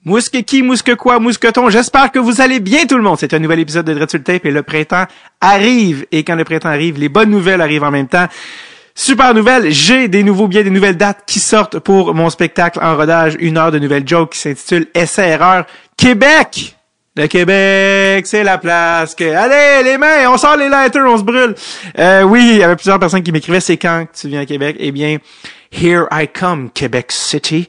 Mousqueki, mousquequoi, mousqueton, j'espère que vous allez bien tout le monde. C'est un nouvel épisode de Dread sur le tape et le printemps arrive. Et quand le printemps arrive, les bonnes nouvelles arrivent en même temps. Super nouvelle, j'ai des nouvelles dates qui sortent pour mon spectacle en rodage, 1 heure de nouvelles jokes qui s'intitule Essai-erreur Québec. Le Québec, c'est la place que... Allez, les mains, on sort les lighters, on se brûle. Oui, il y avait plusieurs personnes qui m'écrivaient, c'est quand que tu viens à Québec? Eh bien, Here I Come, Québec City.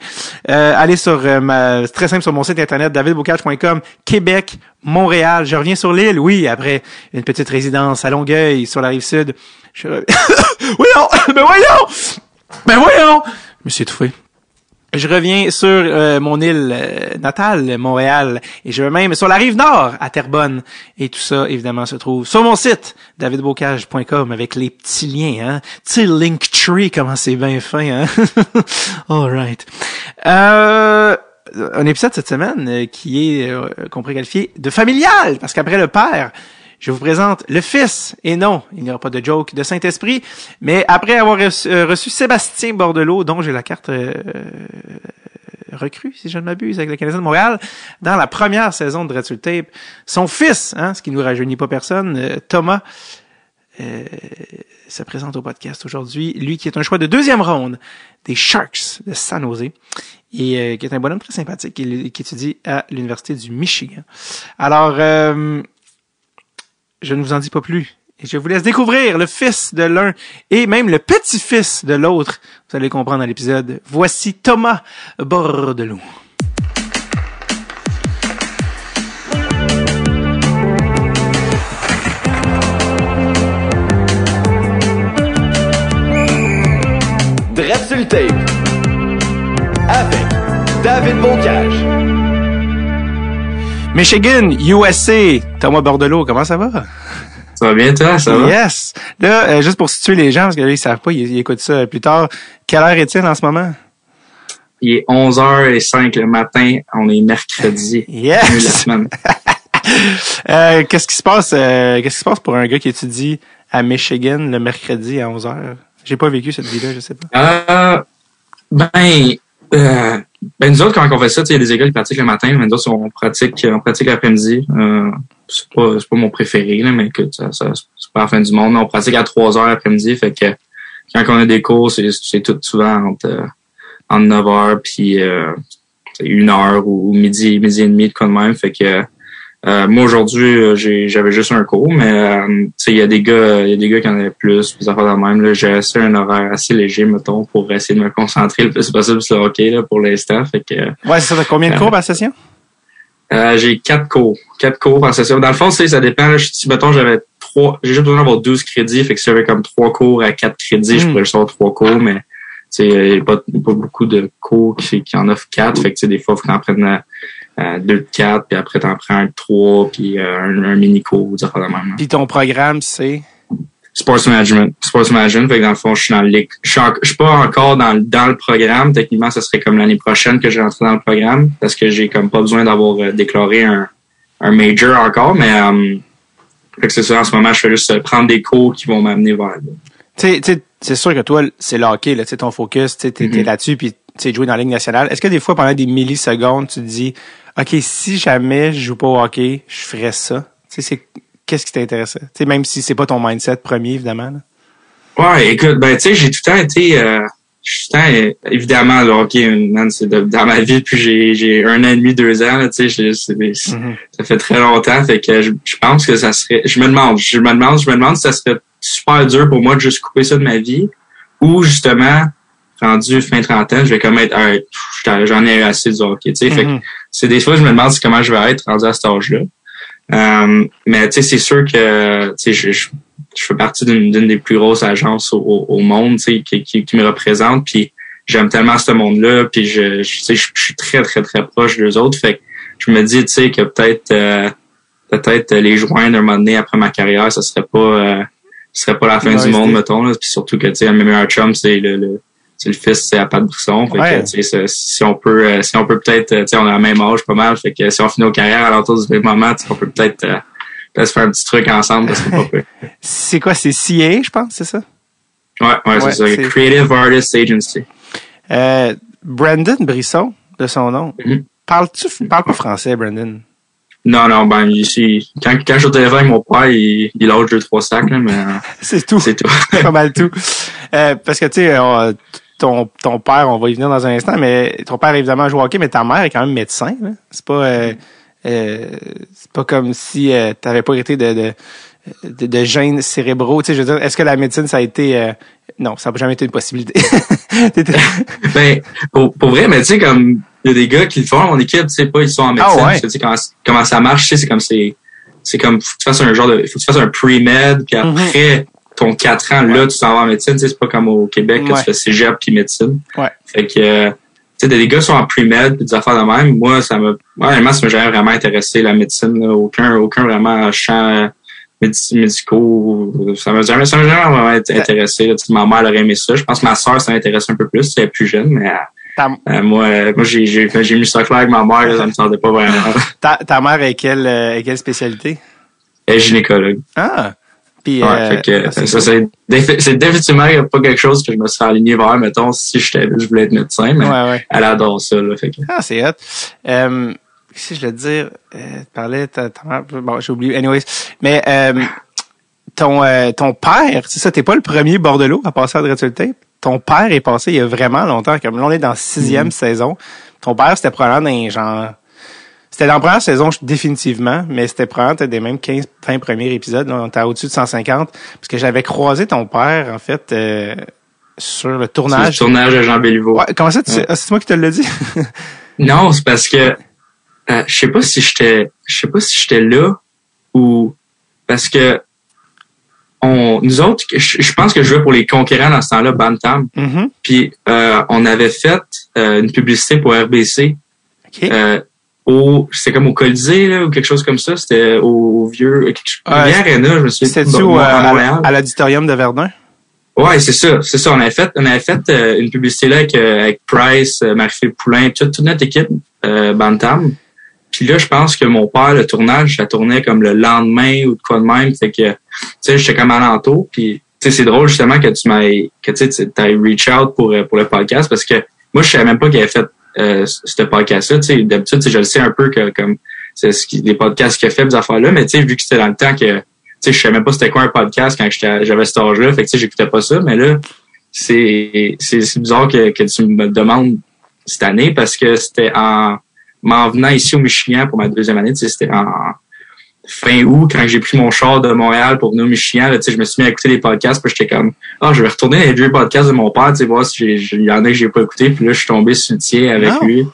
Allez sur c'est très simple sur mon site internet, davidbocage.com, Québec, Montréal. Je reviens sur l'île, oui, après une petite résidence à Longueuil, sur la Rive-Sud. Mais voyons! Je me suis étouffé. Je reviens sur mon île natale, Montréal, et je vais même sur la Rive-Nord, à Terrebonne. Et tout ça, évidemment, se trouve sur mon site, davidbocage.com, avec les petits liens, hein. Tu sais, Linktree, comment c'est bien fin, hein. All right. Un épisode cette semaine qui est, qu'on pourrait qualifier de familial, parce qu'après le père, je vous présente le Fils, et non, il n'y aura pas de joke de Saint-Esprit, mais après avoir reçu Sébastien Bordelot, dont j'ai la carte recrue, si je ne m'abuse, avec le Canadien de Montréal, dans la première saison de Dread sur le tape, son fils, hein, ce qui ne nous rajeunit pas personne, Thomas, se présente au podcast aujourd'hui, lui qui est un choix de 2e ronde des Sharks de San Jose, et qui est un bonhomme très sympathique, qui étudie à l'Université du Michigan. Alors, je ne vous en dis pas plus. Et je vous laisse découvrir le fils de l'un et même le petit-fils de l'autre. Vous allez comprendre dans l'épisode. Voici Thomas Bordelot. Dread sur le tape avec David Bocage. Michigan, USA, Thomas Bordelot, comment ça va? Ça va bien, toi? Ça va? Yes! Là, juste pour situer les gens, parce que là, ils savent pas, ils écoutent ça plus tard. Quelle heure est-il en ce moment? Il est 11h05 le matin. On est mercredi. Yes! La semaine. Qu'est-ce qui se passe pour un gars qui étudie à Michigan le mercredi à 11h? J'ai pas vécu cette vie-là, je sais pas. Nous autres, quand on fait ça, il y a des écoles qui pratiquent le matin, mais nous autres, on pratique l'après-midi. C'est pas mon préféré, là, mais écoute, ça, c'est pas la fin du monde. On pratique à 3h l'après-midi, fait que quand on a des cours, c'est tout souvent entre 9h puis 1h ou midi et demi, de quoi de même. Fait que moi aujourd'hui, j'avais juste un cours, mais il y a des gars qui en avaient plus, puis ça fait de même. Là, j'ai assez un horaire assez léger, mettons, pour essayer de me concentrer le plus possible sur le hockey là, pour l'instant. Fait que ouais, c'est ça. T'as combien de cours par session? J'ai 4 cours. 4 cours par session. Dans le fond, ça dépend. Là, si mettons j'avais 3, j'ai juste besoin d'avoir 12 crédits, fait que si j'avais comme 3 cours à 4 crédits, je pourrais juste avoir 3 cours, mais il n'y a pas beaucoup de cours qui en offrent 4. Fait que des fois, il faut que t'en prennes 2 de 4, puis après t'en prends un de 3, puis un mini-cours, dire la même. Puis ton programme, c'est? Sports Management. Fait que dans le fond, je suis dans le ligue. Je suis pas encore dans le programme. Techniquement, ça serait comme l'année prochaine que je rentre dans le programme, parce que j'ai comme pas besoin d'avoir déclaré un major encore, mais fait que c'est ça, en ce moment, je fais juste prendre des cours qui vont m'amener vers là. Tu sais, c'est sûr que toi, c'est le hockey, là, tu sais, ton focus, t'es là-dessus, puis tu sais, jouer dans la Ligue nationale. Est-ce que des fois, pendant des millisecondes, tu te dis, OK, si jamais je joue pas au hockey, je ferais ça? Tu sais, qu'est-ce qui t'intéresse? Tu sais, même si c'est pas ton mindset premier, évidemment, là. Ouais, écoute, tu sais, j'ai tout le temps été, évidemment, le hockey, man, c'est dans ma vie, puis j'ai 1 an et demi, 2 ans, là, tu sais, ça fait très longtemps, fait que je pense que ça serait, je me demande si ça serait super dur pour moi de juste couper ça de ma vie, ou justement, rendu fin trentaine, je vais comme être, j'en ai assez du hockey, tu sais, fait que c'est des fois, je me demande comment je vais être rendu à cet âge-là. Mais tu sais, c'est sûr que tu sais, je fais partie d'une des plus grosses agences au monde, tu sais, qui me représente, puis j'aime tellement ce monde-là, puis je suis très très très proche d'eux autres, fait que je me dis, tu sais, que peut-être les joindre un moment donné après ma carrière, ce serait pas la fin du monde, mettons, là, puis surtout que tu sais, un meilleur chum, c'est le fils, c'est à Pat Brisson. Fait que, tu sais, si on peut peut-être, tu sais, on a le même âge pas mal. Fait que si on finit nos carrières à l'entour du même moment, on peut peut-être se faire un petit truc ensemble, parce que c'est pas peu. C'est quoi, c'est CA, je pense, c'est ça? Ouais, c'est ça. Creative Artist Agency. Brandon Brisson, de son nom. Parles pas français, Brandon? Non, ben, ici, quand je suis au téléphone avec mon père, il lâche 2-3 sacs, là, mais. C'est tout. C'est tout. Pas mal tout. Parce que, tu sais, ton père, on va y venir dans un instant, mais ton père, évidemment, joue au hockey, mais ta mère est quand même médecin, là. C'est pas comme si t'avais pas été de gènes cérébraux. Tu sais, je veux dire, est-ce que la médecine, ça a été... non, ça n'a jamais été une possibilité. Ben, pour vrai, mais tu sais, comme il y a des gars qui le font, mon équipe, tu sais pas, ils sont en médecine. Ah ouais. Tu sais comment ça marche, tu sais, c'est comme faut que tu fasses faut que tu fasses un pre-med, puis après ton 4 ans, là, tu t'en vas en médecine. Tu sais, c'est pas comme au Québec, que tu fais cégep puis médecine. Ouais. Fait que, tu sais, des gars sont en pre-med puis des affaires de même. Moi, honnêtement, ça m'a jamais vraiment intéressé, la médecine, là. Aucun vraiment champ médicaux. Ça m'a jamais vraiment intéressé, là. Ma mère aurait aimé ça. Je pense que ma sœur, ça m'intéressait un peu plus. Elle est plus jeune, mais, moi, j'ai mis ça clair avec ma mère, là, ça me tentait pas vraiment. Ta mère est quelle spécialité? Elle est gynécologue. Ah! Puis, ouais, fait que ça, c'est définitivement pas quelque chose que je me serais aligné vers, mettons, si je voulais être médecin, mais elle adore ça, là. Fait que. Ah, c'est hot. Qu'est-ce que je voulais te dire? Tu parlais, ta mère, bon, j'ai oublié. Anyways. Mais, ton père, c'est ça, t'es pas le premier bordelot à passer à Dreadful Tape. Ton père est passé il y a vraiment longtemps, comme là, on est dans 6e saison. Ton père, c'était probablement dans genre, c'était dans la première saison, définitivement, mais c'était probablement peut-être des mêmes 15-20 premiers épisodes. Là, on était au-dessus de 150. Parce que j'avais croisé ton père, en fait, sur le tournage. Le tournage de Jean Béliveau. Ouais, comment ça, c'est moi qui te l'ai dit? Non, c'est parce que je sais pas si j'étais là ou parce que nous autres, je pense que je jouais pour les conquérants dans ce temps-là, Bantam. Mm-hmm. Puis on avait fait une publicité pour RBC. Okay. C'était comme au Colisée, là, ou quelque chose comme ça. C'était au vieux Arena, je me souviens. C'était à l'auditorium de Verdun? Ouais, c'est ça. On avait fait une publicité là avec Price, Marie-Philippe Poulain, toute notre équipe Bantam. Puis là, je pense que mon père, le tournage, ça tournait comme le lendemain ou de quoi de même. Fait que, tu sais, j'étais comme alentour. Puis, tu sais, c'est drôle justement que tu t'as reach out pour le podcast parce que moi, je savais même pas qu'il avait fait ce podcast-là. Tu sais, d'habitude, je le sais un peu que comme c'est les podcasts qu'il a fait, des affaires-là. Mais tu sais, vu que c'était dans le temps que, tu sais, je savais même pas c'était quoi un podcast quand j'avais cet âge-là. Fait que, tu sais, j'écoutais pas ça. Mais là, c'est bizarre que tu me demandes cette année parce que c'était m'en venant ici au Michigan pour ma deuxième année, tu sais, c'était en fin août, quand j'ai pris mon char de Montréal pour venir au Michigan, là, tu sais, je me suis mis à écouter les podcasts, puis j'étais comme, je vais retourner dans les vieux podcasts de mon père, tu sais, voir si il y en a que j'ai pas écouté, puis là, je suis tombé sur le tien avec lui.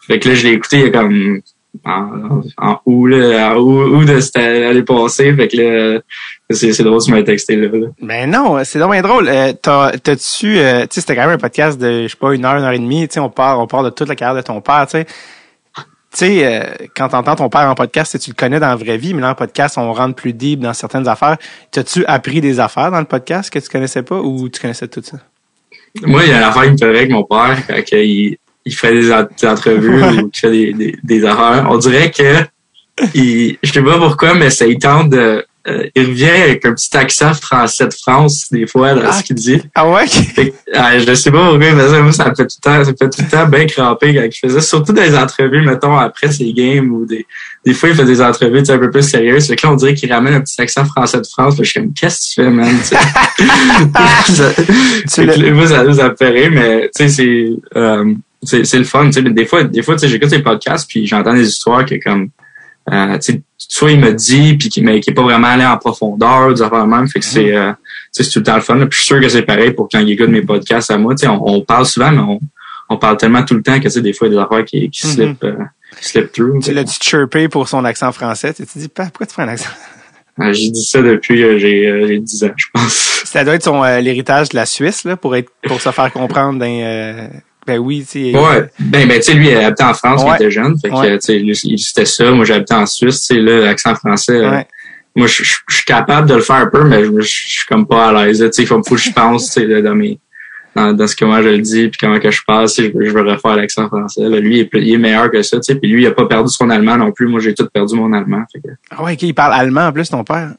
Fait que là, je l'ai écouté comme, en août, là, août de cette année passée, fait que là, c'est drôle, tu m'as texté là. Ben non, c'est vraiment drôle. T'as-tu, tu sais, c'était quand même un podcast de, je sais pas, 1 heure et demie, tu sais, on part de toute la carrière de ton père, tu sais. Tu sais, quand t'entends ton père en podcast, tu le connais dans la vraie vie, mais dans le podcast, on rentre plus deep dans certaines affaires. T'as-tu appris des affaires dans le podcast que tu connaissais pas ou tu connaissais tout ça? Moi, il y a une affaire qui me fait avec mon père quand il fait des entrevues ou qu'il fait des affaires. On dirait que je sais pas pourquoi, mais ça il tente de... il revient avec un petit accent français de France, des fois, dans ce qu'il dit. Ah ouais? Je sais pas pourquoi, mais ça me fait tout le temps bien cramper quand il faisait, surtout dans les entrevues, mettons, après ses games, ou des fois, il fait des entrevues, tu sais, un peu plus sérieuses. Fait que là, on dirait qu'il ramène un petit accent français de France. Je suis comme, qu'est-ce que tu fais, man? Moi, ça me fait rire, mais, tu sais, c'est le fun, tu sais, des fois, tu sais, j'écoute les podcasts, puis j'entends des histoires que, comme, tu sais, soit il me dit puis qui est pas vraiment allé en profondeur des affaires même, fait que c'est tout le temps le fun là. Puis je suis sûr que c'est pareil pour quand il écoute mes podcasts à moi, tu sais, on parle souvent mais on parle tellement tout le temps que tu sais des fois il y a des affaires qui slip through. Tu l'as-tu chirpé pour son accent français? Tu te dis pourquoi tu fais un accent? J'ai dit ça depuis j'ai 10 ans, je pense. Ça doit être l'héritage de la Suisse là pour se faire comprendre dans ben oui, tu sais. Ouais, ben tu sais lui il habitait en France quand il était jeune, fait que tu sais c'était ça, moi j'habitais en Suisse, tu sais là l'accent français moi je suis capable de le faire un peu mais je suis comme pas à l'aise, tu sais il faut que je pense tu sais dans ce que moi je le dis puis comment que je parle, je veux refaire l'accent français là. Lui il est meilleur que ça, tu sais, puis lui il a pas perdu son allemand non plus, moi j'ai tout perdu mon allemand, fait que... Ah ouais, il parle allemand en plus ton père.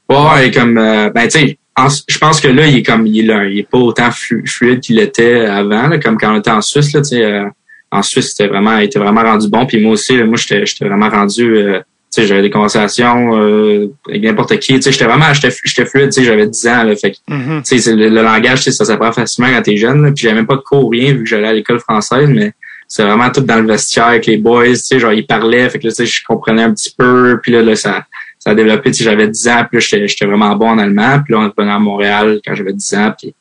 Ouais, comme ben tu sais je pense que là, il est pas autant fluide qu'il était avant, là, comme quand on était en Suisse, là, tu sais, en Suisse, était vraiment rendu bon. Puis moi aussi, j'étais vraiment rendu, tu sais, j'avais des conversations avec n'importe qui. Tu sais, j'étais fluide, tu sais, j'avais 10 ans, là, fait que, tu sais, le langage, tu sais, ça s'apprend facilement quand t'es jeune, là, puis j'avais même pas de cours ou rien, vu que j'allais à l'école française, mais c'est vraiment tout dans le vestiaire avec les boys, tu sais, genre, ils parlaient, fait que là, tu sais, je comprenais un petit peu, puis là, ça a développé, tu sais, j'avais 10 ans, puis là, j'étais vraiment bon en allemand, puis là, on revenait à Montréal quand j'avais 10 ans, puis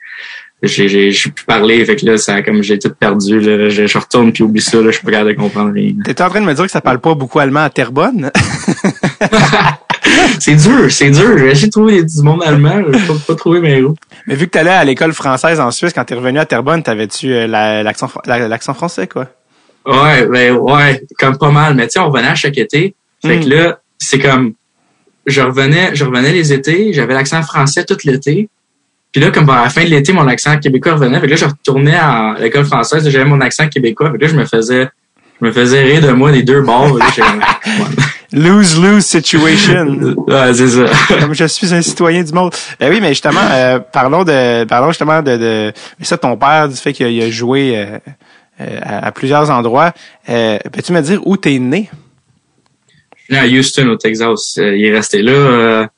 j'ai pu parler, fait que là, ça, comme j'ai tout perdu, là, je retourne puis oublie ça, là, je suis pas capable de comprendre rien. T'étais en train de me dire que ça parle pas beaucoup allemand à Terrebonne? C'est dur. J'ai essayé de trouver du monde allemand, je pas trouvé mes roues. Mais vu que t'allais à l'école française en Suisse, quand t'es revenu à Terrebonne, t'avais-tu l'accent français, quoi? Ouais, comme pas mal, mais tu sais, on revenait à chaque été, fait que là, c'est comme, je revenais les étés, j'avais l'accent français tout l'été. Puis là, comme à la fin de l'été, mon accent québécois revenait. Fait que là, je retournais à l'école française, j'avais mon accent québécois. Fait que là, je me faisais rire de moi des deux bords. Lose-lose situation. Ouais, c'est ça. Comme je suis un citoyen du monde. Ben oui, mais justement, parlons justement de ça, ton père, du fait qu'il a joué à plusieurs endroits. Peux-tu me dire où t'es né? Je suis né à Houston, au Texas. Il est resté là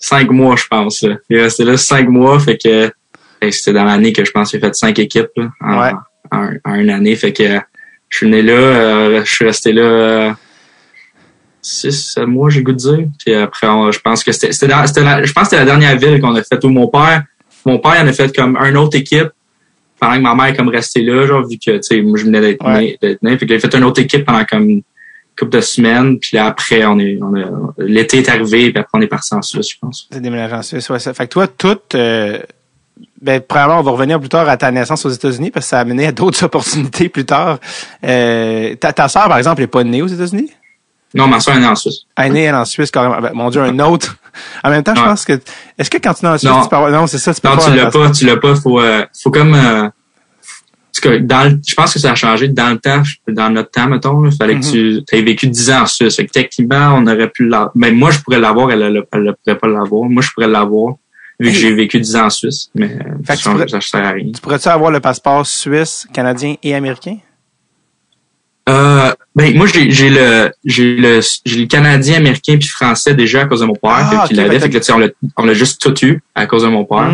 5 mois, je pense. Là. Il est resté là 5 mois, fait que c'était dans l'année que je pense qu'il a fait 5 équipes là, en une année. Fait que je suis né là, je suis resté là 6 mois, j'ai le goût de dire. Puis après, je pense que c'était la dernière ville qu'on a fait où mon père il en a fait comme une autre équipe pendant que ma mère est comme restée là, genre vu que tu sais, moi je venais d'être né. Fait qu'il a fait une autre équipe pendant comme couple de semaines, puis là après l'été est arrivé, puis après on est parti en Suisse, je pense. C'est déménagé en Suisse, ouais. Fait que toi, premièrement, on va revenir plus tard à ta naissance aux États-Unis parce que ça a amené à d'autres opportunités plus tard. Ta sœur, par exemple, est pas née aux États-Unis? Non, ma sœur est née en Suisse. Elle est née en Suisse, carrément. Ben, mon Dieu, un autre. En même temps, je pense que, est-ce que quand tu es en Suisse, tu peux avoir, non, c'est ça, tu peux pas. Non, tu l'as pas, faut comme, je pense que ça a changé dans notre temps, mettons, il fallait que tu aies vécu 10 ans en Suisse. Fait que techniquement, on aurait pu l'avoir. Mais moi, je pourrais l'avoir, elle pourrait pas l'avoir. Moi, je pourrais l'avoir, vu que j'ai vécu 10 ans en Suisse. Mais ça sert à rien. Tu pourrais-tu avoir le passeport suisse, canadien et américain? Moi, j'ai le canadien, américain puis français déjà à cause de mon père. Fait que on l'a juste tout eu à cause de mon père.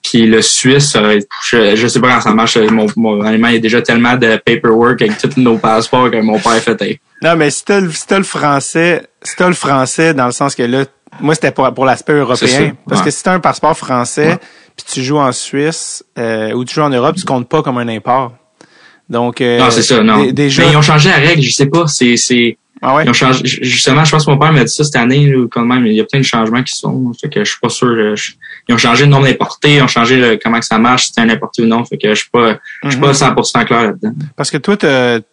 Puis le Suisse, je sais pas quand ça marche. Mon allemand, il y a déjà tellement de paperwork avec tous nos passeports que mon père fait. Hey. Non, mais si t'as le français dans le sens que là, moi c'était pour l'aspect européen. Parce que si t'as un passeport français puis tu joues en Suisse ou tu joues en Europe, tu comptes pas comme un import. Donc non, c'est ça, non. Déjà... Mais ils ont changé la règle, je sais pas. Ah ouais? Ils ont changé. Justement, je pense que mon père m'a dit ça cette année, quand même. Il y a plein de changements qui sont. Fait que je suis pas sûr. Ils ont changé le nombre d'importés, ils ont changé comment que ça marche, si c'est un importé ou non. Fait que je suis pas 100% clair là-dedans. Parce que toi, tu sais,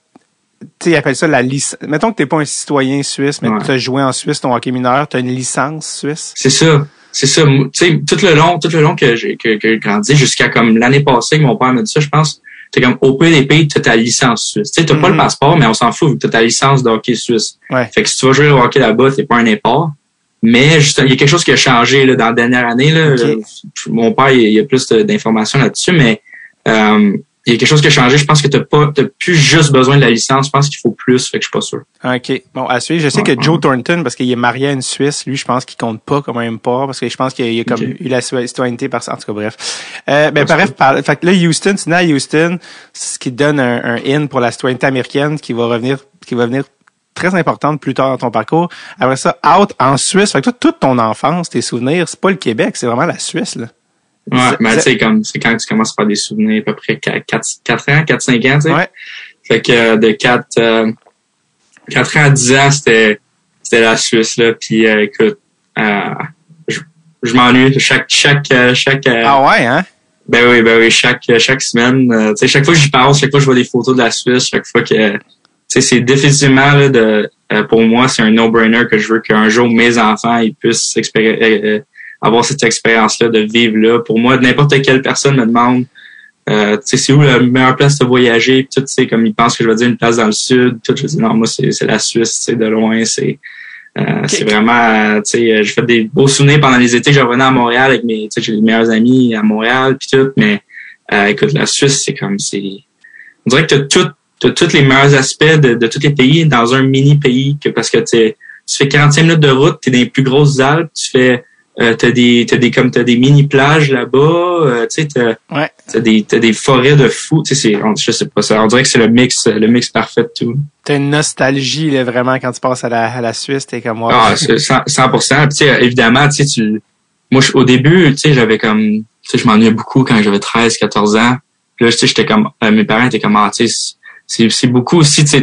ils appellent ça la licence. Mettons que t'es pas un citoyen suisse, mais que tu as joué en Suisse ton hockey mineur, tu as une licence suisse. C'est ça. Tu sais, tout le long que j'ai grandi, jusqu'à comme l'année passée que mon père m'a dit ça, je pense. T'es comme au pays des pays, t'as ta licence suisse. Tu sais, t'as pas le passeport, mais on s'en fout, t'as ta licence de hockey suisse. Ouais. Fait que si tu vas jouer au hockey là-bas, t'es pas un import. Mais juste, il y a quelque chose qui a changé là, dans la dernière année. Là, mon père, il y a plus d'informations là-dessus, mais il y a quelque chose qui a changé. Je pense que t'as plus juste besoin de la licence. Je pense qu'il faut plus, fait que je suis pas sûr. OK. Bon, à suivre. Je sais que Joe Thornton, parce qu'il est marié à une Suisse, lui, je pense qu'il compte pas comme un import, parce que je pense qu'il a comme eu la citoyenneté par ça. En tout cas, bref. Bref, fait que là, Houston, tu nais à Houston, ce qui donne un in pour la citoyenneté américaine qui va venir très importante plus tard dans ton parcours. Après ça, out en Suisse. Fait que toi, toute ton enfance, tes souvenirs, c'est pas le Québec, c'est vraiment la Suisse, là. Ouais, mais tu sais, c'est quand tu commences à faire des souvenirs, à peu près 4 ans, 4-5 ans, tu sais. Ouais. Fait que de 4 ans à 10 ans, c'était la Suisse, là. Puis écoute, je m'ennuie chaque ah ouais, hein? Ben oui, chaque semaine, tu sais, chaque fois que j'y pense, chaque fois que je vois des photos de la Suisse, chaque fois que, tu sais, c'est définitivement là pour moi, c'est un no-brainer que je veux qu'un jour mes enfants ils puissent avoir cette expérience-là, de vivre là. Pour moi, n'importe quelle personne me demande, tu sais, c'est où la meilleure place de voyager, puis tout, tu sais, comme ils pensent que je vais dire une place dans le sud, tout, je dis non, moi, c'est la Suisse, tu sais, de loin, c'est vraiment, tu sais, j'ai fait des beaux souvenirs pendant les étés, je revenais à Montréal avec tu sais, j'ai les meilleurs amis à Montréal, puis tout, mais, écoute, la Suisse, on dirait que t'as t'as tous les meilleurs aspects de tous les pays dans un mini pays parce que tu fais 45 minutes de route, t'es dans les plus grosses Alpes, tu fais t'as des mini plages là-bas, tu sais t'as des forêts de fous, tu sais je sais pas ça, on dirait que c'est le mix parfait de tout. T'as une nostalgie là vraiment quand tu passes à la Suisse, t'es comme moi. Ah, c'est 100%. Tu sais évidemment, tu sais moi au début, tu sais j'avais comme tu sais je m'ennuyais beaucoup quand j'avais 13, 14 ans. Puis là tu sais j'étais comme mes parents étaient comme tu sais c'est beaucoup aussi tu sais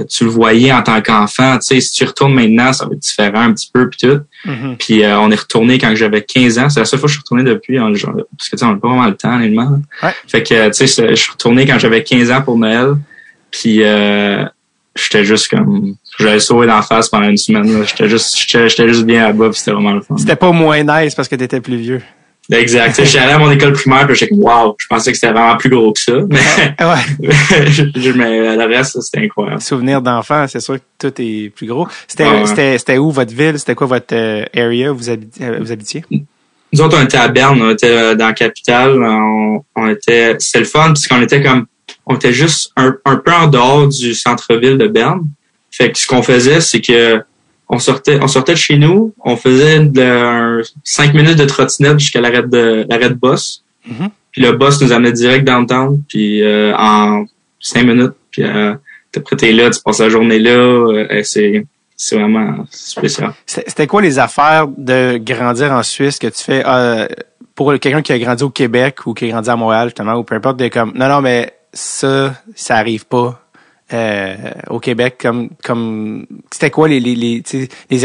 tu le voyais en tant qu'enfant, tu sais, si tu retournes maintenant, ça va être différent un petit peu puis tout. Mm-hmm. Puis on est retourné quand j'avais 15 ans, c'est la seule fois que je suis retourné depuis, parce que tu sais, on n'a pas vraiment le temps, honnêtement. Ouais. Fait que tu sais, je suis retourné quand j'avais 15 ans pour Noël, puis j'étais juste comme j'avais sauvé d'en face pendant une semaine, là. J'étais juste bien là-bas, puis c'était vraiment le fun. C'était pas moins nice parce que t'étais plus vieux. Exact. J'étais allé à mon école primaire, puis j'étais wow, je pensais que c'était vraiment plus gros que ça. Mais, mais le reste, c'était incroyable. Souvenir d'enfant, c'est sûr que tout est plus gros. C'était où votre ville? C'était quoi votre area où vous habitiez? Nous autres, on était à Berne, on était dans la capitale. C'était le fun, puisqu'on était on était juste un peu en dehors du centre-ville de Berne. Fait que ce qu'on faisait, c'est que on sortait de chez nous, on faisait 5 minutes de trottinette jusqu'à l'arrêt de bus. Mm-hmm. Puis le bus nous amenait direct downtown, puis en 5 minutes, puis après t'es là, tu passes la journée là, c'est vraiment spécial. C'était quoi les affaires de grandir en Suisse que tu fais pour quelqu'un qui a grandi au Québec ou qui a grandi à Montréal justement, ou peu importe, non mais ça arrive pas. Au Québec, comme c'était quoi les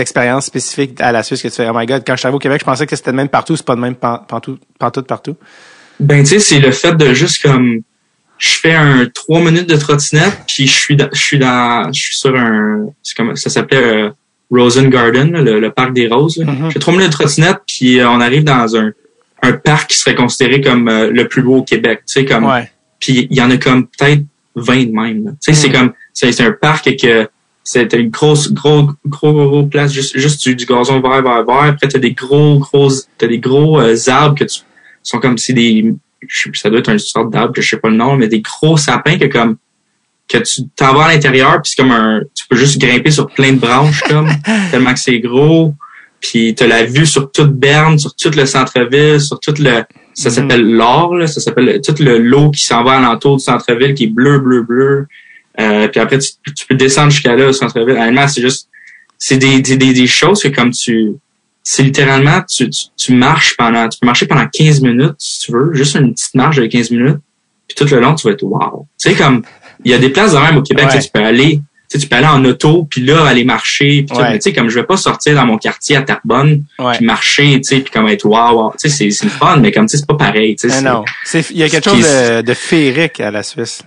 expériences spécifiques à la Suisse que tu fais? Oh my God, quand je suis arrivé au Québec, je pensais que c'était de même partout, c'est pas de même partout. Ben tu sais, c'est le fait de juste comme je fais 3 minutes de trottinette, puis je suis sur ça s'appelait Rosen Garden, le parc des roses. Mm-hmm. Je fais 3 minutes de trottinette, puis on arrive dans un parc qui serait considéré comme le plus beau au Québec, tu sais comme. Ouais. Puis il y en a comme peut-être 20 de même. Tu sais, c'est comme c'est un parc que c'était une grosse place juste du gazon vert. Après t'as des gros arbres que sont comme ça doit être une sorte d'arbre que je sais pas le nom, mais des gros sapins que tu t'en vas à l'intérieur, puis c'est comme tu peux juste grimper sur plein de branches comme tellement que c'est gros. Puis t'as la vue sur toute Berne, sur tout le centre-ville, sur tout ça s'appelle l'or, là, ça s'appelle tout l'eau qui s'en va alentour du centre-ville qui est bleu. Puis après tu peux descendre jusqu'à là au centre-ville. Honnêtement, c'est des choses que comme c'est littéralement tu marches tu peux marcher pendant 15 minutes si tu veux, juste une petite marche de 15 minutes. Puis tout le long tu vas être wow. Tu sais comme il y a des places de même au Québec que tu peux aller en auto, puis là, aller marcher, puis mais tu sais, comme je vais pas sortir dans mon quartier à Terrebonne, puis marcher, tu sais, puis comme être wow, tu sais, c'est le fun, mais comme tu sais, c'est pas pareil, tu sais. Non, il y a quelque chose de féerique à la Suisse.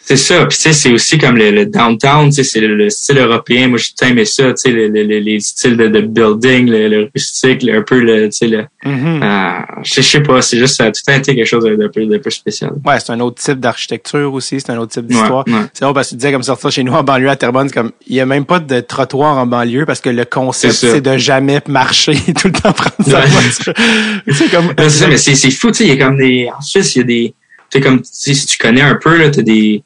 C'est ça, puis tu sais, c'est aussi comme le downtown, tu sais, c'est le style européen, moi j'ai tout aimé ça, tu sais, les styles de building, le rustique, un peu tu sais, je sais pas, c'est juste ça a tout été quelque chose d'un peu spécial. Ouais, c'est un autre type d'architecture aussi, c'est un autre type d'histoire. Ouais. C'est bon parce que tu disais comme sortir chez nous en banlieue à Terrebonne, c'est comme il y a même pas de trottoir en banlieue parce que le concept c'est de jamais marcher tout le temps prendre sa voiture. C'est comme c'est ça, mais c'est fou, tu sais, il y a comme en Suisse, il y a des tu sais comme si tu connais un peu là, t'as des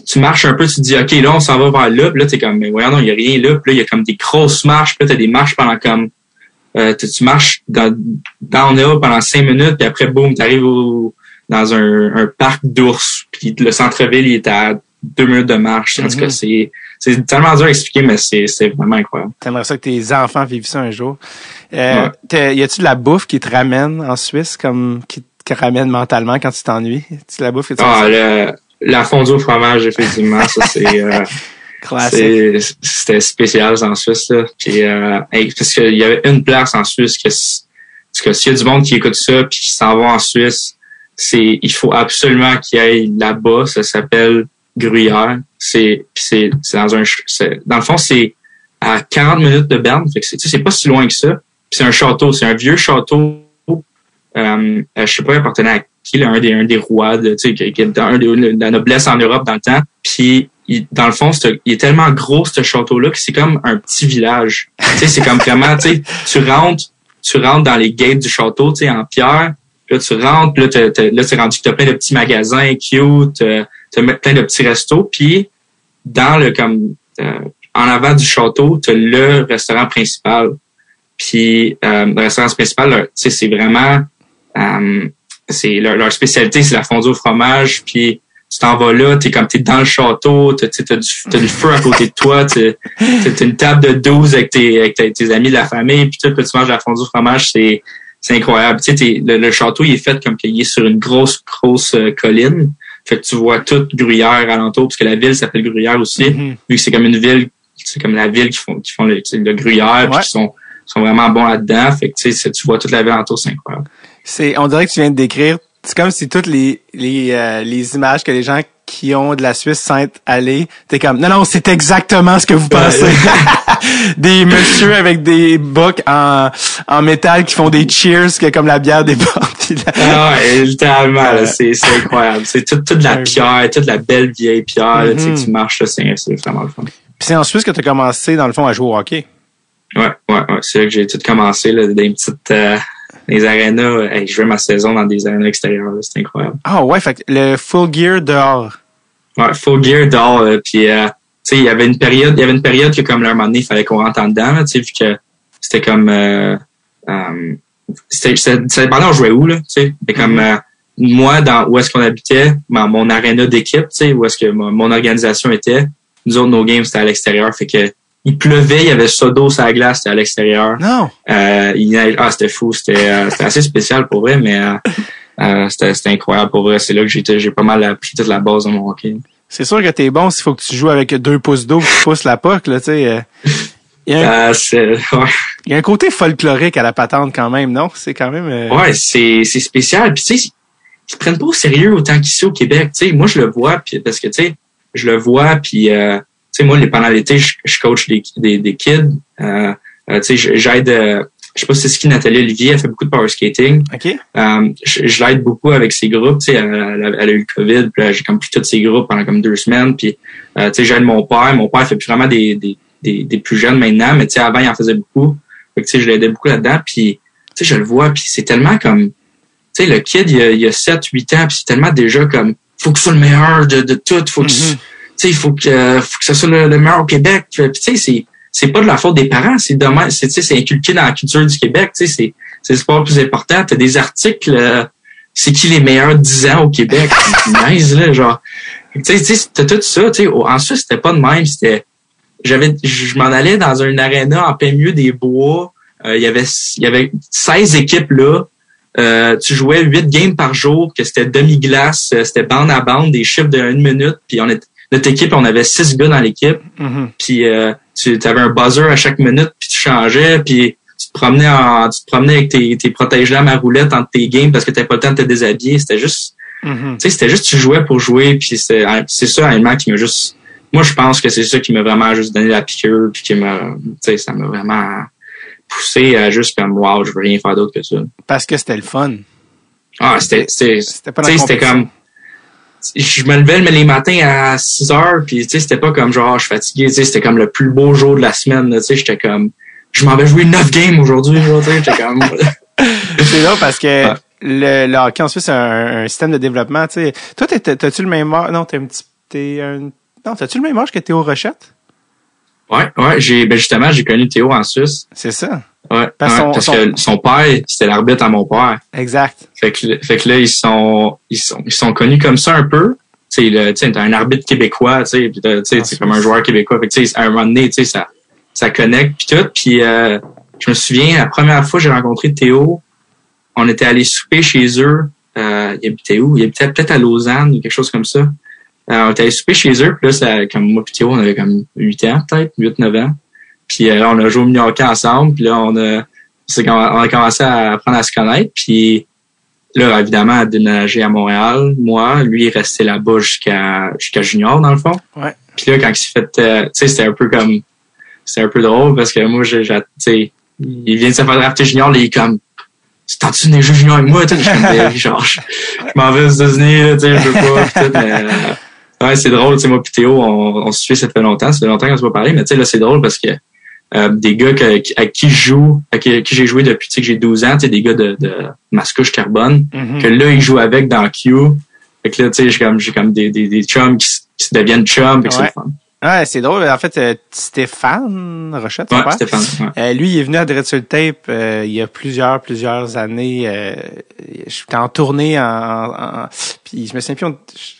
tu marches un peu, tu te dis OK, là on s'en va vers là, puis là t'es comme mais voyons non, il y a rien là, puis là il y a comme des grosses marches, puis là t'as des marches pendant comme tu marches downhill pendant 5 minutes, puis après boum, t'arrives dans un parc d'ours, puis le centre-ville il est à 2 minutes de marche. En tout cas, c'est tellement dur à expliquer, mais c'est vraiment incroyable. T'aimerais ça que tes enfants vivent ça un jour. Y a-tu de la bouffe qui te ramène en Suisse, comme qui te ramène mentalement quand tu t'ennuies? Y a-tu de la bouffe que tu la fondue au fromage, effectivement, ça c'est c'était spécial en Suisse là. Puis parce qu'il y avait une place en Suisse parce que s'il y a du monde qui écoute ça puis qui s'en va en Suisse, il faut absolument qu'il aille là-bas. Ça s'appelle Gruyère. Dans le fond c'est à 40 minutes de Berne, fait que c'est pas si loin que ça. Puis c'est un château, c'est un vieux château. Je sais pas, il appartenait à qui, là, un des rois de la noblesse en Europe dans le temps. Puis dans le fond, il est tellement gros ce château-là que c'est comme un petit village. Tu sais, c'est comme vraiment, tu rentres dans les gates du château, tu sais, en pierre. Puis là, tu rentres, puis là, c'est rendu que t'as plein de petits magasins cute. t'as plein de petits restos, puis dans le en avant du château, t'as le restaurant principal. Puis le restaurant principal, tu sais, c'est vraiment c'est leur spécialité, c'est la fondue au fromage, puis tu t'en vas là, t'es dans le château, t'as du feu à côté de toi, t'as une table de 12 avec tes amis de la famille, puis tu manges la fondue au fromage, c'est incroyable. Tu sais, le château, il est fait comme qu'il est sur une grosse colline. Fait que tu vois tout Gruyère alentour, parce que la ville s'appelle Gruyère aussi, vu que c'est comme une ville, c'est comme la ville qui font le Gruyère, puis qui sont vraiment bons là-dedans. Fait que tu sais, tu vois toute la ville alentour, c'est incroyable. On dirait que tu viens de décrire, c'est comme si toutes les images que les gens qui ont de la Suisse sont allés, t'es comme, non, c'est exactement ce que vous pensez. Des messieurs avec des bocs en métal qui font des cheers, que comme la bière déborde. Littéralement, là, c'est incroyable. C'est toute la pierre, toute la belle vieille pierre, là, tu sais, tu marches là, c'est vraiment le fun. Puis c'est en Suisse que tu as commencé, dans le fond, à jouer au hockey. Ouais. C'est là que j'ai tout commencé, là, des petites, les arénas. Je jouais ma saison dans des arénas extérieures, là, c'était incroyable. Ah ouais, fait que le full gear dehors. Ouais, full gear dehors, puis, tu sais, il y avait une période que, comme, là, un moment donné, il fallait qu'on rentre en dedans, tu sais, vu que c'était comme, ça dépendait on jouait où, là, tu sais. C'était comme, moi, où est-ce qu'on habitait, mon aréna d'équipe, tu sais, où est-ce que mon organisation était, nous autres, nos games, c'était à l'extérieur, fait que, il pleuvait, il y avait ça d'eau sur la glace, c'était à l'extérieur. Non. C'était fou, c'était assez spécial pour vrai, mais c'était incroyable pour vrai. C'est là que j'ai pas mal appris toute la base de mon hockey. C'est sûr que t'es bon s'il faut que tu joues avec 2 pouces d'eau, que tu pousses la puck, là, tu sais. Il y a un côté folklorique à la patente quand même, non? C'est quand même... Ouais, c'est spécial. Puis tu sais, ils se prennent pas au sérieux autant qu'ici au Québec. Tu sais, moi je le vois, puis parce que tu sais, tu sais, moi, pendant l'été, je coach des kids. Tu sais, j'aide, je sais pas si c'est ce qui Nathalie Olivier, elle fait beaucoup de power skating. OK. Je l'aide beaucoup avec ses groupes. Tu sais, elle a eu le COVID, puis j'ai comme pris tous ses groupes pendant comme 2 semaines. Puis, tu sais, j'aide mon père. Mon père fait plus vraiment des plus jeunes maintenant, mais tu sais, avant, il en faisait beaucoup. Fait que, tu sais, je l'aidais beaucoup là-dedans. Puis, tu sais, je le vois, puis c'est tellement comme... Tu sais, le kid, il a 7-8 ans, puis c'est tellement déjà comme... Faut que ce soit le meilleur de tout. Faut que... Tu sais, il faut que ce soit le meilleur au Québec. Puis, tu sais, c'est pas de la faute des parents, c'est dommage, c'est inculqué dans la culture du Québec, tu sais, c'est le sport le plus important. T'as des articles, c'est qui les meilleurs 10 ans au Québec? Nice, là, genre. Tu sais, t'as tout ça, tu sais. En Suisse, c'était pas de même, je m'en allais dans un aréna en plein milieu des bois. Il y avait 16 équipes là. Tu jouais 8 games par jour, que c'était demi-glace, c'était bande à bande, des chiffres de 1 minute, puis notre équipe, on avait 6 gars dans l'équipe. Puis tu avais un buzzer à chaque minute, puis tu changeais, puis tu te promenais avec tes protège-lames à roulette entre tes games parce que t'avais pas le temps de te déshabiller. C'était juste tu sais, c'était juste tu jouais pour jouer, puis c'est ça réellement qui m'a juste... Moi, je pense que c'est ça qui m'a vraiment juste donné la piqûre, puis qui m'a... Tu sais, ça m'a vraiment poussé à juste comme, wow, je veux rien faire d'autre que ça. Parce que c'était le fun. Ah, c'était pas la c'était comme... Je me levais les matins à 6h, puis tu sais, c'était pas comme genre je suis fatigué, tu sais, c'était comme le plus beau jour de la semaine, tu sais, j'étais comme je m'en vais jouer 9 games aujourd'hui, tu sais, j'étais comme c'est là parce que le hockey en Suisse c'est un système de développement, tu sais. Toi t'as-tu le même âge? Non, t'as-tu le même âge que Théo Rochette? Ouais, justement, j'ai connu Théo en Suisse. C'est ça. Ouais, parce que son père, c'était l'arbitre à mon père. Exact. Fait que là, ils sont connus comme ça un peu. Tu sais, t'as un arbitre québécois, tu sais, c'est comme un joueur québécois. Fait que tu sais, à un moment donné, tu sais, ça connecte puis tout. Puis je me souviens, la première fois que j'ai rencontré Théo, on était allé souper chez eux. Il habitait où? Il habitait peut-être à Lausanne ou quelque chose comme ça. On était allé souper chez eux, puis là, comme moi et Théo, on avait comme 8 ans, peut-être, 8-9 ans. Puis on a joué au mini-hockey ensemble, puis là, on a commencé à apprendre à se connaître, puis là, évidemment, à déménager à Montréal. Moi, lui, il est resté là-bas jusqu'à junior, dans le fond. Ouais. Puis là, quand il s'est fait... tu sais, c'était un peu drôle, parce que moi, tu sais, il vient de se faire drafter junior, là, il est comme... T'as-tu des jeux junior avec moi? Tu sais, genre, je m'en vais aux États-Unis, tu sais, je veux pas, peut-être, mais... Ouais, c'est drôle, tu sais, moi pis Théo, on se suit, ça fait longtemps qu'on se voit parler, mais tu sais, là, c'est drôle parce que des gars à qui j'ai joué depuis que j'ai 12 ans, tu sais, des gars de Mascouche Carbone, que là, ils jouent avec dans Q, Fait que là, tu sais, j'ai comme des chums qui se deviennent chums, fait que c'est le fun. Ouais, c'est drôle. En fait, Stéphane Rochette, son père. Stéphane. Ouais. Lui, il est venu à Dread sur le Tape il y a plusieurs années. J'étais en tournée puis je me souviens plus,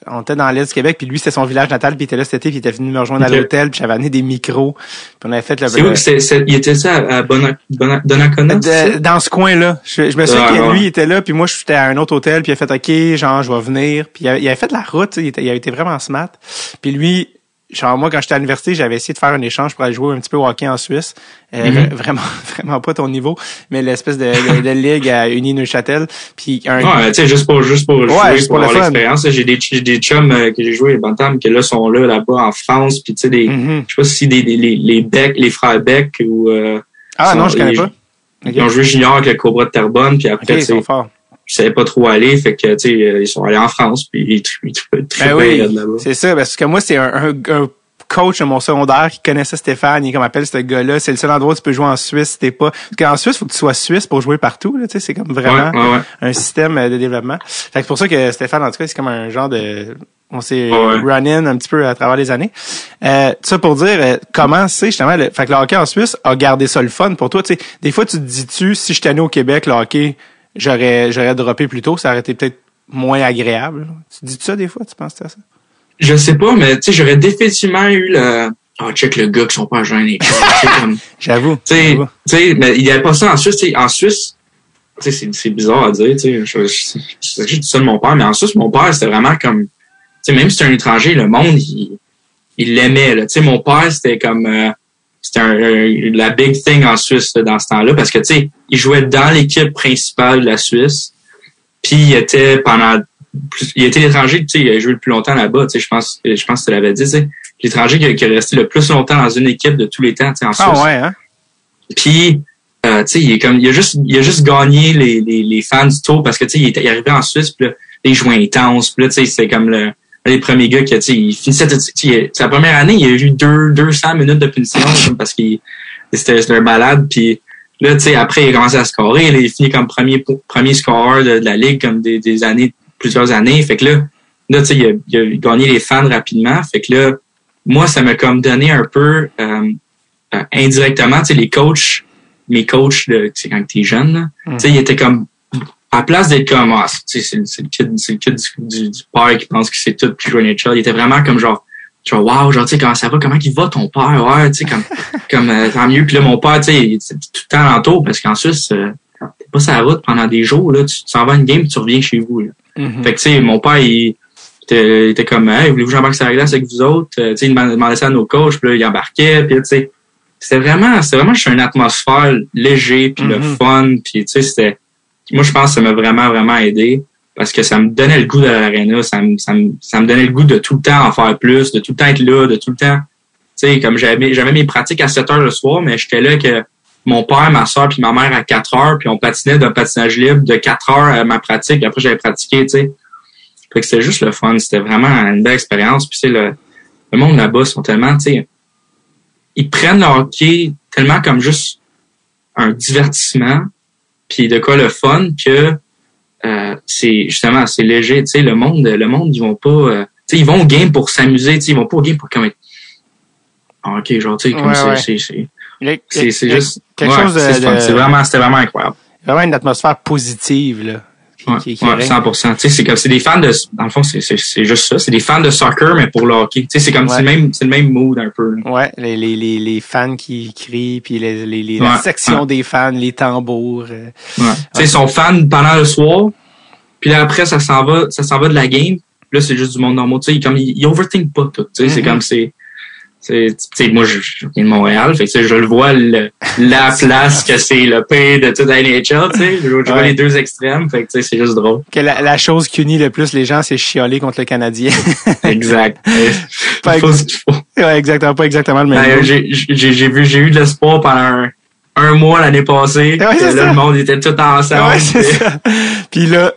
on était dans l'Est du Québec, puis lui, c'était son village natal, puis il était là cet été, puis il était venu me rejoindre à l'hôtel, puis j'avais amené des micros, puis on avait fait le... C'est où il était ça à Donnacona? Dans ce coin-là. Je me souviens que lui, il était là, puis moi, j'étais à un autre hôtel, puis il a fait « OK, genre, je vais venir », puis il avait fait la route, il a été vraiment smart. Puis lui... Genre, moi, quand j'étais à l'université, j'avais essayé de faire un échange pour aller jouer un petit peu au hockey en Suisse. Vraiment pas ton niveau, mais l'espèce de ligue à Uni-Neuchâtel. Puis tu sais, juste pour jouer, pour avoir l'expérience. J'ai des chums que j'ai joué, Bantam, qui là sont là-bas en France. Puis tu sais, je sais pas si les frères Beck ou... non, je connais pas. Ils ont joué junior avec le Cobra de Terrebonne, puis après, ils sont forts. Je savais pas trop aller, fait que, tu sais, ils sont allés en France, puis ils trippaient là-bas. C'est ça, parce que moi, c'est un coach de mon secondaire qui connaissait Stéphane, il comme appelle ce gars-là, c'est le seul endroit où tu peux jouer en Suisse, si t'es pas... Parce qu'en Suisse, faut que tu sois suisse pour jouer partout, là, tu sais, c'est comme vraiment un système de développement. Fait que c'est pour ça que Stéphane, en tout cas, c'est comme un genre de... On s'est run-in un petit peu à travers les années. Ça pour dire comment c'est justement... Fait que le hockey en Suisse a gardé ça le fun pour toi, tu sais. Des fois, tu te dis-tu, si j'étais né au Québec, le hockey... J'aurais droppé plus tôt, ça aurait été peut-être moins agréable. Tu dis ça des fois, tu penses à ça? Je sais pas, mais tu sais, j'aurais définitivement eu le... check le gars qui sont pas jeunes et comme... J'avoue. Tu sais, mais il y avait pas ça en Suisse. Tu sais, en Suisse, tu sais, c'est bizarre à dire, tu sais. J'ai dit ça de mon père, mais en Suisse, mon père, c'était vraiment comme... Tu sais, même si c'était un étranger, le monde, il l'aimait, là. Tu sais, mon père, c'était comme... C'était la big thing en Suisse là, dans ce temps-là parce que tu sais, il jouait dans l'équipe principale de la Suisse. Puis il était l'étranger, tu sais, il a joué le plus longtemps là-bas, tu sais, je pense que tu l'avais dit, tu sais, l'étranger qui est resté le plus longtemps dans une équipe de tous les temps, tu sais, en Suisse. Ah ouais, hein. Puis tu sais, il a juste gagné les fans du tour parce que tu sais, il est arrivé en Suisse, puis là, il jouait intense, puis là tu sais, c'est comme les premiers gars qui, tu sais, il finissait, sa première année, il a eu 200 minutes de punition, parce qu'il, c'était un malade, puis là, tu sais, après, il a commencé à scorer, il finit comme premier scoreur de la ligue, comme des années, plusieurs années, fait que là, tu sais, il a gagné les fans rapidement, fait que là, moi, ça m'a comme donné un peu, indirectement, tu sais, mes coachs tu sais, quand t'es jeune, là, tu sais, ils étaient comme, à place d'être comme, tu sais, c'est le kid du père qui pense que c'est tout qui joue à NHL, il était vraiment comme genre, wow, genre, tu sais, comment ça va, comment il va ton père, ouais, tu sais, comme tant mieux. Puis là, mon père, tu sais, c'est tout le temps alentour, parce qu'en Suisse, t'es pas sur la route pendant des jours, là, tu t'en vas à une game, tu reviens chez vous, là. Fait que, tu sais, mon père, il était comme, hey, voulez-vous j'embarque sur la glace avec vous autres? Tu sais, il demandait ça à nos coachs, puis là, il embarquait, puis tu sais, c'était vraiment juste une atmosphère léger, puis le fun, puis tu sais, moi, je pense que ça m'a vraiment, vraiment aidé parce que ça me donnait le goût de l'aréna, ça me donnait le goût de tout le temps en faire plus, de tout le temps être là, de tout le temps, tu sais, comme j'avais mes pratiques à 7 heures le soir, mais j'étais là que mon père, ma soeur puis ma mère à 4 heures, puis on patinait d'un patinage libre de 4 heures à ma pratique, puis après j'avais pratiqué, tu sais. Fait que c'était juste le fun, c'était vraiment une belle expérience, puis tu sais, le monde là-bas sont tellement, tu sais, ils prennent le hockey tellement comme juste un divertissement, puis de quoi le fun que c'est justement c'est léger, tu sais, le monde ils vont pas tu sais, ils vont au game pour s'amuser, tu sais, ils vont pas au game pour comme être OK, genre tu sais comme c'est juste quelque chose de c'était vraiment incroyable. Vraiment une atmosphère positive là. Qui 100%. Tu sais, c'est des fans de, dans le fond, c'est juste ça. C'est des fans de soccer, mais pour le hockey. Tu sais, c'est comme, c'est le même mood un peu. Ouais, les fans qui crient, puis la section des fans, les tambours. Tu sais, ils sont fans pendant le soir, puis là, après, ça s'en va de la game. Là, c'est juste du monde normal. Tu sais, comme, ils overthink pas tout. Tu sais, c'est comme, tu sais, moi, je viens de Montréal, fait que je le vois la place que c'est le pays de toute la NHL, tu sais. Je vois les deux extrêmes, fait que tu sais, c'est juste drôle. Que la chose qui unit le plus les gens, c'est chialer contre le Canadien. Exact. Ouais, exactement, pas exactement le même. J'ai eu de l'espoir pendant un mois l'année passée. Ouais, là, le monde était tout ensemble. Ouais, c'est ça. Puis là,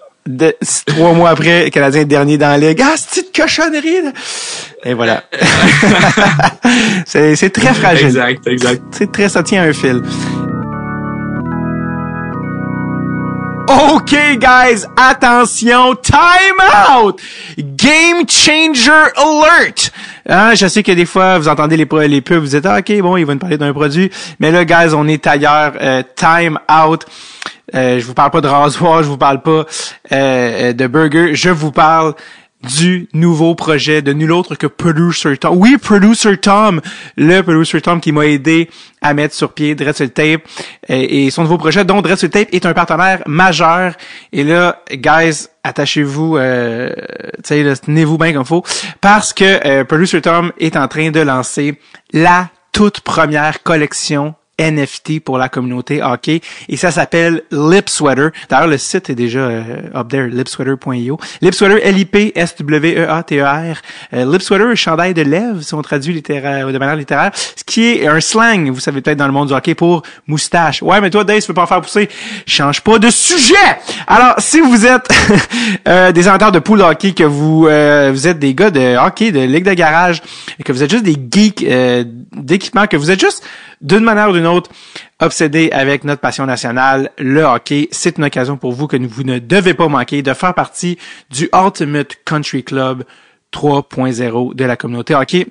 3 mois après, le Canadien est dernier dans la ligue. Ah, c'est une cochonnerie, là. Et voilà. c'est très fragile. Exact. C'est très, ça tient un fil. OK, guys, attention, time out! Game changer alert! Hein, je sais que des fois, vous entendez les pubs, vous dites, OK, bon, il va nous parler d'un produit. Mais là, guys, on est ailleurs. Time out. Je vous parle pas de rasoir, je vous parle pas de burger, je vous parle du nouveau projet de nul autre que Producer Tom. Oui, Producer Tom, le Producer Tom qui m'a aidé à mettre sur pied Dread sur le Tape et son nouveau projet dont Dread sur le Tape est un partenaire majeur. Et là, guys, attachez-vous, tenez-vous bien comme faut parce que Producer Tom est en train de lancer la toute première collection NFT pour la communauté hockey et ça s'appelle Lip Sweater. D'ailleurs, le site est déjà up there, lipsweater.io. Lip Sweater, L-I-P-S-W-E-A-T-E-R. Lip Sweater, chandail de lèvres, si on traduit de manière littéraire, ce qui est un slang, vous savez peut-être dans le monde du hockey, pour moustache. Ouais, mais toi, Dave, tu peux pas en faire pousser. Change pas de sujet! Alors, si vous êtes des amateurs de pool hockey, que vous êtes des gars de hockey, de ligue de garage, et que vous êtes juste des geeks d'équipement, que vous êtes juste d'une manière ou d'une autre, obsédé avec notre passion nationale, le hockey, c'est une occasion pour vous que vous ne devez pas manquer de faire partie du Ultimate Country Club 3.0 de la communauté hockey.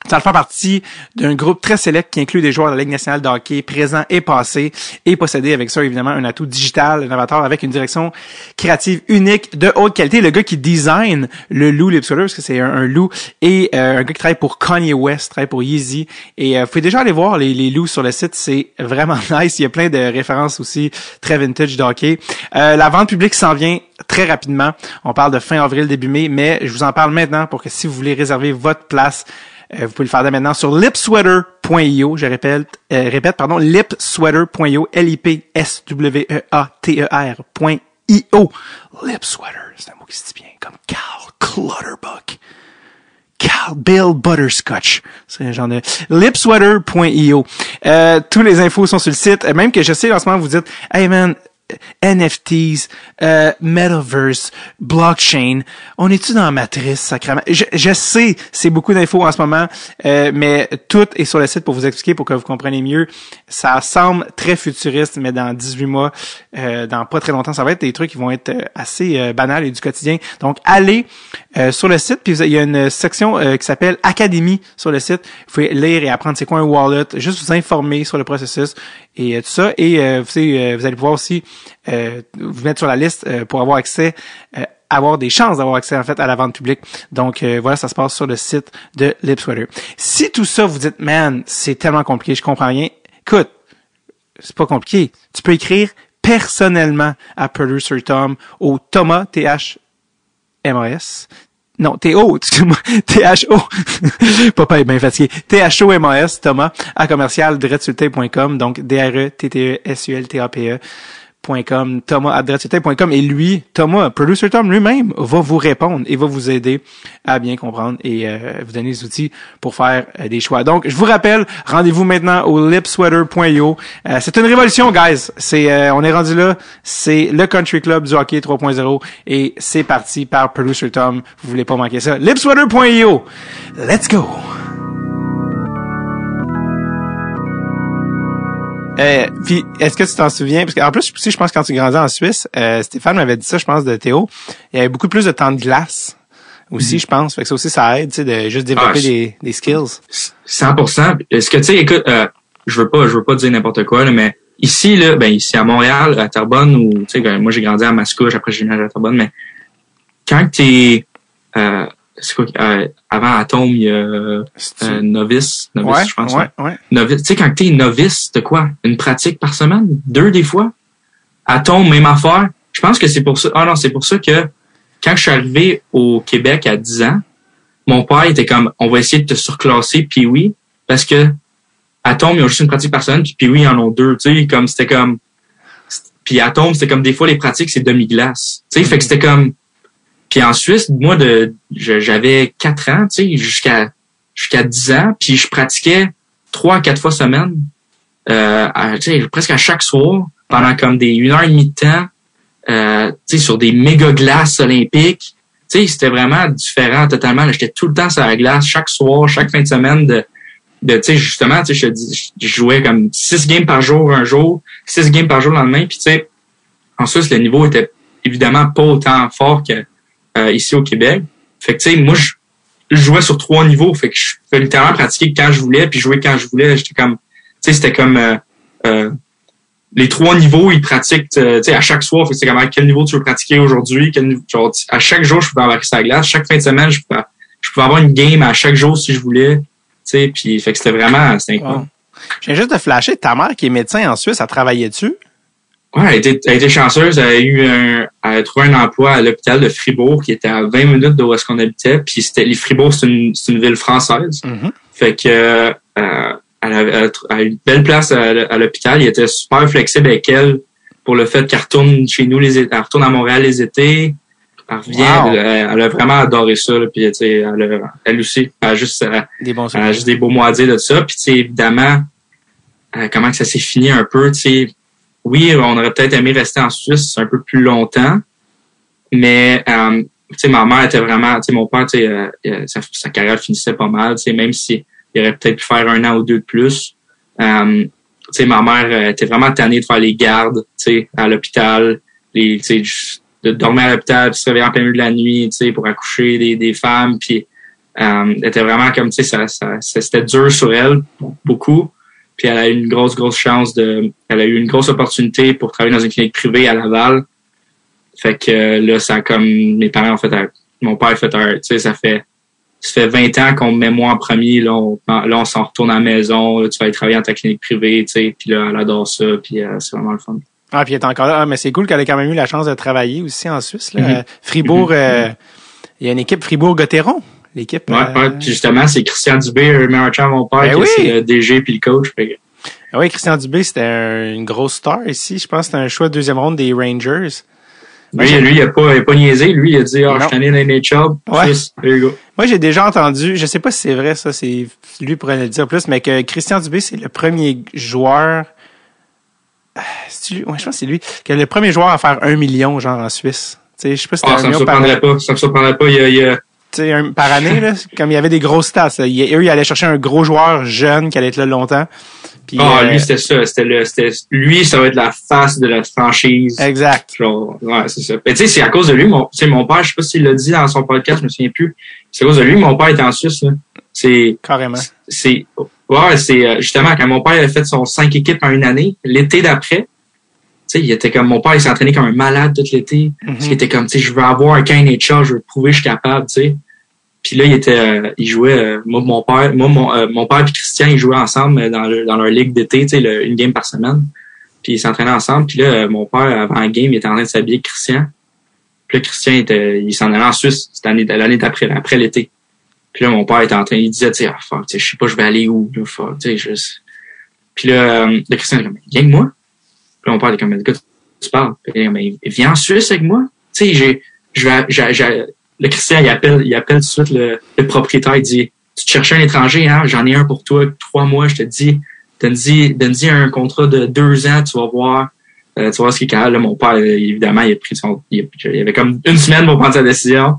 Ça fait partie d'un groupe très sélect qui inclut des joueurs de la Ligue nationale de hockey présents et passés et posséder avec ça évidemment un atout digital, un avatar avec une direction créative unique de haute qualité. Le gars qui design le loup Lip Sweater, parce que c'est un loup, et un gars qui travaille pour Kanye West, travaille pour Yeezy. Et vous pouvez déjà aller voir les loups sur le site, c'est vraiment nice. Il y a plein de références aussi très vintage de hockey. La vente publique s'en vient très rapidement. On parle de fin avril, début mai, mais je vous en parle maintenant pour que si vous voulez réserver votre place, vous pouvez le faire dès maintenant sur lipsweater.io. Je répète, lipsweater.io, Lipsweater.io. Lipsweater, c'est un mot qui se dit bien, comme Carl Clutterbuck. Bill Butterscotch. C'est un genre de lipsweater.io. Tous les infos sont sur le site. Même que je sais, en ce moment, vous dites, hey man, NFTs, Metaverse, blockchain. On est-tu dans la matrice, sacrément? Je sais, c'est beaucoup d'infos en ce moment, mais tout est sur le site pour vous expliquer, pour que vous compreniez mieux. Ça semble très futuriste, mais dans 18 mois, dans pas très longtemps, ça va être des trucs qui vont être assez banals et du quotidien. Donc, allez sur le site, puis il y a une section qui s'appelle Académie sur le site. Vous pouvez lire et apprendre c'est quoi un wallet, juste vous informer sur le processus et tout ça. Et vous allez pouvoir aussi vous mettre sur la liste pour avoir accès, avoir des chances d'avoir accès en fait à la vente publique. Donc voilà, ça se passe sur le site de Lipsweater. Si tout ça vous dites, man, c'est tellement compliqué, je comprends rien. Écoute, c'est pas compliqué. Tu peux écrire personnellement à Producer Tom au Thomas, T-H-M-A-S. Non, T-O, excuse-moi, T-H-O. Papa est bien fatigué. T-H-O-M-A-S, Thomas, à commercial-dreadsultape.com, donc D-R-E-T-T-E-S-U-L-T-A-P-E. Thomas@dreadsultape.com et lui, Thomas, Producer Tom lui-même, va vous répondre et va vous aider à bien comprendre et vous donner les outils pour faire des choix. Donc, je vous rappelle, rendez-vous maintenant au lipsweater.io. C'est une révolution, guys. On est rendu là. C'est le Country Club du hockey 3.0 et c'est parti par Producer Tom. Vous voulez pas manquer ça. Lipsweater.io. Let's go! Puis, est-ce que tu t'en souviens? Parce qu'en plus, je pense que quand tu grandis en Suisse, Stéphane m'avait dit ça, je pense, de Théo. Il y avait beaucoup plus de temps de glace aussi, je pense. Fait que ça aussi, ça aide, tu sais, de juste développer des skills. 100%. Est-ce que, tu sais, écoute, je veux pas dire n'importe quoi, là, mais ici, là, ici à Montréal, à Terrebonne, ou, tu sais, moi, j'ai grandi à Mascouche, après j'ai déménagé à Terrebonne, mais quand t'es, c'est quoi, avant Atome, il y a novice, je pense. Ouais. Novice, tu sais, quand t'es novice, t'as quoi? Une pratique par semaine? 2 des fois? Atome, même affaire. Je pense que c'est pour ça. Ah non, c'est pour ça que quand je suis arrivé au Québec à 10 ans, mon père était comme, on va essayer de te surclasser, puis oui, parce que Atome, ils ont juste une pratique par semaine, puis oui, ils en ont 2, tu sais, comme, c'était comme, puis Atome, c'était comme, des fois, les pratiques, c'est demi-glace. Tu sais, fait que c'était comme, puis en Suisse, moi, j'avais 4 ans, tu sais, jusqu'à 10 ans, puis je pratiquais 3 à 4 fois semaine, tu sais, presque à chaque soir, pendant comme des 1h30 de temps, tu sais, sur des méga glaces olympiques. Tu sais, c'était vraiment différent totalement. Là, j'étais tout le temps sur la glace, chaque soir, chaque fin de semaine de tu sais, justement, tu sais, je jouais comme 6 games par jour un jour, 6 games par jour le lendemain, puis tu sais, en Suisse, le niveau était évidemment pas autant fort que ici au Québec. Fait que, tu sais, moi, je jouais sur 3 niveaux. Fait que je pouvais littéralement pratiquer quand je voulais, puis jouer quand je voulais. J'étais comme, tu sais, c'était comme les 3 niveaux, ils pratiquent, tu sais, à chaque soir. Fait que c'est comme à quel niveau tu veux pratiquer aujourd'hui. Genre, à chaque jour, je pouvais embarquer sur la glace. Chaque fin de semaine, je pouvais avoir une game à chaque jour si je voulais. Tu sais, puis fait que c'était incroyable. Wow. Je viens juste de flasher, ta mère qui est médecin en Suisse, elle travaillait dessus? Ouais, elle a été chanceuse. Elle a trouvé un emploi à l'hôpital de Fribourg qui était à 20 minutes de où est-ce qu'on habitait. Puis Fribourg, c'est une ville française. Mm-hmm. Fait que elle a une belle place à l'hôpital. Il était super flexible avec elle pour le fait qu'elle retourne chez nous elle retourne à Montréal les étés. Elle revient. Wow. Elle a vraiment adoré ça. Là, puis elle aussi, elle a juste des beaux mots à dire de ça. Puis évidemment, comment que ça s'est fini un peu, tu sais. Oui, on aurait peut-être aimé rester en Suisse un peu plus longtemps, mais tu sais, ma mère était vraiment, tu sais, mon père, tu sais, sa carrière finissait pas mal, tu sais, même si il aurait peut-être pu faire 1 an ou 2 de plus. Tu sais, ma mère était vraiment tannée de faire les gardes, tu sais, à l'hôpital, tu sais, de dormir à l'hôpital, puis se réveiller en plein milieu de la nuit, tu sais, pour accoucher des femmes, puis elle était vraiment comme, tu sais, c'était dur sur elle, beaucoup. Puis elle a eu une grosse chance elle a eu une grosse opportunité pour travailler dans une clinique privée à Laval. Fait que là, ça comme mes parents ont fait mon père a fait tu sais, ça fait 20 ans qu'on me met moi en premier, là on s'en retourne à la maison, là, tu vas aller travailler dans ta clinique privée, tu sais, puis là, elle adore ça, puis c'est vraiment le fun. Ah, puis elle est encore là. Ah, mais c'est cool qu'elle ait quand même eu la chance de travailler aussi en Suisse, là. Mm-hmm. Fribourg, il y a une équipe Fribourg-Gotteron. L'équipe. Ouais, puis justement, c'est Christian Dubé, le meilleur chum de mon père, qui c'est le DG puis le coach. Ah oui, Christian Dubé, c'était une grosse star ici. Je pense que c'était un choix de 2e ronde des Rangers. Lui, il a pas niaisé. Lui, il a dit, je suis allé dans les NHL. Ouais. Moi, j'ai déjà entendu, je sais pas si c'est vrai, ça, c'est lui pourrait le dire plus, mais que Christian Dubé, c'est le premier joueur, je pense que c'est lui, que le premier joueur à faire 1 million, genre, en Suisse. Tu sais, je sais pas si c'était ça me surprendrait pas. Ça me surprendrait pas. Il y a par année, là, comme il y avait des grosses stats. Eux, ils allaient chercher un gros joueur jeune qui allait être là longtemps. Puis, lui, c'était ça. Lui, ça va être la face de la franchise. Exact. Genre, ouais, c'est ça. Mais tu sais, c'est à cause de lui, mon père, je sais pas s'il l'a dit dans son podcast, je me souviens plus. C'est à cause de lui, mon père était en Suisse, là. Carrément. C'est justement, quand mon père avait fait son 5 équipes en une année, l'été d'après, tu sais, il était comme, mon père, il s'entraînait comme un malade tout l'été. Parce qu'il était comme, tu sais, je veux avoir un camp NHL, je veux prouver que je suis capable, tu sais. Puis là, il jouait, mon père et Christian, ils jouaient ensemble dans leur ligue d'été, tu sais, une game par semaine. Puis ils s'entraînaient ensemble. Puis là, mon père, avant la game, il était en train de s'habiller avec Christian. Puis là, Christian, il s'en allait en Suisse, l'année d'après, après l'été. Puis là, mon père était en train, il disait, tu sais, je sais pas, je vais aller où, là, tu sais, Puis là, Christian, il était comme, viens avec moi. Puis mon père était comme, de quoi tu parles? Puis mais viens en Suisse avec moi. Tu sais, le Christian, il appelle tout de suite le propriétaire, il dit, tu te cherches un étranger, hein? J'en ai un pour toi, 3 mois, je te dis, donne-y un contrat de 2 ans, tu vas voir ce qu'il est capable. Là, mon père, évidemment, il y avait comme 1 semaine pour prendre sa décision.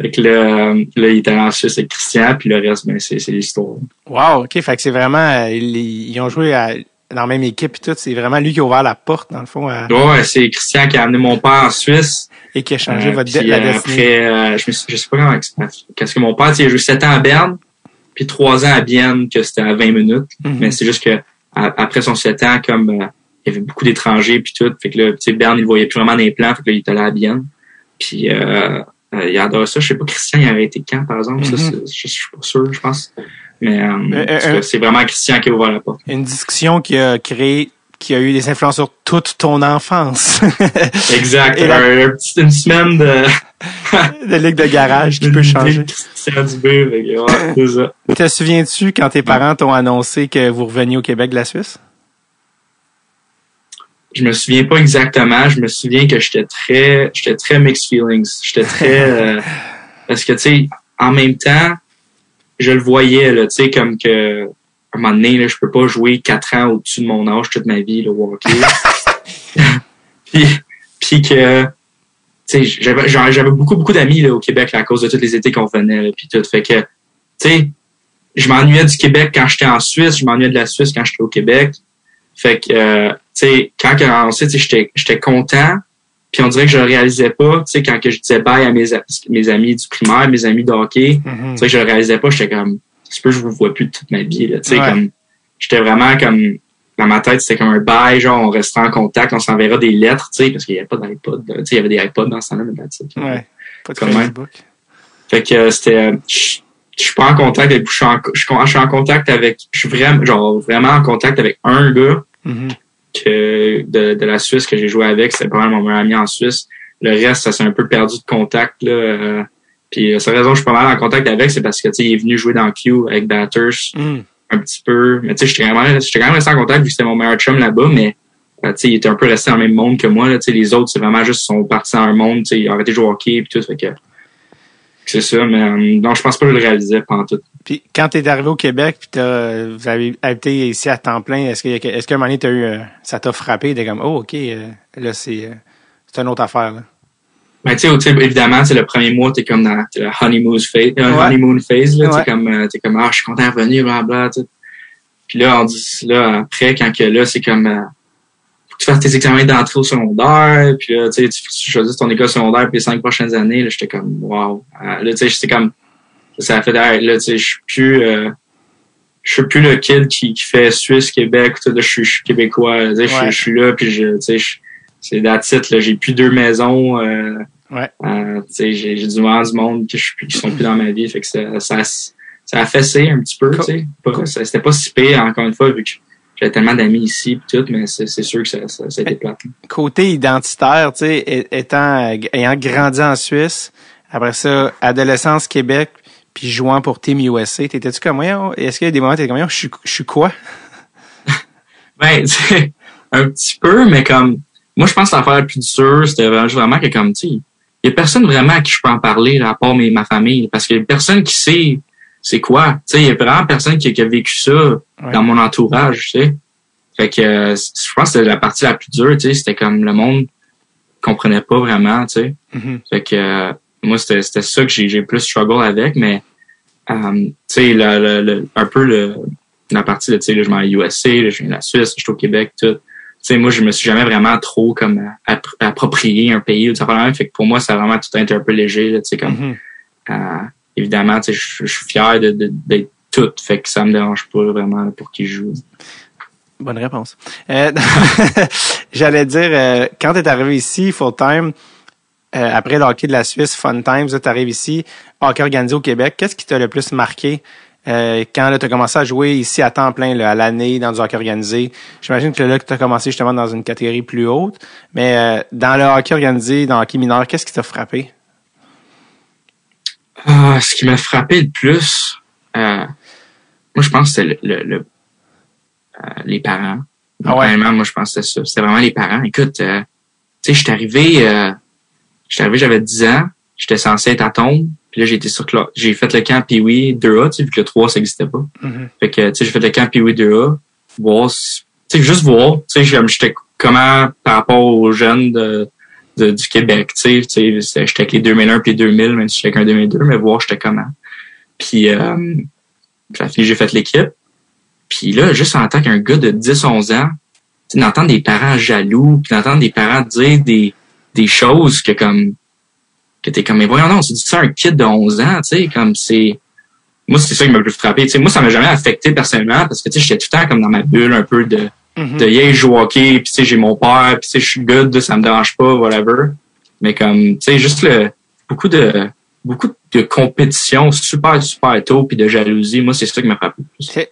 Fait que là, il était en Suisse avec Christian, puis le reste, ben, c'est l'histoire. Wow, ok, fait que c'est vraiment, ils ont joué dans la même équipe et tout, c'est vraiment lui qui a ouvert la porte, dans le fond. Ouais, c'est Christian qui a amené mon père en Suisse. Et qui a changé la destinée. Après, je sais pas comment, qu'est-ce que mon père, il a joué 7 ans à Berne, puis 3 ans à Bienne, que c'était à 20 minutes. Mm-hmm. Mais c'est juste que, après son 7 ans, comme, il y avait beaucoup d'étrangers puis tout, fait que là, tu sais, Berne, il voyait plus vraiment des plans, fait que là, il est allé à Bienne. Puis, il adore ça. Je sais pas, Christian, il avait été quand, par exemple? Mm-hmm. Ça, je suis pas sûr, je pense. Mais c'est vraiment Christian qui a ouvert la porte. Une discussion qui a eu des influences sur toute ton enfance. Exact. Une semaine de ligue de garage qui peut changer. Christian Dubé, ouais, c'est ça. Te souviens-tu quand tes parents t'ont annoncé que vous reveniez au Québec de la Suisse? Je me souviens pas exactement. Je me souviens que j'étais très mixed feelings. J'étais très, parce que, tu sais, en même temps, je le voyais, là, tu sais, comme que, à un moment donné, là, je peux pas jouer 4 ans au-dessus de mon âge toute ma vie, le hockey. puis que, tu sais, j'avais beaucoup d'amis, là, au Québec, là, à cause de tous les étés qu'on venait, là, puis tout. Fait que, tu sais, je m'ennuyais du Québec quand j'étais en Suisse, je m'ennuyais de la Suisse quand j'étais au Québec. Fait que, tu sais, quand on sait, tu sais, j'étais content, Puis on dirait que je le réalisais pas, tu sais, quand que je disais bye à mes amis du primaire, mes amis de hockey, tu sais, je le réalisais pas, j'étais comme, c'est peu je vous vois plus toute ma vie, là, tu sais, comme, j'étais vraiment comme, dans ma tête, c'était comme un bye, genre, on restera en contact, on s'enverra des lettres, tu sais, parce qu'il y avait pas d'iPod, tu sais, il y avait des iPods dans ce temps-là, mais tu sais. Ouais. Pas de Facebook. Fait que c'était, je suis pas en contact avec, je suis en contact avec, je suis vraiment en contact avec un gars, que de la Suisse que j'ai joué avec, c'était pas mal mon meilleur ami en Suisse. Le reste, ça s'est un peu perdu de contact, là. Puis la seule raison que je suis pas mal en contact avec, c'est parce que, tu sais, il est venu jouer dans Q avec Batters un petit peu. Mais tu sais, j'étais quand même resté en contact vu que c'était mon meilleur chum là-bas, mais tu sais, il était un peu resté dans le même monde que moi, là. Tu sais, les autres, c'est vraiment juste, sont partis dans un monde, tu sais, ils ont arrêté de jouer au hockey et tout, fait que c'est ça, mais non, je pense pas que je le réalisais pendant tout. Puis quand t'es arrivé au Québec, puis vous avez habité ici à temps plein, est-ce qu'à un moment donné, t'as eu, ça t'a frappé, t'es comme, oh, ok, là, c'est une autre affaire, là. Ben, tu sais, évidemment, c'est le premier mois, t'es comme dans la honeymoon phase, là, t'es comme, ah, je suis content de revenir, blablabla, tu sais. Puis là, on dit, là, après, quand que là, c'est comme, faut que tu fasses tes examens d'entrée au secondaire, puis là, tu sais, tu choisis ton école secondaire pour les 5 prochaines années, là, j'étais comme, wow. Là, tu sais, j'étais comme, ça a fait, là, tu sais, je suis plus le kid qui fait Suisse, Québec, tout ça, je suis québécois, tu sais, je suis là, puis tu sais, c'est that's it, là, j'ai plus 2 maisons, tu sais, j'ai du monde qui sont plus dans ma vie, fait que ça a fessé un petit peu, tu sais. C'était pas si pire, encore une fois, vu que j'avais tellement d'amis ici pis tout, mais c'est sûr que ça a été plate. Côté identitaire, tu sais, ayant grandi en Suisse, après ça, adolescence Québec, puis jouant pour Team USA, t'étais-tu comme moi? Est-ce qu'il y a des moments où t'étais comme moi? Je suis quoi? Ben, tu sais, un petit peu, mais comme, moi, je pense que l'affaire la plus dure, c'était vraiment que comme, tu sais, il y a personne vraiment à qui je peux en parler, là, à part ma famille, parce qu'il y a personne qui sait c'est quoi. Tu sais, il y a vraiment personne qui a vécu ça dans mon entourage, tu sais. Fait que, je pense que c'était la partie la plus dure, tu sais, c'était comme le monde comprenait pas vraiment, tu sais. Fait que, moi, c'était ça que j'ai plus struggle avec, mais, tu sais, un peu la partie, tu sais, là, je m'en vais à USA, là, je viens de la Suisse, je suis au Québec, tout. Tu sais, moi, je me suis jamais vraiment trop, comme, approprié un pays ou ça fait fait que pour moi, ça a vraiment tout été un peu léger, là, tu sais, comme, évidemment, tu sais, je suis fier d'être tout, fait que ça me dérange pas vraiment pour qui je joue. Bonne réponse. J'allais dire, quand t'es arrivé ici, full time, après le hockey de la Suisse, Fun Times, tu arrives ici, hockey organisé au Québec, qu'est-ce qui t'a le plus marqué quand tu as commencé à jouer ici à temps plein, là, à l'année, dans du hockey organisé? J'imagine que là, tu as commencé justement dans une catégorie plus haute, mais dans le hockey organisé, dans le hockey mineur, qu'est-ce qui t'a frappé? Ce qui m'a frappé le plus, moi, je pense que c'est les parents. Vraiment, moi, je pense que c'était ça. C'était vraiment les parents. Écoute, tu sais, j'étais arrivé, j'avais 10 ans, j'étais censé être à Tombe, puis là, j'ai fait le camp Pee-Wee 2A, tu sais, vu que le 3, ça existait pas. Fait que, tu sais, j'ai fait le camp Pee-Wee 2A, voir, tu sais, juste voir, tu sais, j'étais comment, par rapport aux jeunes du Québec, tu sais, j'étais avec les 2001 puis les 2000, même si j'étais avec un 2002, mais voir, j'étais comment. Puis, j'ai fait l'équipe. Puis là, juste en tant qu'un gars de 10-11 ans, tu sais, d'entendre des parents jaloux, puis d'entendre des parents dire des choses que t'es comme, mais voyons non, c'est ça un kid de 11 ans, tu sais, comme moi, c'est ça qui m'a le plus frappé. Tu sais, moi, ça m'a jamais affecté personnellement, parce que, tu sais, j'étais tout le temps comme dans ma bulle un peu de yeah, je joue au hockey, puis tu sais, j'ai mon père, puis tu sais, je suis good, ça me dérange pas, whatever. Mais comme, tu sais, juste beaucoup de compétition super, super tôt, puis de jalousie, moi, c'est ça qui m'a frappé.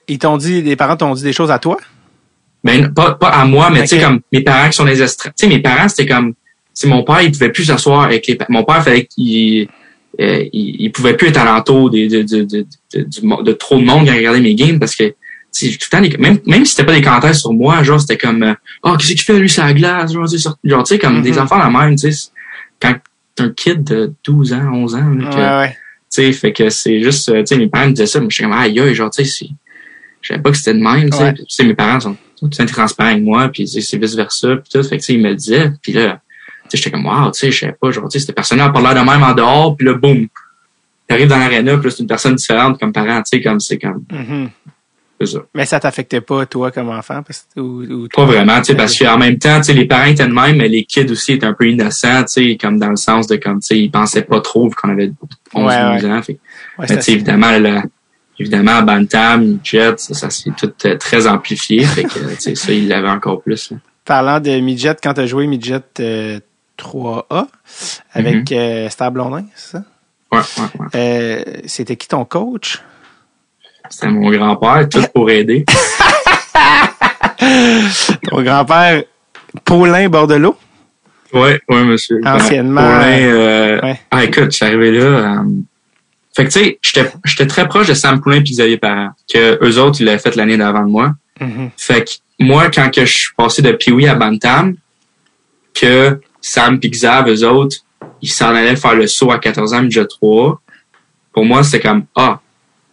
Les parents t'ont dit des choses à toi? Ben, pas à moi, mais tu sais, comme, mes parents qui sont des estrades. Tu sais, mes parents, c'était comme, c'est mon père, il pouvait plus s'asseoir avec mon père, fallait qu'il, il pouvait plus être alentour de trop de monde qui regardait mes games parce que, tout le temps, même si c'était pas des commentaires sur moi, genre, c'était comme, qu'est-ce qu'il fait, lui, sur la glace, genre, tu sais, comme des enfants la même, tu sais, quand t'es un kid de 12 ans, 11 ans, là, tu sais, fait que c'est juste, tu sais, mes parents me disaient ça, mais je suis comme, aïe, genre, tu sais, je savais pas que c'était de même, tu sais, tu sais, mes parents sont tout transparents avec moi, puis c'est vice versa, puis tout, fait que, tu sais, ils me le disaient, puis là, tu sais, j'étais comme, wow, tu sais, je savais pas, genre, tu sais, cette personne-là a pas l'air de même en dehors, puis là, boum, t'arrives dans l'aréna, puis là, c'est une personne différente comme parent, tu sais, comme, c'est comme, C'est ça. Mais ça t'affectait pas, toi, comme enfant? Ou pas vraiment, tu sais, parce qu'en même temps, tu sais, les parents étaient de même, mais les kids aussi étaient un peu innocents, tu sais, comme dans le sens de comme, tu sais, ils pensaient pas trop vu qu'on avait 11, 12 ans. Fait. Mais tu sais, évidemment, Bantam, Midget, ça s'est tout très amplifié. Fait que, tu sais, ça, il l'avait encore plus. Là. Parlant de Midget, quand t'as joué Midget 3A avec Star Blondin, c'est ça? Ouais. C'était qui ton coach? C'était mon grand-père, tout pour aider. Ton grand-père, Paulin Bordelot? Oui, monsieur. Anciennement. Paulin, écoute, je suis arrivé là. Fait que, tu sais, j'étais très proche de Sam Poulin et Xavier Parent, que eux autres, ils l'avaient fait l'année d'avant de moi. Mm-hmm. Fait que, moi, quand que je suis passé de Pee-Wee à Bantam, que Sam et Xav, eux autres, ils s'en allaient faire le saut à 14 ans, Midget 3. Pour moi, c'était comme,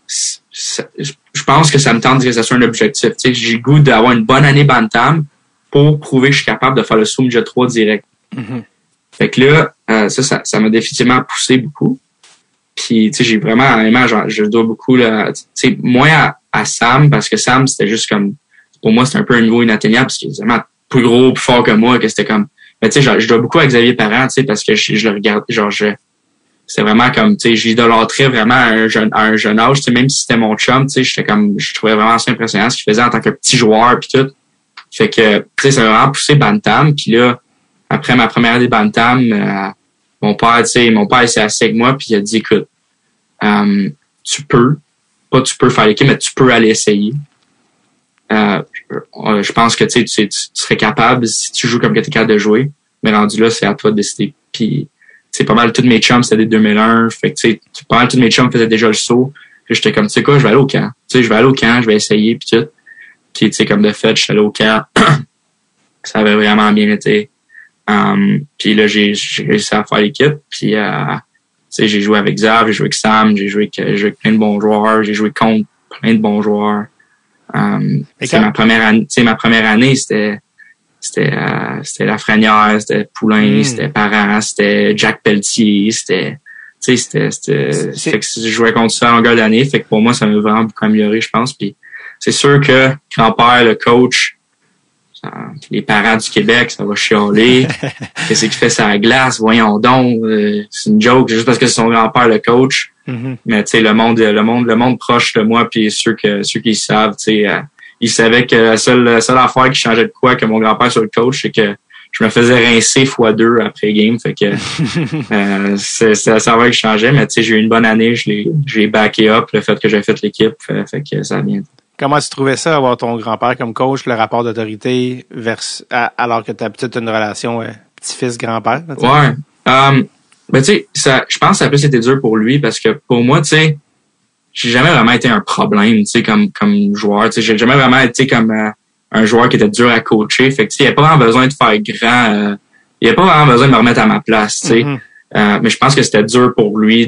je pense que ça me tente que ça soit un objectif. Tu sais, j'ai le goût d'avoir une bonne année Bantam pour prouver que je suis capable de faire le saut Midget 3 direct. Mm-hmm. Fait que là, ça m'a définitivement poussé beaucoup. Puis, tu sais, j'ai vraiment, je dois beaucoup, là, tu sais, moins à Sam, parce que Sam, c'était juste comme, pour moi, c'était un peu un niveau inatteignable, parce qu'il est vraiment plus gros, plus fort que moi, que c'était comme, mais tu sais, je dois beaucoup à Xavier Parent, tu sais, parce que je le regarde, c'est vraiment comme, tu sais, je l'idolâtrais vraiment à un jeune âge, tu sais, même si c'était mon chum, tu sais, je trouvais vraiment assez impressionnant ce qu'il faisait en tant que petit joueur puis tout. Fait que, tu sais, ça m'a vraiment poussé Bantam, puis là, après ma première année Bantam, mon père s'est assis avec moi puis il a dit, écoute, tu peux faire l'équipe, mais tu peux aller essayer. Je pense que tu serais capable si tu joues comme que t'es capable de jouer, mais rendu là, c'est à toi de décider. Puis, c'est pas mal tous mes chums, c'était des 2001. Fait que, tu sais, pas mal tous mes chums faisaient déjà le saut. Puis j'étais comme, tu sais quoi, je vais aller au camp. Tu sais, je vais essayer, puis tout. Puis, tu sais, comme de fait, je suis allé au camp. Ça avait vraiment bien été. Puis là, j'ai réussi à faire l'équipe. Puis, tu sais, j'ai joué avec Xav, j'ai joué avec Sam, j'ai joué avec plein de bons joueurs, j'ai joué contre plein de bons joueurs. Ma première année, c'était Lafrenière, c'était Poulain, c'était Parent, c'était Jack Pelletier, fait que je jouais contre ça en longueur d'année, fait que pour moi, ça m'a vraiment beaucoup amélioré, je pense. Puis c'est sûr que grand-père, le coach, les parents du Québec, ça va chialer. Qu'est-ce qu'il fait sur la glace? Voyons donc. C'est une joke, juste parce que c'est son grand-père, le coach. Mm-hmm. Mais tu sais, le monde proche de moi, puis ceux qui savent, tu sais, ils savaient que la seule affaire qui changeait de quoi que mon grand-père soit le coach, c'est que je me faisais rincer x2 après game. Fait que c'est la saveur qui changeait. Mais tu sais, j'ai eu une bonne année, j'ai backé up le fait que j'ai fait l'équipe. Fait que ça a bien. Comment tu trouvais ça, avoir ton grand-père comme coach, le rapport d'autorité, alors que tu as peut-être une relation petit-fils-grand-père? Ouais. Ben tu sais, je pense que ça a plus été dur pour lui parce que pour moi, tu sais, j'ai jamais vraiment été un problème, tu sais, comme joueur. Tu sais, j'ai jamais vraiment été comme un joueur qui était dur à coacher. Fait que tu sais, il n'y a pas vraiment besoin de faire grand. Il n'y a pas vraiment besoin de me remettre à ma place, tu sais. Mm-hmm. Mais je pense que c'était dur pour lui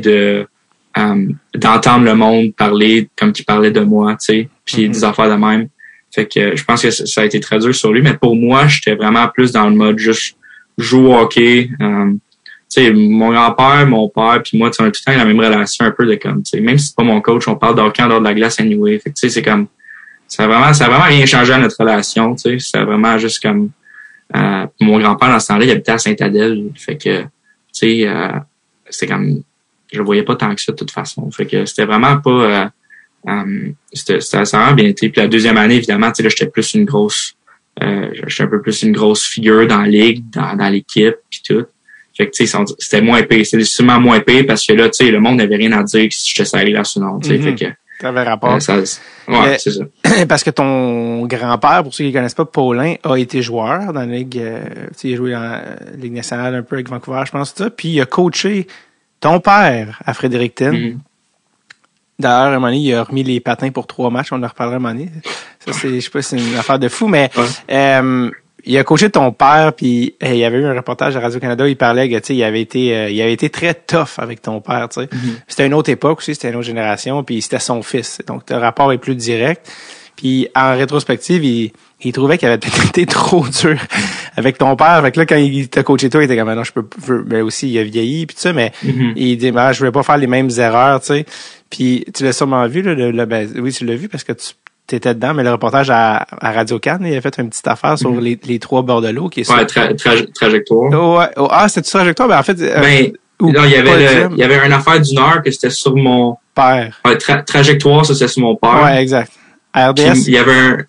d'entendre le monde parler comme qu'il parlait de moi, tu sais, puis des affaires de même. Fait que je pense que ça a été très dur sur lui. Mais pour moi, j'étais vraiment plus dans le mode juste jouer au hockey. Tu sais, mon grand-père, mon père, puis moi, tu sais, on a tout le temps la même relation un peu de comme, tu sais, même si c'est pas mon coach, on parle d'hockey en dehors de la glace anyway. Fait que, tu sais, c'est comme, ça a vraiment rien changé à notre relation, tu sais. C'est vraiment juste comme, mon grand-père, dans ce temps-là, il habitait à Saint-Adèle. Fait que, tu sais, c'était comme, je le voyais pas tant que ça de toute façon. Fait que c'était vraiment pas, ça a vraiment bien été. Puis la deuxième année, évidemment, tu sais, là, j'étais un peu plus une grosse figure dans la ligue, dans l'équipe, puis tout. Fait que, tu sais, c'était moins épais. C'était sûrement moins épais parce que là, tu sais, le monde n'avait rien à dire si j'étais sur la glace ou non, tu sais. Fait que. T'avais rapport. C'est ça. Parce que ton grand-père, pour ceux qui ne connaissent pas, Paulin, a été joueur dans la ligue, tu sais, il a joué dans la Ligue nationale un peu avec Vancouver, je pense, ça. Puis il a coaché ton père à Fredericton. Mm-hmm. D'ailleurs, à un moment donné, il a remis les patins pour 3 matchs. On en reparlera à un moment donné. Ça, je sais pas si c'est une affaire de fou, mais il a coaché ton père, puis il y avait eu un reportage à Radio-Canada, il parlait que, tu sais, il avait été très tough avec ton père, tu sais. Mm-hmm. C'était une autre époque aussi, c'était une autre génération, puis c'était son fils. Donc, le rapport est plus direct. Puis, en rétrospective, il trouvait qu'il avait peut-être été trop dur avec ton père. Fait que là, quand il t'a coaché toi, il était comme, non, mais aussi, il a vieilli, puis tout ça, mais il dit, je voulais pas faire les mêmes erreurs, tu sais. Puis, tu l'as sûrement vu, là, oui, tu l'as vu parce que t'étais dedans, mais le reportage à Radio-Can, il a fait une petite affaire sur les 3 bordereaux qui est sur... Ouais, trajectoire. Ouais. Ah, c'était trajectoire? Ben, en fait... non, il y avait une affaire d'une heure que c'était sur mon... Père. Ouais, trajectoire, ça, c'était sur mon père. Ouais, exact. RDS. Puis, il y avait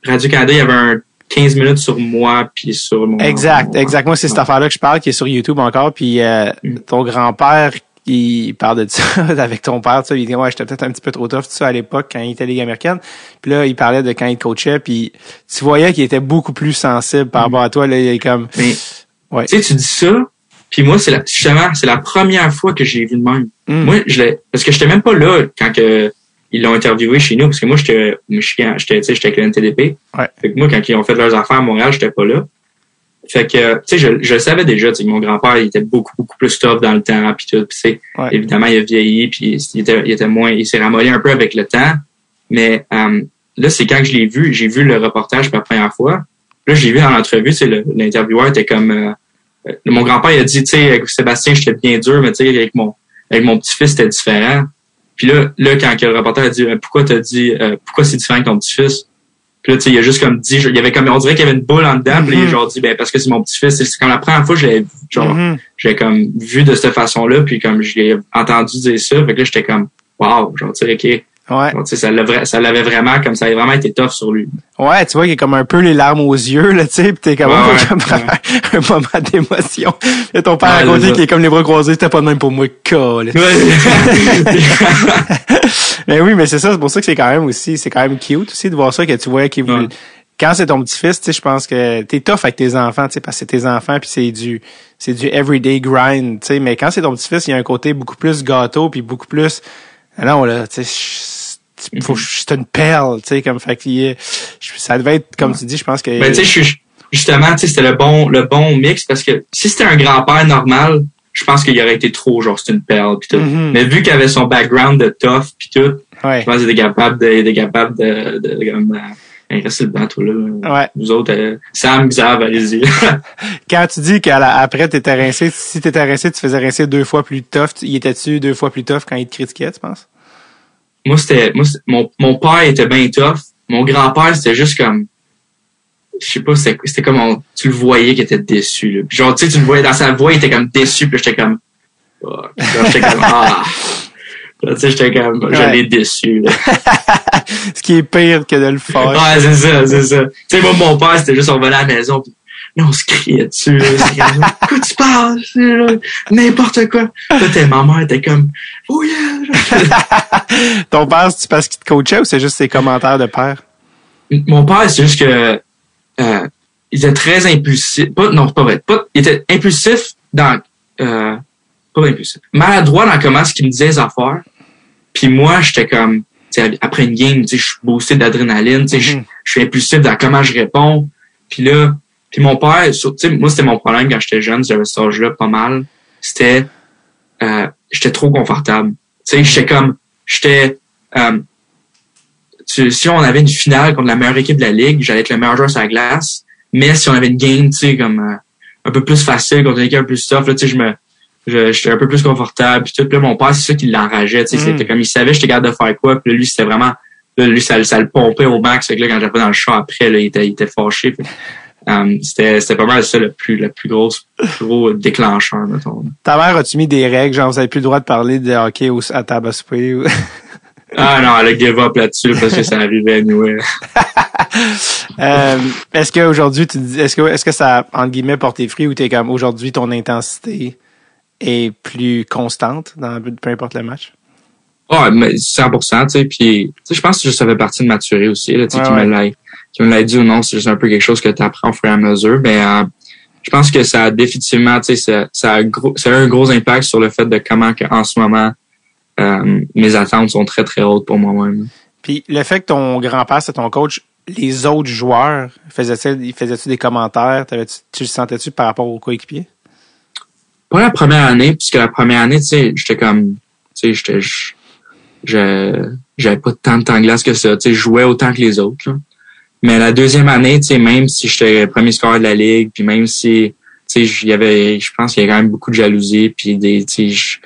Radio-Canada, il y avait un 15 minutes sur moi, puis sur mon... Exact. Moi, c'est cette affaire-là que je parle, qui est sur YouTube encore, puis ton grand-père, il parle de ça avec ton père, tu sais, il dit ouais, j'étais peut-être un petit peu trop tough tout ça à l'époque quand il était Ligue américaine. Puis là, il parlait de quand il coachait, puis tu voyais qu'il était beaucoup plus sensible par rapport à toi, là, il est comme mais ouais. Tu sais, tu dis ça, puis moi c'est la première fois que j'ai vu de même. Moi, parce que j'étais même pas là quand ils l'ont interviewé chez nous parce que moi j'étais avec le NTDP. Ouais. Fait que moi quand ils ont fait leurs affaires à Montréal, j'étais pas là. Fait que, tu sais, je le savais déjà, tu sais, mon grand-père, il était beaucoup plus tough dans le temps, puis tout, puis c'est, évidemment, il a vieilli, puis il s'est ramolli un peu avec le temps, mais là, c'est quand que j'ai vu le reportage pour la première fois, là, j'ai vu dans l'entrevue, tu sais, l'intervieweur était comme, mon grand-père, il a dit, tu sais, Sébastien, j'étais bien dur, mais tu sais, avec mon petit-fils, c'était différent. Puis là, quand le reporter a dit, pourquoi c'est différent avec ton petit-fils? Puis là, tu sais, il a juste comme dit, on dirait qu'il y avait une boule en dedans, puis il a genre dit, ben, parce que c'est mon petit-fils. C'est comme la première fois que j'ai comme vu de cette façon-là, puis comme je l'ai entendu dire ça, fait que là, j'étais comme, wow, genre, tu sais, ok. Ouais. Donc, ça l'avait vraiment, comme ça avait vraiment été tough sur lui. Ouais, tu vois qu'il y a comme un peu les larmes aux yeux, là, tu sais, pis t'es comme, un moment d'émotion. Et ton père à côté qui est comme les bras croisés, c'était pas de même pour moi, là. Mais oui, mais c'est ça, c'est pour ça que c'est quand même cute aussi de voir ça, que tu vois qu'il voulait, quand c'est ton petit-fils, tu sais, je pense que t'es tough avec tes enfants, tu sais, parce que c'est tes enfants puis c'est du everyday grind, tu sais, mais quand c'est ton petit-fils, il y a un côté beaucoup plus gâteau puis beaucoup plus, non, là, tu sais, c'est une perle, tu sais, comme, fait que, ça devait être, comme tu dis, je pense que... Ben, tu sais, justement, tu sais, c'était le bon mix, parce que si c'était un grand-père normal, je pense qu'il aurait été trop, genre, c'est une perle, pis tout. Mais vu qu'il avait son background de tough, pis tout, je pense qu'il était capable de rester dedans, toi, là. Ouais. Vous autres, Sam, Xav, allez-y. Quand tu dis qu'après, t'étais rincé, si t'étais rincé, tu faisais rincer 2 fois plus tough, il était-tu 2 fois plus tough quand il te critiquait, tu penses? Mon père était bien tough. Mon grand-père, c'était juste comme, je sais pas, c'était comme, tu le voyais qu'il était déçu, là. Puis genre, tu sais, tu le voyais dans sa voix, il était comme déçu, puis j'étais comme, tu sais, j'étais comme, je l'ai déçu, là. Ce qui est pire que de le faire. Ouais, c'est ça. Tu sais, moi, mon père, c'était juste, on venait à la maison, pis là, on se criait dessus, là. Quoi tu parles? N'importe quoi. Là, ma mère était comme, oh yeah! Ton père, c'est parce qu'il te coachait ou c'est juste ses commentaires de père? Mon père, c'est juste que, il était très impulsif. Non, c'est pas vrai. Il était impulsif pas impulsif. Maladroit dans comment ce qu'il me disait les affaires. Puis moi, j'étais comme, après une game, tu sais, je suis boosté d'adrénaline, tu sais, je suis impulsif dans comment je réponds. Puis mon père, tu sais, moi, c'était mon problème quand j'étais jeune, j'avais cet âge-là pas mal. C'était, j'étais trop confortable. Tu sais, si on avait une finale contre la meilleure équipe de la ligue, j'allais être le meilleur joueur sur la glace. Mais si on avait une game, tu sais, comme, un peu plus facile contre une équipe un peu plus tough, là, tu sais, j'étais un peu plus confortable. Puis tout, puis là, mon père, c'est ça qui l'enrageait, tu sais, c'était comme, il savait j'étais capable de faire quoi. Puis là, lui, c'était vraiment, lui, ça le pompait au max. Fait que là, quand j'avais dans le champ après, là, il était fâché. Puis, c'était pas mal ça le plus gros déclencheur, mettons. Ta mère, as-tu mis des règles, genre vous avez plus le droit de parler de hockey à table à souper ou... Ah non, elle a give up là-dessus parce que ça arrivait à nous. Est-ce qu'aujourd'hui est-ce que ça entre guillemets porté fruit ou t'es comme aujourd'hui ton intensité est plus constante dans peu importe le match? Ouais, mais 100%, tu sais, puis je pense que ça fait partie de maturer aussi, là, tu sais, qui me l'a dit ou non, c'est juste un peu quelque chose que tu apprends au fur et à mesure, mais je pense que ça a définitivement, tu sais, ça a un gros impact sur le fait de comment en ce moment mes attentes sont très très hautes pour moi-même. Puis le fait que ton grand-père c'est ton coach, les autres joueurs faisaient-tu des commentaires, tu le sentais-tu par rapport aux coéquipiers? Pas la première année, puisque la première année, tu sais, j'étais comme, tu sais, j'avais pas tant de temps de glace que ça, tu sais, je jouais autant que les autres, là. Mais la deuxième année, tu sais, même si j'étais le premier scoreur de la ligue, puis même si, tu sais, je pense qu'il y avait quand même beaucoup de jalousie, puis tu sais,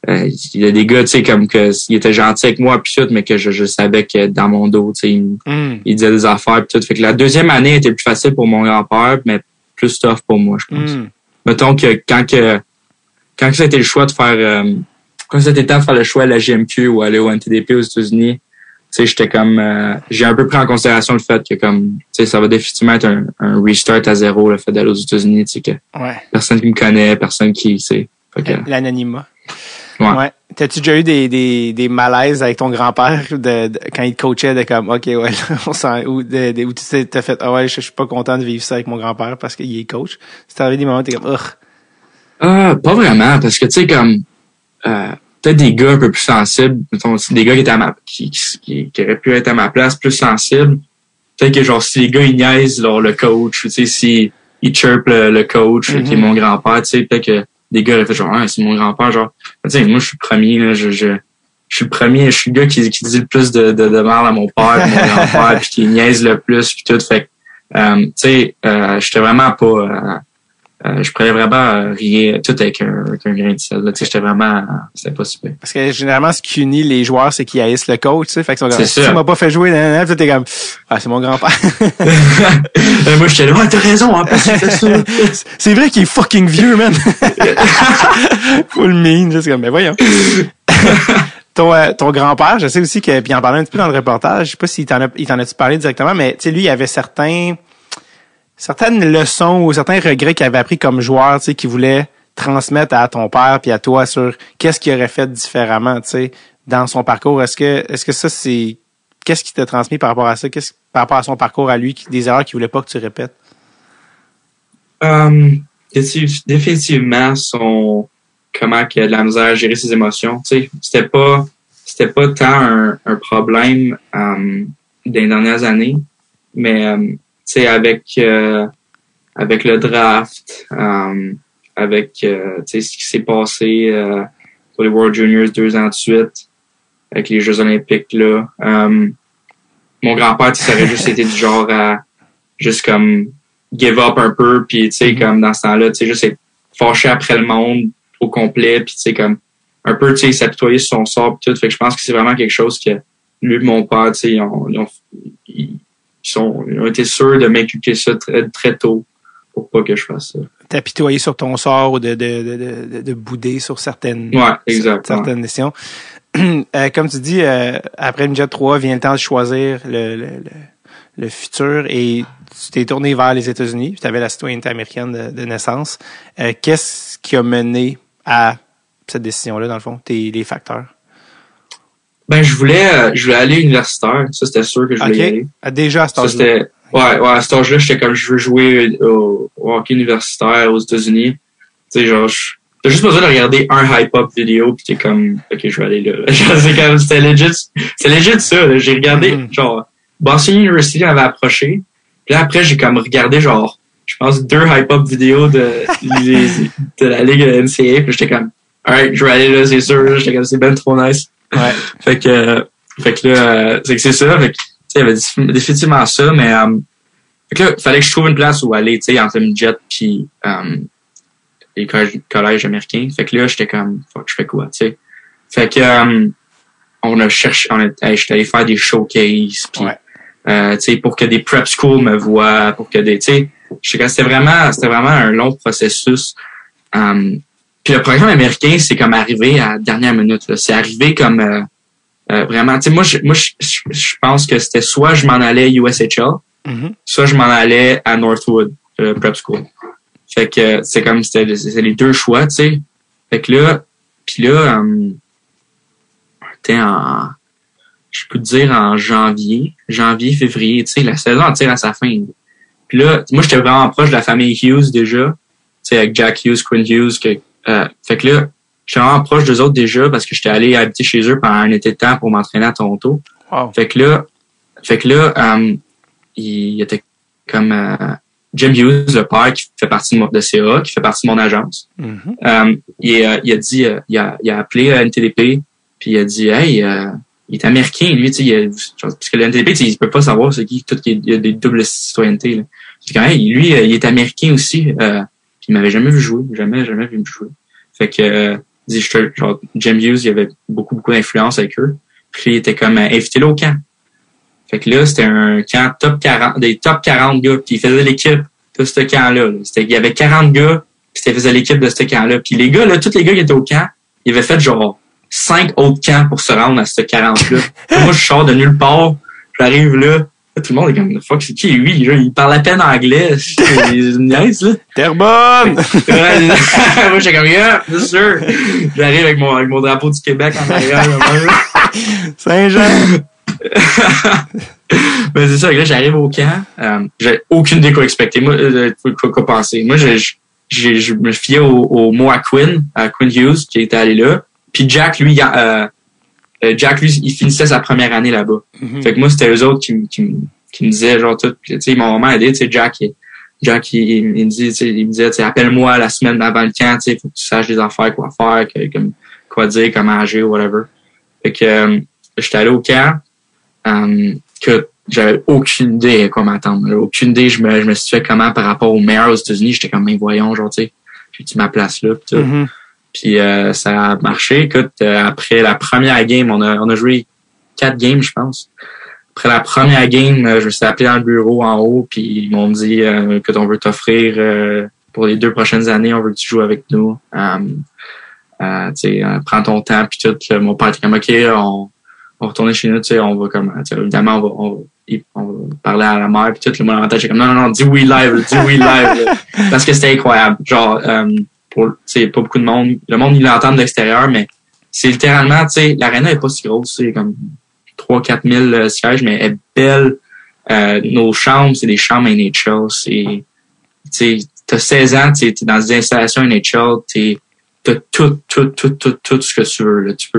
il y a des gars, tu sais, comme que ils étaient gentils avec moi pis tout, mais que je savais que dans mon dos, tu sais, il disait des affaires pis tout. Fait que la deuxième année était plus facile pour mon grand-père, mais plus tough pour moi, je pense. Mettons que quand ça a été le choix de faire quand ça a été le temps de faire le choix à la GMQ ou aller au NTDP aux États-Unis, tu sais, j'étais comme j'ai un peu pris en considération le fait que comme tu sais, ça va définitivement être un restart à zéro, le fait d'aller aux États-Unis, tu sais, que personne qui me connaît, personne qui sait. L'anonymat. Ouais. T'as-tu déjà eu des malaises avec ton grand-père quand il te coachait de comme OK, ouais, on sent ou tu t'as fait ah ouais, je suis pas content de vivre ça avec mon grand-père parce qu'il est coach. Si t'avais des moments où t'es comme pas vraiment, parce que tu sais comme peut-être des gars un peu plus sensibles, mettons, des gars qui étaient qui auraient pu être à ma place plus sensibles. Peut-être que genre si les gars ils niaisent le coach, tu sais, si ils chirpent le coach qui est mon grand-père, tu sais, peut-être que des gars auraient fait genre c'est mon grand-père, genre tu sais, moi je suis le premier là, je suis le premier, je suis le gars qui dit le plus de mal à mon père, mon grand-père, puis qui niaise le plus puis tout. Fait que tu sais, j'étais vraiment pas je prenais vraiment rien, tout avec un grain de sel. Tu sais, j'étais vraiment, c'était pas super. Parce que généralement, ce qui unit les joueurs, c'est qu'ils haïssent le coach, tu sais. Fait que si tu m'as pas fait jouer, puis t'es comme, c'est mon grand-père. Moi, j'étais là, t'as raison, hein, parce que tu fais ça. C'est vrai qu'il est fucking vieux, man. Full mean, c'est comme, mais voyons. Ton grand-père, je sais aussi que, puis il en parlait un petit peu dans le reportage, je sais pas s'il t'en a-tu parlé directement, mais tu sais, lui, il avait certaines leçons ou certains regrets qu'il avait appris comme joueur, tu sais, qu'il voulait transmettre à ton père puis à toi sur qu'est-ce qu'il aurait fait différemment, tu sais, dans son parcours. Est-ce que ça, c'est, qu'est-ce qu'il t'a transmis par rapport à ça? Par rapport à son parcours à lui, des erreurs qu'il voulait pas que tu répètes? Définitivement, comment qu'il a de la misère à gérer ses émotions, tu sais, c'était pas tant un problème, dans les dernières années, mais, tu sais, avec le draft, avec tu sais ce qui s'est passé pour les World Juniors 2 ans de suite, avec les Jeux Olympiques là, mon grand-père, ça aurait juste été du genre à juste comme give up un peu, puis tu sais comme dans ce temps-là, tu sais juste être fâché après le monde au complet, puis tu sais comme un peu tu sais s'apitoyer sur son sort pis tout. Fait que je pense que c'est vraiment quelque chose que lui et mon père, tu sais ils ont été sûrs de m'inculquer ça très, très tôt pour pas que je fasse ça. T'apitoyer sur ton sort ou de bouder sur certaines décisions. Comme tu dis, après le Jet 3, vient le temps de choisir le futur et tu t'es tourné vers les États-Unis, tu avais la citoyenneté américaine de naissance. Qu'est-ce qui a mené à cette décision-là, dans le fond, les facteurs? Ben, je voulais aller universitaire. Ça, c'était sûr que je voulais y aller. Déjà à cet âge-là. Ouais, à cet âge-là, j'étais comme, je veux jouer au hockey universitaire aux États-Unis. Tu sais, genre, t'as juste besoin de regarder un hype-up vidéo pis t'es comme, ok, je vais aller là. C'était legit ça, là. J'ai regardé, genre, Boston University m'avait approché. Puis là, après, j'ai comme regardé, genre, je pense 2 hype-up vidéos de la Ligue NCAA pis j'étais comme, alright, je vais aller là, c'est sûr. J'étais comme, c'est ben trop nice. Ouais. Fait que là, c'est ça. Fait que, tu sais, il y avait définitivement ça, mais, fait que là, il fallait que je trouve une place où aller, tu sais, entre le jet puis, les collèges américains. Fait que là, j'étais comme, fuck, je fais quoi, tu sais. Fait que, j'étais allé faire des showcases puis, tu sais, pour que des prep schools me voient, pour que des, tu sais, c'était vraiment un long processus. Puis le programme américain, c'est comme arrivé à la dernière minute, là. C'est arrivé comme, vraiment, tu sais, moi, je pense que c'était soit je m'en allais à USHL, soit je m'en allais à Northwood, prep school. Fait que c'est comme c'était les 2 choix, tu sais. Fait que là, puis là, je peux te dire en janvier, février, tu sais, la saison tire à sa fin. Puis là, moi j'étais vraiment proche de la famille Hughes déjà, tu sais, avec Jack Hughes, Quinn Hughes, fait que là, j'étais vraiment proche d'eux autres déjà parce que j'étais allé habiter chez eux pendant un été de temps pour m'entraîner à Toronto. Wow. Fait que là, il était comme Jim Hughes, le père qui fait partie de CA, qui fait partie de mon agence. Il a appelé NTDP, puis il a dit, hey, il est américain, lui, tu sais, parce que le NTDP, il peut pas savoir c'est qui, il y a des doubles citoyennetés, là. Puis quand même, lui, il est américain aussi, puis il m'avait jamais vu jouer, jamais vu me jouer. Fait que Il dit, genre, Jim Hughes, il y avait beaucoup d'influence avec eux. Puis il était comme invité là au camp. Fait que là, c'était un camp des top 40 gars. Puis il faisait l'équipe de ce camp-là. Il y avait 40 gars, puis il faisait l'équipe de ce camp-là. Puis les gars, là, tous les gars qui étaient au camp, ils avaient fait genre 5 autres camps pour se rendre à ce 40-là. Moi, je sors de nulle part, j'arrive là, tout le monde est comme, fuck, c'est qui lui? Il parle à peine anglais. Il niaise, là. Terrebonne! Moi, j'étais comme, yeah, c'est sûr. J'arrive avec mon drapeau du Québec en arrière. Saint-Jean! Ben, c'est ça, là, j'arrive au camp. J'ai aucune idée quoi expecter. Moi, quoi penser. Moi, je me fiais au mot à Quinn Hughes, qui était allé là. Puis Jack, lui, il finissait sa première année là-bas. Mm-hmm. Fait que moi, c'était eux autres qui me disaient, genre, tout. Puis, tu sais, ils m'ont vraiment aidé. Tu sais, Jack, il me disait, tu sais, appelle-moi la semaine avant le camp, tu sais, faut que tu saches les affaires, quoi faire, quoi dire, comment agir, whatever. Fait que, j'étais allé au camp, que j'avais aucune idée à quoi m'attendre. J'avais aucune idée, je me situais comment par rapport aux meilleurs aux États-Unis. J'étais comme, voyons, genre, tu sais, j'ai ma place là, pis tout. Mm-hmm. Puis ça a marché. Écoute, après la première game, on a joué 4 games, je pense. Après la première game, je me suis appelé dans le bureau en haut, puis ils m'ont dit que on veut t'offrir pour les 2 prochaines années, on veut que tu joues avec nous. Tu sais, prends ton temps, puis tout. Mon père était comme, OK, on va retourner chez nous, tu sais, on va comme, évidemment, on va parler à la mère, puis tout. Mon avantage, j'étais comme, non, dis oui live, là. Parce que c'était incroyable. Genre, c'est pas beaucoup de monde. Le monde, il l'entend de l'extérieur, mais c'est littéralement, tu sais, l'aréna est pas si grosse, c'est comme 3-4 000 sièges, mais elle est belle. Nos chambres, c'est des chambres NHL. C'est, tu sais, t'as 16 ans, t'es dans des installations NHL, t'as tout ce que tu veux, là. Tu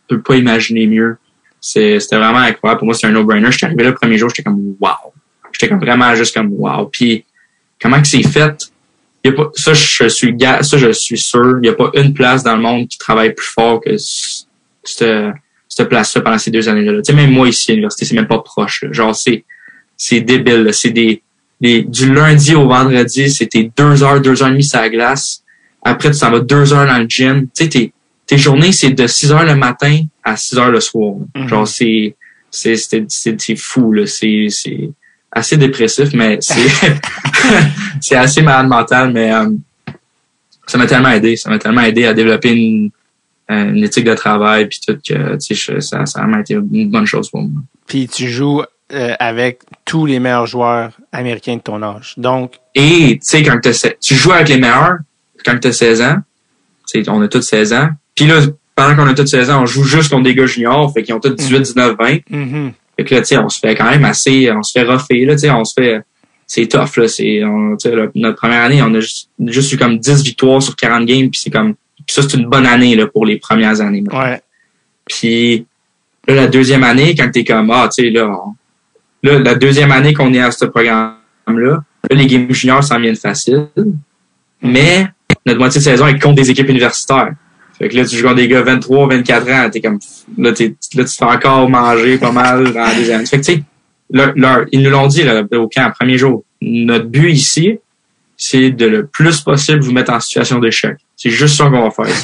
peux pas imaginer mieux. C'était vraiment incroyable. Pour moi, c'est un no-brainer. J'étais arrivé là le premier jour, j'étais comme wow. J'étais comme vraiment juste comme wow. Puis, comment que c'est fait? Y a pas, ça, je suis sûr. Il n'y a pas une place dans le monde qui travaille plus fort que cette place-là pendant ces 2 années-là. Tu sais, même moi ici à l'université, c'est même pas proche, là. Genre, c'est débile, là. C'est du lundi au vendredi, c'était 2 heures et demie sur la glace. Après, tu t'en vas 2 heures dans le gym. Tu sais, tes journées, c'est de 6 heures le matin à 6 heures le soir. Mm-hmm. Genre, c'est fou, là. C'est assez dépressif, mais c'est assez malade mental, mais ça m'a tellement aidé. Ça m'a tellement aidé à développer une éthique de travail, puis tout, que tu sais, ça m'a été une bonne chose pour moi. Puis tu joues avec tous les meilleurs joueurs américains de ton âge. Donc, et tu sais, quand tu joues avec les meilleurs, quand tu as 16 ans, tu sais, on a tous 16 ans. Puis là, pendant qu'on a tous 16 ans, on joue juste contre des gars juniors, fait qu'ils ont tous 18, 19, 20. Mm-hmm. Fait que là, tu sais, on se fait quand même on se fait rougher, là, tu sais, c'est tough, là, notre première année, on a juste eu comme 10 victoires sur 40 games, puis ça, c'est une bonne année, là, pour les premières années. Ouais. Puis, là, la deuxième année, quand t'es comme, tu sais, là, la deuxième année qu'on est à ce programme-là, les games juniors s'en viennent facile, mais notre moitié de saison est contre des équipes universitaires. Fait que là, tu joues contre des gars 23, 24 ans, t'es comme, là, tu te fais encore manger pas mal dans des années. Fait que, tu sais, ils nous l'ont dit, là, au camp, premier jour. Notre but ici, c'est de le plus possible vous mettre en situation d'échec. C'est juste ça qu'on va faire.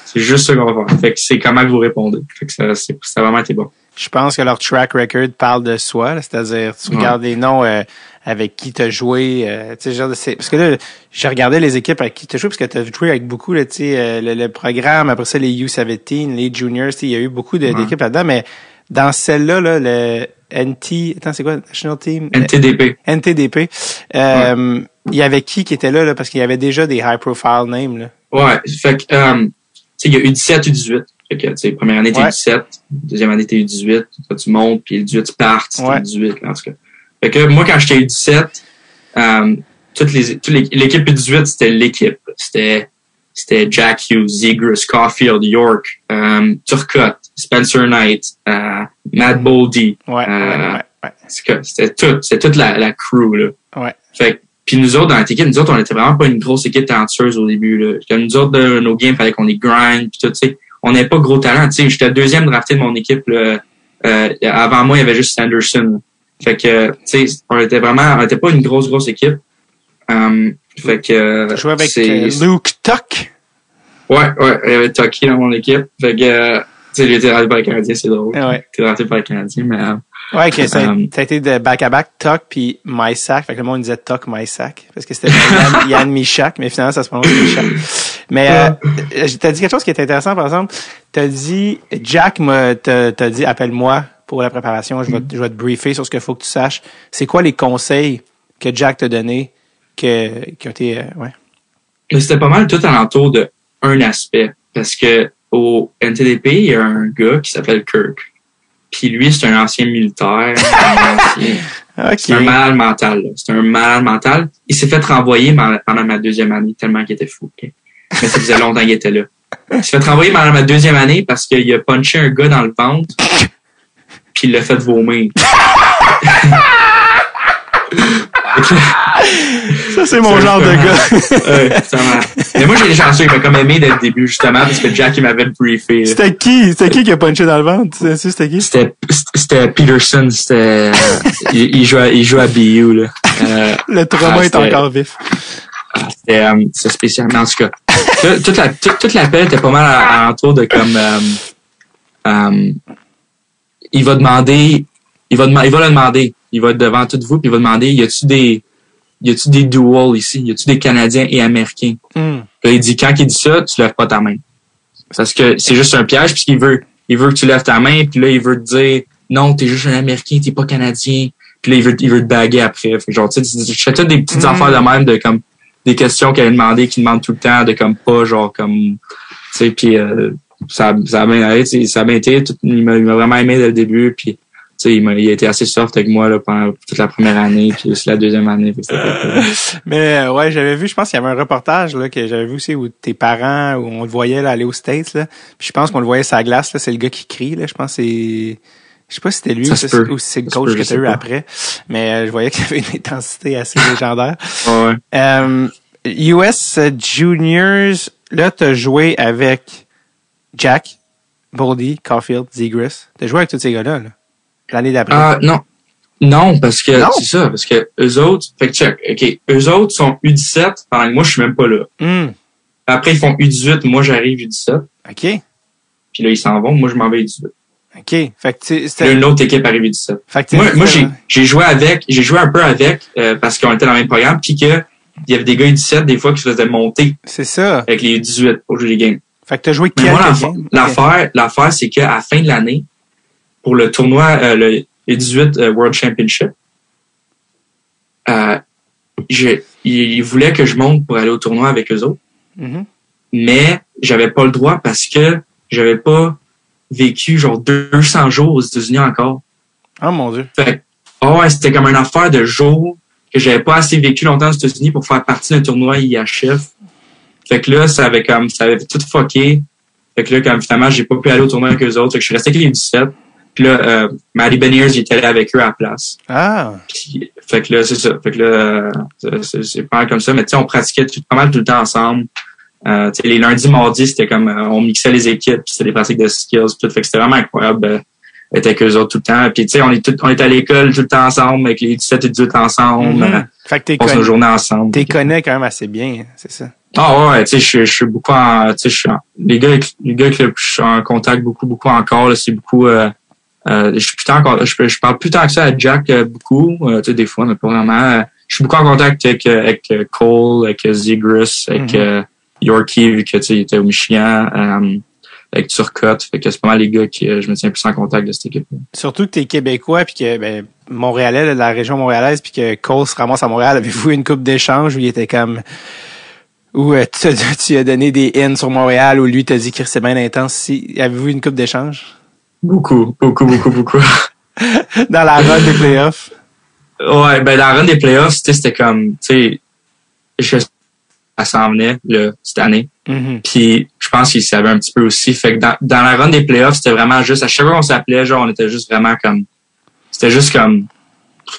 C'est juste ça qu'on va faire. Fait que c'est comment que vous répondez. Fait que ça a vraiment été bon. Je pense que leur track record parle de soi, là, c'est-à-dire, tu regardes les noms, avec qui t'as joué, tu sais, genre, parce que là, j'ai regardé les équipes avec qui t'as joué, parce que t'as joué avec beaucoup, là, tu sais, le programme, après ça, les U17, les juniors, tu sais, il y a eu beaucoup d'équipes là-dedans, mais dans celle-là, là, le c'est quoi, National Team? NTDP. Il y avait qui était là, parce qu'il y avait déjà des high profile names, là. Ouais, fait que, tu sais, il y a U17, U18. Fait que, tu sais, première année, t'es U17, deuxième année, t'es U18, tu montes, puis le U18, tu pars, t'es U18, en tout cas. Fait que, moi, quand j'étais U17, l'équipe U18, c'était l'équipe. C'était Jack Hughes, Zegras, Caulfield, York, Turcotte, Spencer Knight, Matt Boldy. C'était toute la crew, là. Ouais. Fait que, puis nous autres, dans notre équipe, on était vraiment pas une grosse équipe talentueuse au début, là. Comme nous autres, nos games, fallait qu'on les grind, pis tout, tu sais. On n'avait pas gros talent, tu sais. J'étais le deuxième drafté de mon équipe, là. Avant moi, il y avait juste Sanderson, là. Fait que, tu sais, on était pas une grosse équipe. Fait que, tu jouais avec Luke Tuck? Ouais, il y avait Tucky dans mon équipe. Fait que, tu sais, il était raté par le Canadien, c'est drôle. Ouais. Il était raté par le Canadien, mais... Ouais, que ça a été de back-à-back, Tuck puis Mysak. Fait que le monde disait Tuck Mysak. Parce que c'était Yann Michak, mais finalement, ça se prononce Michak. Mais, t'as dit quelque chose qui est intéressant, par exemple. T'as dit, Jack t'a dit, appelle-moi pour la préparation. Je vais te briefer sur ce qu'il faut que tu saches. C'est quoi les conseils que Jack t'a donnés qui ont été, ouais. Mais c'était pas mal tout alentour de un aspect. Parce que au NTDP, il y a un gars qui s'appelle Kirk. Puis lui, c'est un ancien militaire. Okay. C'est un malade mental. Là. C'est un malade mental. Il s'est fait renvoyer pendant ma deuxième année, tellement qu'il était fou. Okay? Mais ça faisait longtemps qu'il était là. Il s'est fait renvoyer pendant ma deuxième année parce qu'il a punché un gars dans le ventre, puis il l'a fait vomir. Ça, c'est mon genre de gars. Ouais, mais moi, j'ai des chanceux. Il m'a comme aimé dès le début, justement, parce que Jack, il m'avait briefé. C'était qui a punché dans le ventre? C'était qui? C'était Peterson. Il joue à BU, là. Le trauma est encore vif. C'était spécial. Mais en tout cas, toute l'appel était pas mal à l'entour de comme, il va le demander, il va être devant tout vous, puis il va demander, y a-tu des duels ici? Y a-tu des Canadiens et Américains? Là, il dit, quand il dit ça, tu lèves pas ta main. Parce que c'est juste un piège, puisqu'il veut que tu lèves ta main, puis là, il veut te dire, non, t'es juste un Américain, t'es pas Canadien. Puis là, il veut te baguer après. Fait que genre, tu sais, je fais toutes des petites affaires de même, de comme, des questions qu'il demande tout le temps, de comme pas, genre, comme, tu sais, puis ça a bien été, il m'a vraiment aimé dès le début, puis tu sais, il a été assez soft avec moi là pendant toute la première année, puis aussi la deuxième année. Mais ouais, j'avais vu, je pense qu'il y avait un reportage là que j'avais vu aussi où tes parents, où on le voyait là, aller aux States là. Puis je pense qu'on le voyait sur la glace là, c'est le gars qui crie là. Je pense que c'est, je sais pas si c'était lui ou si c'est le coach que t'as eu après, mais je voyais qu'il y avait une intensité assez légendaire. Ouais. US Juniors, là t'as joué avec Jack, Boldy, Caulfield, Zegras. T'as joué avec tous ces gars-là là. L'année d'après. Non, parce que c'est ça, parce que eux autres, fait que check, OK, eux autres sont U17 pendant que moi je suis même pas là. Après ils font U18, moi j'arrive U17. OK. Puis là ils s'en vont, moi je m'en vais U18. OK. Fait que c'était une autre équipe arrive U17. Fait que moi j'ai joué un peu avec parce qu'on était dans le même programme, puis que il y avait des gars U17 des fois qui se faisaient monter. C'est ça. Avec les U18 pour jouer les games. Fait que t'as joué quelques games. L'affaire c'est qu'à la fin de l'année, pour le tournoi, le 18 World Championship, ils voulaient que je monte pour aller au tournoi avec eux autres. Mais j'avais pas le droit parce que j'avais pas vécu genre 200 jours aux États-Unis encore. Oh mon Dieu. Fait c'était comme une affaire de jours que j'avais pas assez vécu longtemps aux États-Unis pour faire partie d'un tournoi IHF. Fait que là, ça avait tout fucké. Fait que là, comme finalement, j'ai pas pu aller au tournoi avec eux autres. Fait que je suis resté avec les 17. Puis là, Matty Beniers, j'étais allé avec eux à la place. Ah. Puis, fait que là, c'est ça. Fait que là, c'est pas mal comme ça. Mais tu sais, on pratiquait pas mal tout le temps ensemble. Tu sais, les lundis, mardis, c'était comme, on mixait les équipes, puis c'était des pratiques de skills, tout. Fait que c'était vraiment incroyable d'être avec eux autres tout le temps. Puis tu sais, on est à l'école tout le temps ensemble, avec les 17 et 18 ensemble. Fait que on passe nos journées ensemble. T'es connais quand même assez bien, c'est ça. Ah ouais, tu sais, je suis beaucoup les gars avec lesquels je suis en contact beaucoup encore, là, c'est beaucoup, je parle plus tant que ça à Jack beaucoup, tu sais, des fois, mais pas vraiment. Je suis beaucoup en contact avec Cole, avec Zegras, avec Yorkie, vu que tu sais, il était au Michigan, avec Turcotte. Fait que c'est pas mal les gars qui je me tiens plus en contact de cette équipe-là. Surtout que t'es Québécois puis que Montréalais, la région montréalaise, puis que Cole se ramasse à Montréal. Avez-vous une coupe d'échange où il était comme où tu as donné des in sur Montréal, où lui t'a dit que c'est bien intense. Avez-vous une coupe d'échange? Beaucoup. Dans la run des playoffs? Ouais, dans la run des playoffs, c'était comme, tu sais, ça s'en venait, là, cette année. Puis, je pense qu'il savait un petit peu aussi. Fait que dans la run des playoffs, c'était vraiment juste, à chaque fois qu'on s'appelait, genre, on était juste vraiment comme, c'était juste comme,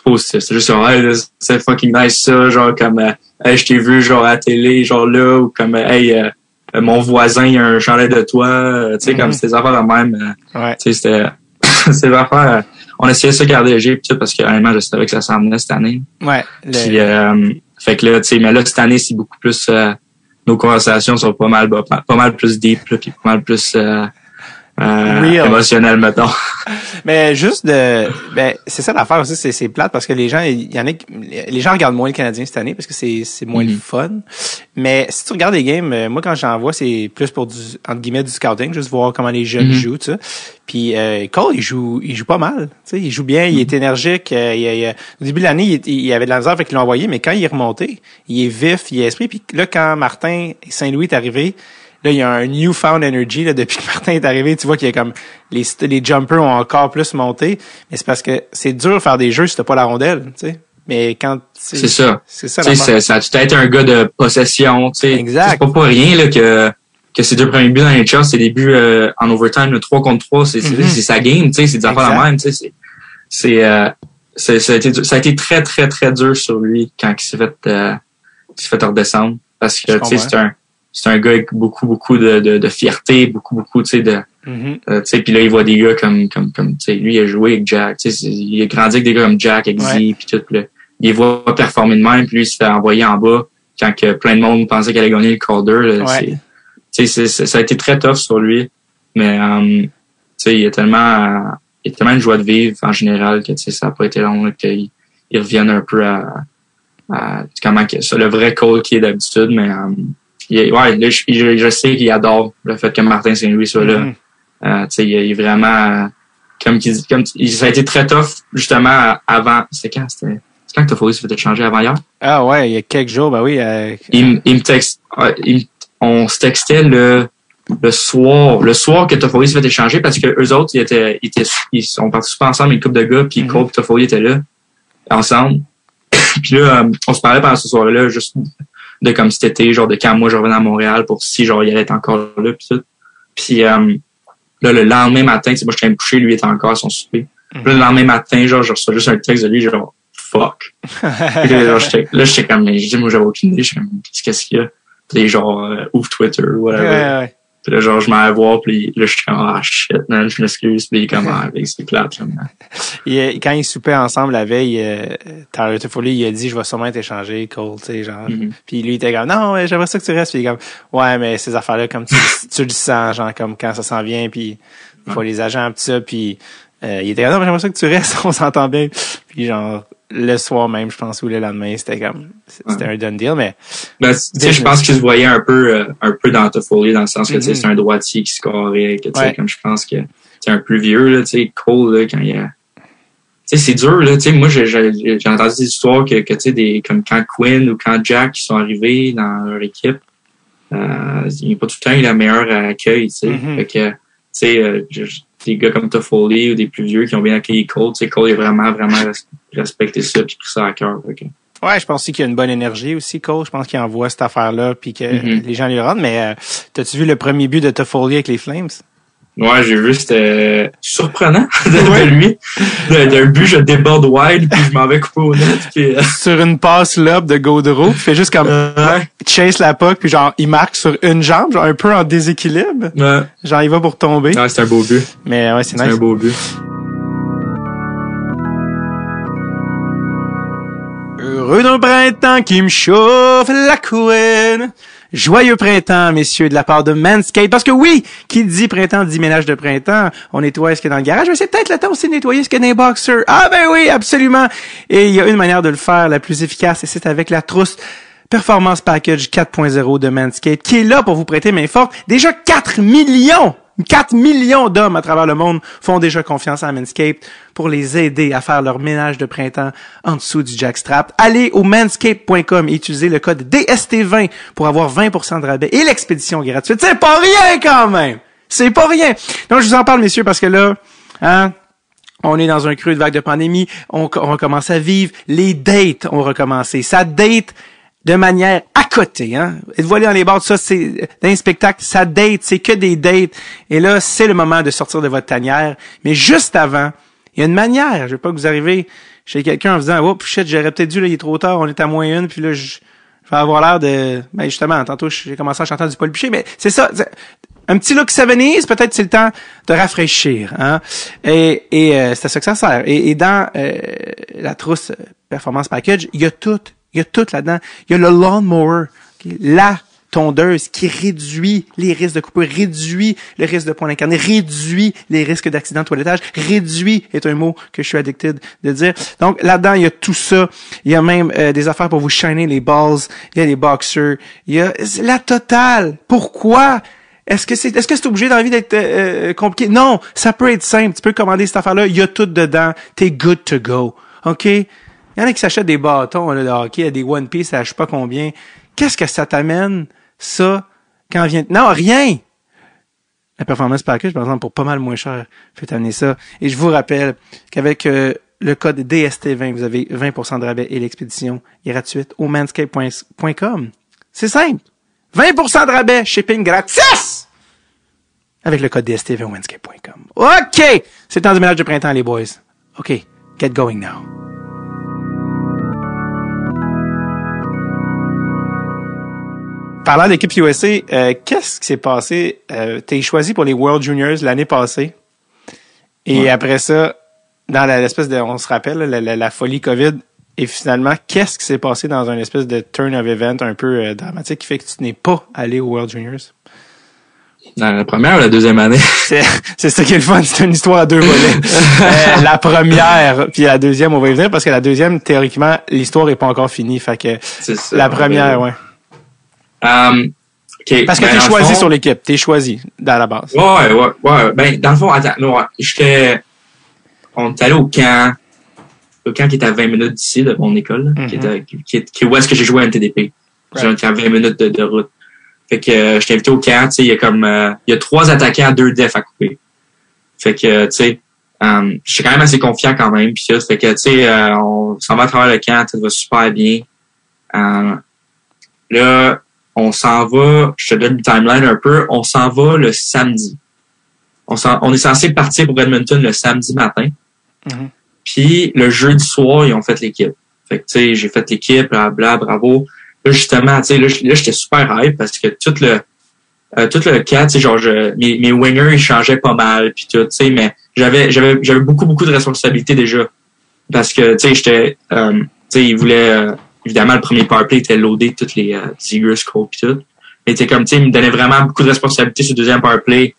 positif. C'était juste genre, hey, c'est fucking nice ça, genre, comme, hey, je t'ai vu, genre, à la télé, genre là, ou comme, hey, mon voisin, il a un chandail de toi, tu sais, comme, c'était des affaires de même. Ouais. Tu sais, c'était des affaires, on essayait de se garder léger, pis tout, parce que, honnêtement, je savais que ça s'en venait cette année. Ouais. Puis, fait que là, tu sais, mais là, cette année, c'est beaucoup plus nos conversations sont pas mal plus deep, là, puis pas mal plus émotionnelles, mettons. Mais juste c'est ça l'affaire aussi, c'est plate parce que les gens regardent moins le Canadien cette année parce que c'est moins le fun. Mais si tu regardes les games, moi quand j'en vois, c'est plus pour entre guillemets du scouting, juste voir comment les jeunes jouent, tu sais. Puis Cole, il joue pas mal, tu sais, il joue bien, il est énergique, au début de l'année, il avait de la misère avec qu'ils l'ont envoyé, mais quand il est remonté, il est vif, il est esprit, puis là quand Martin Saint-Louis est arrivé, là, il y a un newfound energy, là, depuis que Martin est arrivé. Tu vois qu'il y a comme, les jumpers ont encore plus monté. Mais c'est parce que c'est dur de faire des jeux si t'as pas la rondelle, tu sais. Mais quand, c'est ça. C'est ça, tu sais, ça a tout été un gars de possession, tu sais. Exact. C'est pas pour rien, là, que ses 2 premiers buts dans les NHL, c'est des buts, en overtime, le 3 contre 3, c'est sa game, tu sais, c'est des affaires la même, tu sais. Ça a été très, très, très dur sur lui quand il s'est fait redescendre. Parce que, tu sais, c'est un gars avec beaucoup de fierté, beaucoup, tu sais, tu sais, puis là, il voit des gars comme, tu sais, lui, il a joué avec Jack, tu sais, il a grandi avec des gars comme Jack, avec Z, puis tout, là. Il les voit performer de même, puis lui, il se fait envoyer en bas quand que plein de monde pensait qu'elle allait gagner le Calder, là. Tu sais, ça a été très tough sur lui, mais, tu sais, il y a tellement une joie de vivre, en général, que, tu sais, ça a pas été long, là, qu'il revienne un peu à comment que ça, le vrai Cole qui est d'habitude, mais, là, je sais qu'il adore le fait que Martin Saint-Louis soit là. Tu sais, il est vraiment, ça a été très tough, justement, avant. C'est quand que Toffoli s'est fait changer avant hier? Ah ouais, il y a quelques jours, ben oui. Il me texte, on se textait le soir que Toffoli s'est fait échanger parce que eux autres, ils sont partis super ensemble, une couple de gars, puis Cole et Toffoli étaient là, ensemble. Puis là, on se parlait pendant ce soir-là, juste de comme cet été, genre de quand moi je revenais à Montréal pour si genre il allait être encore là pis tout. Puis là, le lendemain matin, moi je suis allé me coucher, lui il était encore à son souper. Puis là, le lendemain matin, genre je reçois juste un texte de lui, genre fuck. Puis là, j'étais comme, mais je dis moi j'avais aucune idée, je suis comme qu'est-ce qu'il y a? Puis genre ouvre Twitter ou whatever. Ouais. Puis là, genre, je m'en vais voir, puis là, je suis comme, ah, shit, man, je m'excuse, puis il est comme, ah, c'est plate, là, quand ils soupaient ensemble la veille, Tyler Toffoli, il a dit, je vais sûrement t'échanger, Cole, tu sais, genre. Puis lui, il était comme, non, mais j'aimerais ça que tu restes, puis il est comme, ouais, mais ces affaires-là, comme tu le sens, genre, comme quand ça s'en vient, puis il faut les agents, pis ça, puis il était comme, non, mais j'aimerais ça que tu restes, on s'entend bien. Puis genre, le soir même, je pense, ou le lendemain, c'était un done deal, mais. Ben, tu sais, je pense qu'il se voyait un peu dans Toffoli, dans le sens que, tu sais, c'est un droitier qui scorait, que, tu sais, comme je pense que, c'est un plus vieux, là, tu sais, Cole, là, quand il y a, tu sais, c'est dur, là, tu sais, moi, j'ai entendu des histoires que, tu sais, comme quand Quinn ou quand Jack, qui sont arrivés dans leur équipe, il n'y a pas tout le temps eu la meilleure accueil, tu sais. Fait que, tu sais, des gars comme Toffoli ou des plus vieux qui ont bien accueilli Cole, tu sais, Cole, il a vraiment respecté ça puis pris ça à cœur. Okay. Ouais, je pense aussi qu'il y a une bonne énergie aussi, Cole. Je pense qu'il envoie cette affaire-là puis que les gens lui rendent. Mais t'as-tu vu le premier but de Toffoli avec les Flames? Ouais, j'ai vu, c'était surprenant de lui. D'un but, je déborde wide puis je m'en vais couper au net. Puis, sur une passe lob de Gaudreau, il fait juste comme chase la puck puis genre il marque sur une jambe, genre un peu en déséquilibre. Ouais. Genre il va pour tomber. Ouais, c'est un beau but. Mais ouais, c'est nice. C'est un beau but. Heureux d'un printemps qui me chauffe la couenne. Joyeux printemps, messieurs, de la part de Manscaped. Parce que oui, qui dit printemps dit ménage de printemps. On nettoie ce qu'il y a dans le garage, mais c'est peut-être le temps aussi de nettoyer ce qu'il y a dans les boxers. Ah ben oui, absolument. Et il y a une manière de le faire, la plus efficace, et c'est avec la trousse Performance Package 4.0 de Manscaped, qui est là pour vous prêter main forte. Déjà 4 millions d'hommes à travers le monde font déjà confiance à Manscaped pour les aider à faire leur ménage de printemps en dessous du jackstrap. Allez au manscaped.com et utilisez le code DST20 pour avoir 20% de rabais et l'expédition gratuite. C'est pas rien quand même! C'est pas rien! Donc, je vous en parle, messieurs, parce que là, on est dans un creux de vague de pandémie, on recommence à vivre, les dates ont recommencé. Ça date de manière à côté, hein. Êtes-vous allé dans les bars, tout ça, c'est d'un spectacle, ça date, c'est que des dates. Et là, c'est le moment de sortir de votre tanière. Mais juste avant, il y a une manière. Je veux pas que vous arrivez chez quelqu'un en vous disant, oh, shit, j'aurais peut-être dû, là, il est trop tard, on est à -1, puis là, je vais avoir l'air de, ben, justement, tantôt, j'ai commencé à chanter du Paul Piché, mais c'est ça. Un petit look Savanese, peut-être c'est le temps de rafraîchir, hein. Et c'est à ça que ça sert. Et dans, la trousse Performance Package, il y a tout là-dedans. Il y a le lawnmower, la tondeuse qui réduit les risques de coupure, réduit le risque de points incarnés, réduit les risques d'accident de toilettage, réduit est un mot que je suis addicted de dire. Donc là-dedans, il y a tout ça. Il y a même des affaires pour vous shiner les balls, il y a les boxers, il y a la totale. Pourquoi? Est-ce que c'est obligé dans la vie d'être compliqué? Non, ça peut être simple. Tu peux commander cette affaire-là, il y a tout dedans. T'es good to go. OK? Il y en a qui s'achètent des bâtons là, de hockey, des One Piece, à je sais pas combien. Qu'est-ce que ça t'amène, ça, quand vient... Non, rien! La Performance Package, par exemple, pour pas mal moins cher, fait amener ça. Et je vous rappelle qu'avec le code DST20, vous avez 20% de rabais et l'expédition est gratuite au manscaped.com. C'est simple! 20% de rabais, shipping gratis! Avec le code DSTV au manscaped.com. OK! C'est le temps du ménage de printemps, les boys. OK, get going now. Parlant d'équipe USA, qu'est-ce qui s'est passé? T'es choisi pour les World Juniors l'année passée. Et après ça, dans l'espèce de, on se rappelle, la folie COVID. Et finalement, qu'est-ce qui s'est passé dans un espèce de turn of event un peu dramatique qui fait que tu n'es pas allé aux World Juniors? Dans la première ou la deuxième année? C'est ça qui est le fun, c'est une histoire à deux volets. La première, puis la deuxième, on va y venir, parce que la deuxième, théoriquement, l'histoire est pas encore finie. Fait que c'est ça, la première, ouais. Okay, parce que t'es choisi sur l'équipe, t'es choisi dans la base. Ouais. Ben, dans le fond, attends, on est allé au camp qui était à 20 minutes d'ici, de mon école, qui est où est-ce que j'ai joué à NTDP. Right. À 20 minutes de route. Fait que, j'étais invité au camp, tu sais, il y a 3 attaquants, 2 defs à couper. Fait que, tu sais, j'étais quand même assez confiant quand même, pis tout. Fait que, tu sais, on s'en va à travers le camp, tout va super bien. Là, on s'en va, je te donne une timeline un peu, on s'en va le samedi. On est censé partir pour Edmonton le samedi matin. Mm-hmm. Puis le jeudi soir, ils ont fait l'équipe. Fait que, tu sais, j'ai fait l'équipe, blabla, bravo. Là, justement, tu sais, là, j'étais super hype parce que tout le camp, tu sais, genre, mes wingers, ils changeaient pas mal, puis tout, tu sais, mais j'avais beaucoup de responsabilités déjà. Parce que, tu sais, j'étais, tu sais, ils voulaient, évidemment, le premier powerplay était loadé, toutes les Ziegler, Cole, puis tout. Mais tu sais, comme, tu sais, ils me donnaient vraiment beaucoup de responsabilités sur le deuxième powerplay.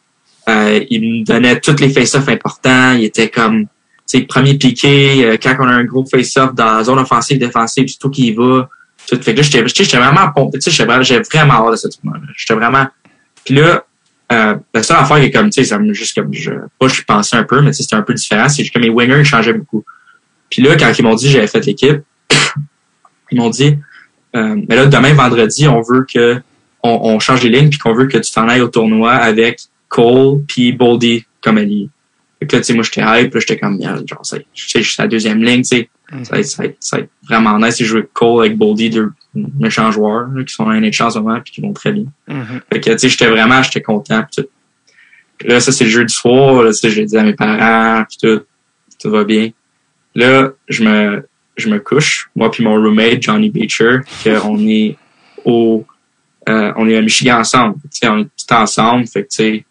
Ils me donnaient tous les face-offs importants. Ils étaient comme, tu sais, premier piqué, quand on a un gros face-off dans la zone offensive, défensive, c'est tout qui y va. Tout. Fait que là, j'étais vraiment pompé. Tu sais, j'avais vraiment hâte de ce tournoi-là. J'étais vraiment... Puis là, la seule affaire qui est comme, tu sais, ça me juste comme, je pensais un peu, mais tu sais, c'était un peu différent. C'est que mes wingers, ils changeaient beaucoup. Puis là, quand ils m'ont dit que j'avais fait l'équipe, ils m'ont dit, mais là, demain, vendredi, on veut que on change les lignes puis qu'on veut que tu t'en ailles au tournoi avec Cole puis Boldy comme allié. Fait que là, tu sais, moi, j'étais hype, là, j'étais comme, merde, genre, tu sais, je suis à la deuxième ligne, tu sais. Ça va être vraiment nice si je joue avec Cole, avec Boldy, 2 méchants joueurs, là, qui sont dans NHL en ce moment puis qui vont très bien. Mm-hmm. Fait que, tu sais, j'étais content pis tout. Puis là, ça, c'est le jeudi soir, là, tu sais, j'ai dit à mes parents pis tout va bien. Là, je me couche, moi puis mon roommate, Johnny Beecher, qu'on est on est à Michigan ensemble. Tu sais, on est tout ensemble, fait que, tu sais,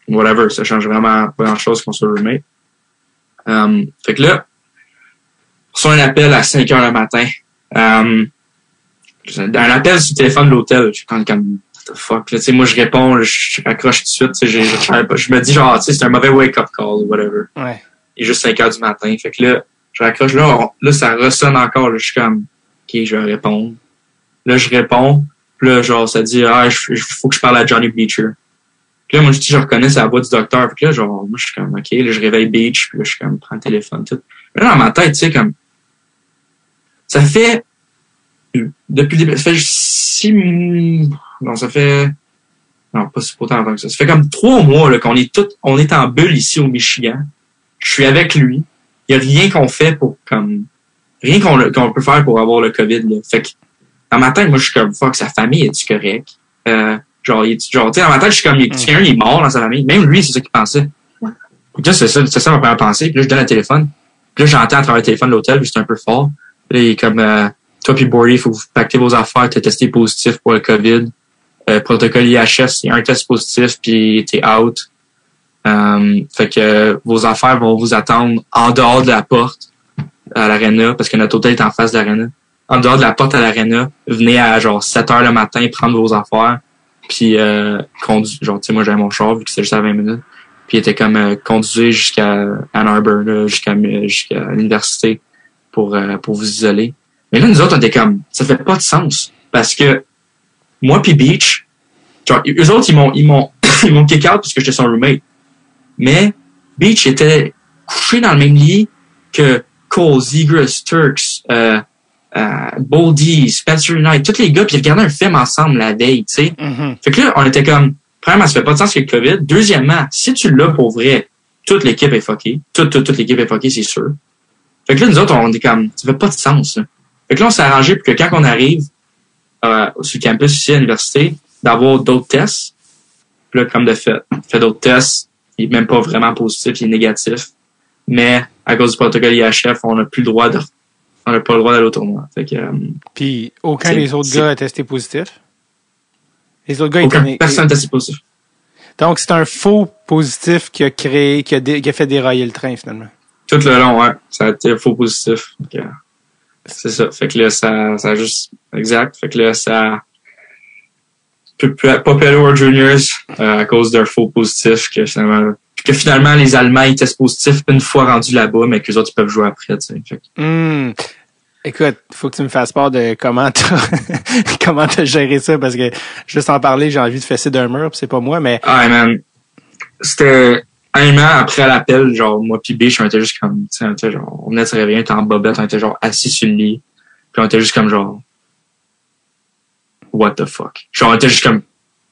whatever, ça change vraiment pas grand-chose qu'on soit roommate. Fait que là, on reçoit un appel à 5 heures le matin. Un appel sur le téléphone de l'hôtel. Je suis comme, what the fuck, là, tu sais, moi, je réponds, je accroche tout de suite, tu sais, je me dis, genre, tu sais, c'est un mauvais wake-up call ou whatever. Ouais. Il est juste 5 heures du matin. Fait que là, je raccroche, là, ça ressonne encore, là, je suis comme, ok, je vais répondre. Là, je réponds, puis là, genre, ça dit, faut que je parle à Johnny Beecher. Puis là, moi, je reconnais sa voix du docteur. Puis là, genre, moi, je suis comme, ok, là, je réveille Beach, puis là, je suis comme, prends le téléphone, tout. Là, dans ma tête, tu sais, comme, ça fait, depuis le début, ça fait pas si autant longtemps que ça. Ça fait comme 3 mois, là, qu'on est on est en bulle ici au Michigan. Je suis avec lui. Il y a rien qu'on fait pour, comme, rien qu'on peut faire pour avoir le COVID, là. Fait que, dans ma tête, moi, je suis comme, fuck, sa famille, est-tu correct? Genre, tu sais, dans ma tête, je suis comme, quelqu'un, il est mort dans sa famille. Même lui, c'est ça qu'il pensait. Donc là, c'est ça ma première pensée. Puis là, je donne le téléphone. Puis là, j'entends à travers le téléphone de l'hôtel, puis c'est un peu fort. Là, il est comme, toi puis Bordy, il faut que vous pactez vos affaires, t'es testé positif pour le COVID. Protocole IHS, c'est un test positif, puis t'es out. Fait que vos affaires vont vous attendre en dehors de la porte à l'aréna, parce que notre hôtel est en face de l'aréna. en dehors de la porte à l'aréna. Venez à genre 7h le matin, prendre vos affaires, puis conduire. Genre, tu sais, moi j'avais mon char vu que c'était juste à 20 minutes. Puis il était comme conduire jusqu'à Ann Arbor, là, jusqu'à l'université pour vous isoler. Mais là, nous autres, on était comme, ça fait pas de sens. Parce que moi puis Beach, genre, eux autres, ils m'ont kick out parce que j'étais son roommate. Mais Beach était couché dans le même lit que Cole, Zegras, Turks, Boldy, Spencer Knight, tous les gars, puis ils regardaient un film ensemble la veille, tu sais. Mm-hmm. Fait que là, on était comme, premièrement, ça fait pas de sens que le COVID. Deuxièmement, si tu l'as pour vrai, toute l'équipe est fuckée. Toute l'équipe est fuckée, c'est sûr. Fait que là, nous autres, on est comme, ça fait pas de sens, là. Fait que là, on s'est arrangé pour que quand on arrive sur le campus ici à l'université, d'avoir d'autres tests. Puis là, comme de fait d'autres tests, il est même pas vraiment positif, il est négatif. Mais à cause du protocole IHF, on n'a pas le droit d'aller au tournoi. Fait que, puis aucun des autres gars a testé positif? Les autres gars personne n'a testé positif. Donc, c'est un faux positif qui a fait dérailler le train, finalement. Tout le long, ouais. Ça a été un faux positif. C'est ça. Fait que là, ça a juste, exact. Fait que là, ça pas pu aller aux World Juniors, à cause d'un faux positif que finalement, les Allemands, ils testent positif une fois rendus là-bas, mais que les autres, ils peuvent jouer après, tu sais. Écoute, faut que tu me fasses part de comment t'as géré ça, parce que juste en parler, j'ai envie de fesser d'un mur, pis c'est pas moi, mais... Ah, man. C'était, un an après l'appel, genre, moi pis Biche, on était juste comme, tu sais, on était genre, on venait de se réveiller, on était en bobette, on était genre assis sur le lit, puis on était juste comme genre, what the fuck? Genre, on était juste comme,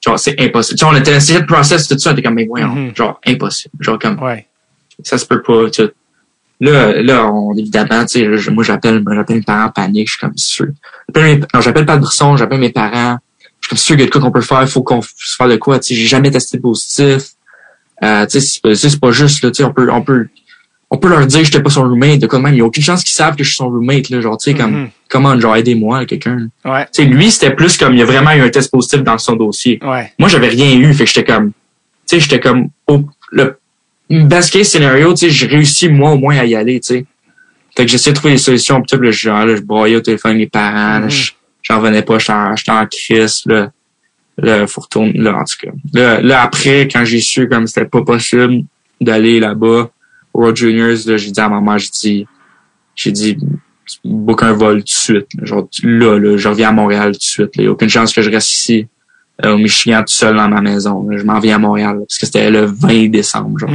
genre, c'est impossible. Tu sais, on était essayé de process tout ça, on était comme, mais voyons, genre, impossible. Genre, comme, ça se peut pas, tu sais. Là, évidemment, tu sais, moi, j'appelle mes parents en panique, je suis comme sûr. J'appelle pas de Brisson, j'appelle mes parents, je suis comme sûr qu'il y a de quoi qu'on peut faire, faut qu'on puisse faire de quoi, tu sais, j'ai jamais testé positif. Tu sais, c'est pas juste, là, tu sais, on peut leur dire que j'étais pas son roommate, de quoi de même, il y a aucune chance qu'ils savent que je suis son roommate, là, genre, tu sais, comme, comment, genre, aidez-moi, là, quelqu'un. Ouais. Tu sais, lui, c'était plus comme, il y a vraiment eu un test positif dans son dossier. Ouais. Moi, j'avais rien eu, fait que j'étais comme, le best case scenario, tu sais, j'ai réussi, moi, au moins, à y aller, tu sais. Fait que j'essayais de trouver des solutions, pis tout, là, je broyais au téléphone avec mes parents, là, j'en revenais pas, j'étais en crise, là, faut retourner, là, en tout cas. Là, après, quand j'ai su, comme c'était pas possible d'aller là-bas, aux World Juniors, là, j'ai dit à ma mère, j'ai dit, book un vol tout de suite, là, genre, là, je reviens à Montréal tout de suite, là. Il y a aucune chance que je reste ici, au Michigan, tout seul dans ma maison, là. Je m'en viens à Montréal, là, parce que c'était le 20 décembre, genre.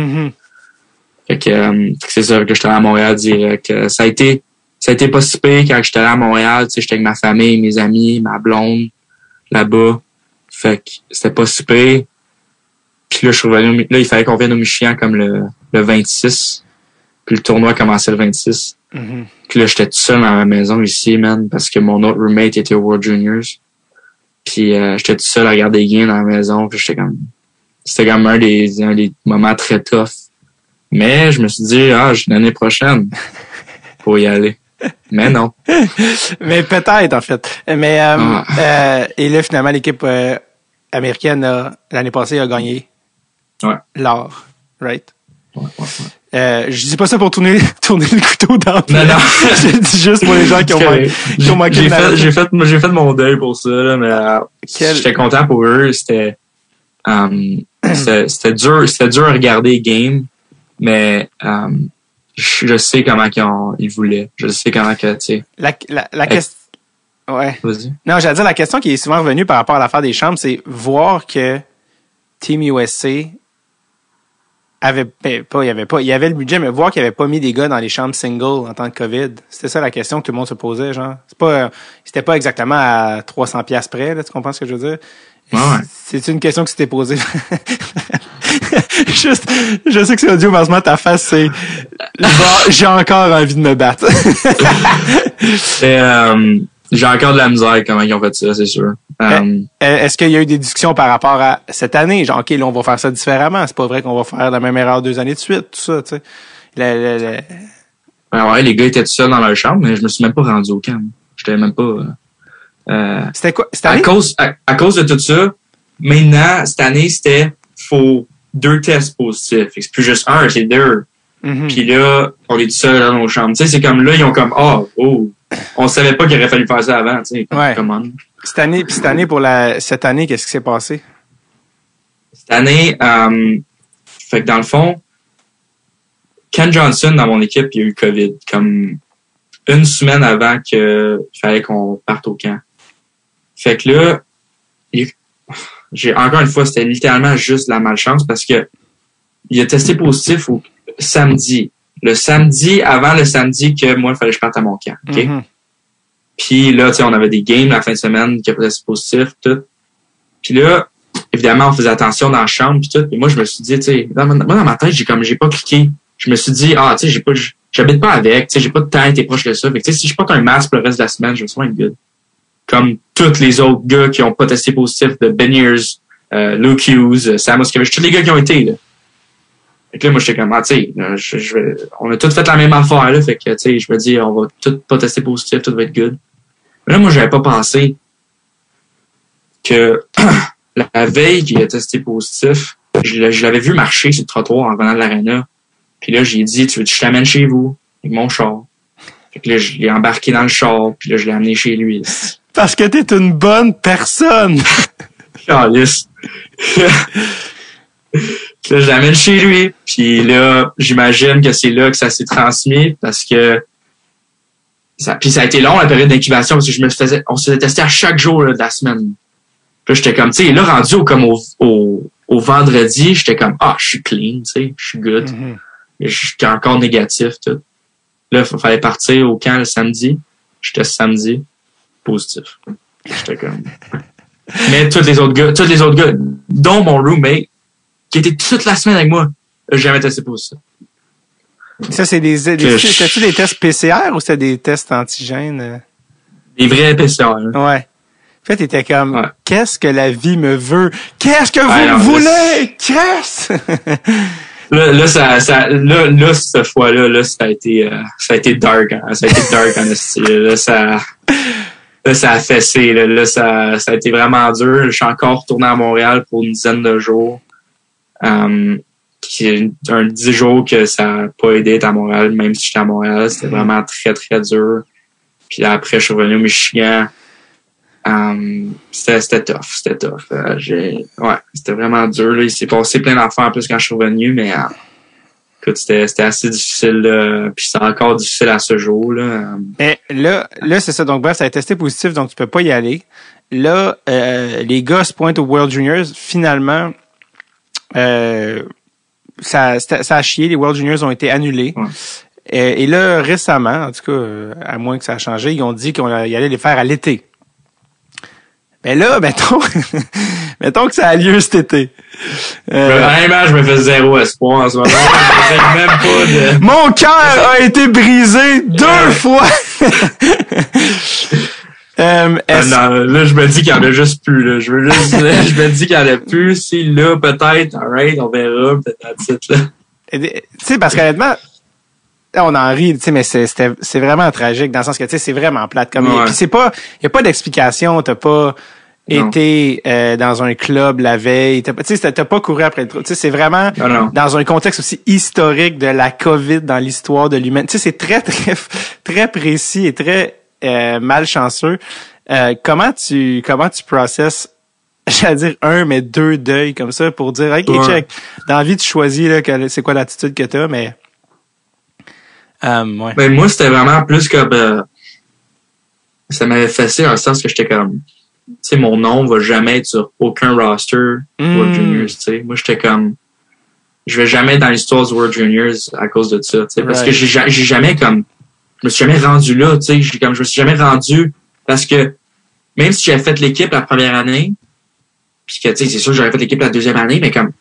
Fait que c'est ça, que j'étais allé à Montréal direct. Ça a été pas si pire quand j'étais allé à Montréal, tu sais, j'étais avec ma famille, mes amis, ma blonde, là-bas. Fait que c'était pas si pire. Puis là, je suis revenu, là, il fallait qu'on vienne au Michigan comme le 26. Puis le tournoi commençait le 26. Puis là, j'étais tout seul dans ma maison ici, man, parce que mon autre roommate était au World Juniors. Puis j'étais tout seul à regarder les games dans la maison. Puis c'était comme un des moments très tough. Mais je me suis dit, j'ai l'année prochaine pour y aller. Mais non. Mais peut-être, en fait. Mais et là, finalement, l'équipe américaine, l'année passée, a gagné l'or. Right? Je dis pas ça pour tourner le couteau dans le Non. Je dis juste pour les gens qui ont manqué j'ai fait mon deuil pour ça, là, mais j'étais content pour eux. C'était dur à regarder les games, mais je sais comment ils voulaient. Je sais comment que, tu sais. La question. Ouais. Vas-y. Non, j'allais dire, la question qui est souvent revenue par rapport à l'affaire des chambres, c'est voir que Team USA il y avait le budget, mais voir qu'il avait pas mis des gars dans les chambres single en temps de COVID. C'était ça la question que tout le monde se posait, genre. C'était pas exactement à 300$ près, là, tu comprends ce que je veux dire? Ouais. C'est une question que tu t'es posée. Juste, je sais que c'est audio, mais en ce moment, ta face, c'est, j'ai encore envie de me battre. J'ai encore de la misère comment ils ont fait ça, c'est sûr. Est-ce qu'il y a eu des discussions par rapport à cette année? Genre, OK, là, on va faire ça différemment. C'est pas vrai qu'on va faire la même erreur 2 années de suite, tout ça, tu sais. Ouais, les gars étaient tout seuls dans leur chambre, mais je me suis même pas rendu au camp. J'étais même pas... C'était quoi? À cause de tout ça, maintenant, cette année, faut 2 tests positifs. C'est plus juste 1, c'est 2. Puis là, on est tout seul dans nos chambres. Tu sais, c'est comme là, ils ont comme, on savait pas qu'il aurait fallu faire ça avant, tu sais. Ouais. Comment. Cette année, qu'est-ce qui s'est passé? Cette année, fait que dans le fond, Ken Johnson, dans mon équipe, il a eu le COVID, comme une semaine avant qu'il fallait qu'on parte au camp. Fait que là, encore une fois, c'était littéralement juste la malchance parce que il a testé positif au samedi. Le samedi, avant le samedi que moi, il fallait que je parte à mon camp. OK? Mm-hmm. Puis là, tu sais, on avait des games la fin de semaine qui a testé positif, tout. Puis là, évidemment, on faisait attention dans la chambre, puis tout. Et moi, je me suis dit, tu sais, moi, dans ma tête, j'ai pas cliqué. Je me suis dit, tu sais, j'habite pas avec, tu sais, j'ai pas de temps, t'es proche de ça. Fait que, tu sais, si je porte un masque pour le reste de la semaine, je me sens good. Comme tous les autres gars qui ont pas testé positif de Beniers, Luke Hughes, Sam Oskevich, tous les gars qui ont été, là. Fait que là, moi, j'étais comme, tu sais, on a tous fait la même affaire, là. Fait que, tu sais, je me dis, on va tous pas tester positif, tout va être good. Mais là, moi, j'avais pas pensé que la veille qu'il a testé positif, je l'avais vu marcher sur le trottoir en venant de l'aréna. Puis là, j'ai dit, tu veux que je t'amène chez vous avec mon char? Fait que là, je l'ai embarqué dans le char, puis là, je l'ai amené chez lui. Parce que t'es une bonne personne! Calice. Là, je l'amène chez lui, puis là, j'imagine que c'est là que ça s'est transmis, parce que ça a été long, la période d'incubation, parce que on se faisait tester à chaque jour là, de la semaine. Puis là, j'étais comme, tu sais, là, rendu au vendredi, j'étais comme, je suis clean, tu sais, je suis good. Mm-hmm. J'étais encore négatif, tout. Là, il fallait partir au camp le samedi. J'étais samedi, positif. J'étais comme... Mais tous les autres gars, dont mon roommate, qui était toute la semaine avec moi, j'ai jamais testé positif. Ça, c'est c'était-tu des tests PCR ou c'était des tests antigènes? Des vrais PCR. Hein. Ouais. En fait, t'étais comme, Qu'est-ce que la vie me veut? Qu'est-ce que vous voulez? Qu'est-ce? Là, cette fois-là, là, ça a été dark, hein. Ça a été dark, en style. Là, ça a fessé, là. Là, ça a été vraiment dur. Je suis encore retourné à Montréal pour une dizaine de jours. Qui est un 10 jours que ça n'a pas aidé d'être à Montréal, même si j'étais à Montréal. C'était vraiment très, très dur. Puis là, après, je suis revenu au Michigan. C'était tough. C'était vraiment dur, là. Il s'est passé plein d'affaires en plus quand je suis revenu, mais écoute, c'était assez difficile, là. Puis c'est encore difficile à ce jour, là. Mais là, c'est ça. Donc, bref, ça a testé positif, donc tu peux pas y aller. Là, les gars se pointent au World Juniors. Finalement, ça a chié. Les World Juniors ont été annulés. Ouais. Et là, récemment, en tout cas, à moins que ça a changé, ils ont dit qu'on allait les faire à l'été. Mais là, mettons que ça a lieu cet été. Vraiment, je me fais zéro espoir en ce moment. Même pas de... Mon cœur a été brisé 2 fois! Non, là, je me dis qu'il y en a juste plus, là. Je me dis qu'il y en a plus. Si là, peut-être, alright, on verra, peut-être à titre, là. Tu sais, parce qu'honnêtement, là, on en rit, tu sais, mais c'est vraiment tragique, dans le sens que, tu sais, c'est vraiment plate. Comme, puis il y a pas d'explication, t'as pas été dans un club la veille, tu sais, t'as pas couru après le trou. Tu sais, c'est vraiment dans un contexte aussi historique de la COVID dans l'histoire de l'humanité. Tu sais, c'est très, très, très précis et très malchanceux. Comment tu processes, j'allais dire 1, mais 2 deuils comme ça pour dire, OK, check, dans la vie, tu choisis là, c'est quoi l'attitude que t'as, mais... ouais. Ben, moi, c'était vraiment plus comme... ça m'avait fessé dans le sens que j'étais comme... Tu sais, mon nom va jamais être sur aucun roster World Juniors, tu sais. Moi, j'étais comme... Je vais jamais être dans l'histoire du World Juniors à cause de ça, tu sais. Parce que j'ai jamais comme... Je me suis jamais rendu là, tu sais. Je me suis jamais rendu... Parce que même si j'avais fait l'équipe la première année, puis que, tu sais, c'est sûr que j'aurais fait l'équipe la deuxième année, mais comme...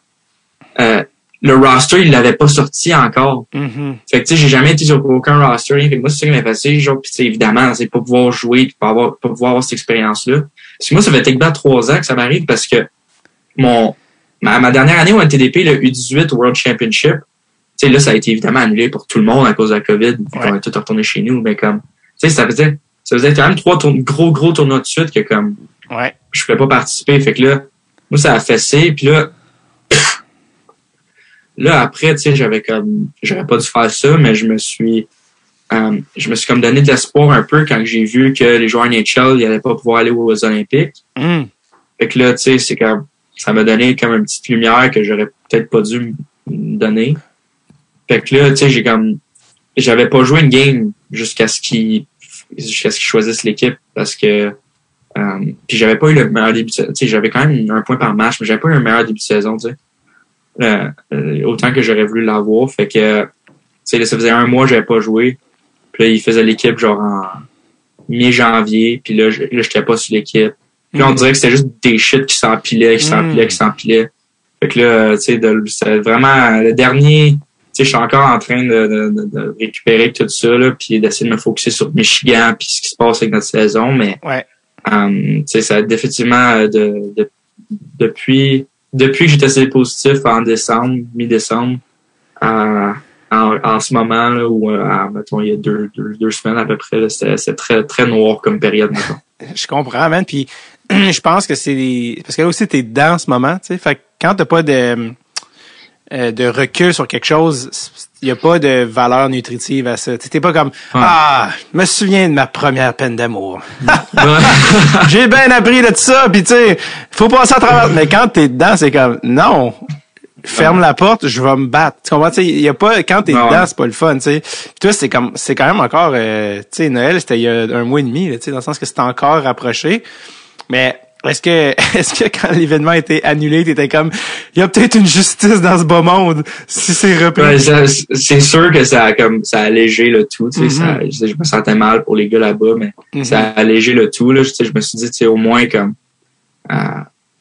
le roster, il l'avait pas sorti encore. Mm-hmm. Fait que, tu sais, j'ai jamais été sur aucun roster, rien. Fait que moi, c'est ça qui m'a passé, genre, pis tu sais, évidemment, c'est pas pouvoir jouer, pis pas pouvoir avoir cette expérience-là. Parce que moi, ça fait techniquement 3 ans que ça m'arrive parce que ma dernière année au NTDP, le U18 World Championship, tu sais, là, ça a été évidemment annulé pour tout le monde à cause de la COVID. On est tous retournés chez nous, mais comme, tu sais, ça faisait quand même 3 gros tournois de suite que comme, je pouvais pas participer. Fait que là, moi, ça a fessé, puis là, là, après, tu sais, j'aurais pas dû faire ça, mais je me suis je me suis comme donné de l'espoir un peu quand j'ai vu que les joueurs NHL, ils allaient pas pouvoir aller aux Olympiques. Fait que là, tu sais, c'est comme, ça m'a donné comme une petite lumière que j'aurais peut-être pas dû me donner. Fait que là, tu sais, j'avais pas joué une game jusqu'à ce qu'ils choisissent l'équipe parce que puis j'avais pas eu le meilleur début de saison. Tu sais, j'avais quand même un point par match, mais j'avais pas eu un meilleur début de saison, tu sais. Autant que j'aurais voulu l'avoir. Fait que, tu sais, ça faisait 1 mois que j'avais pas joué. Puis là, ils faisaient l'équipe genre en mi-janvier. Puis là, j'étais pas sur l'équipe. Puis là, on dirait que c'était juste des shit qui s'empilaient. Fait que là, tu sais, c'était vraiment le dernier. Tu sais, je suis encore en train de récupérer tout ça, là, puis d'essayer de me focusser sur Michigan puis ce qui se passe avec notre saison. Mais, tu sais, ça a définitivement, depuis que j'ai testé positif en décembre, mi-décembre, en ce moment, là, ou, mettons, il y a deux semaines à peu près, là, c'est très, très noir comme période, mettons. Je comprends, man. Puis, je pense que parce que là aussi, t'es dedans en ce moment, tu sais. Fait que quand t'as pas de recul sur quelque chose, il y a pas de valeur nutritive à ça. T'es pas comme je me souviens de ma première peine d'amour. J'ai bien appris de ça, puis tu sais, faut passer à travers. Mais quand t'es dedans, c'est comme non. Ferme la porte, je vais me battre. Tu comprends? Tu sais, il y a pas quand t'es dedans, c'est pas le fun, tu sais. Puis toi, c'est quand même encore tu sais, Noël, c'était il y a 1 mois et demi, tu sais, dans le sens que c'était encore rapproché. Mais est-ce que quand l'événement a été annulé, t'étais comme il y a peut-être une justice dans ce beau monde si c'est repris? Ouais, c'est sûr que ça a allégé le tout, tu sais, je me sentais mal pour les gars là-bas, mais ça a allégé le tout là, tu sais, je me suis dit, tu sais, au moins comme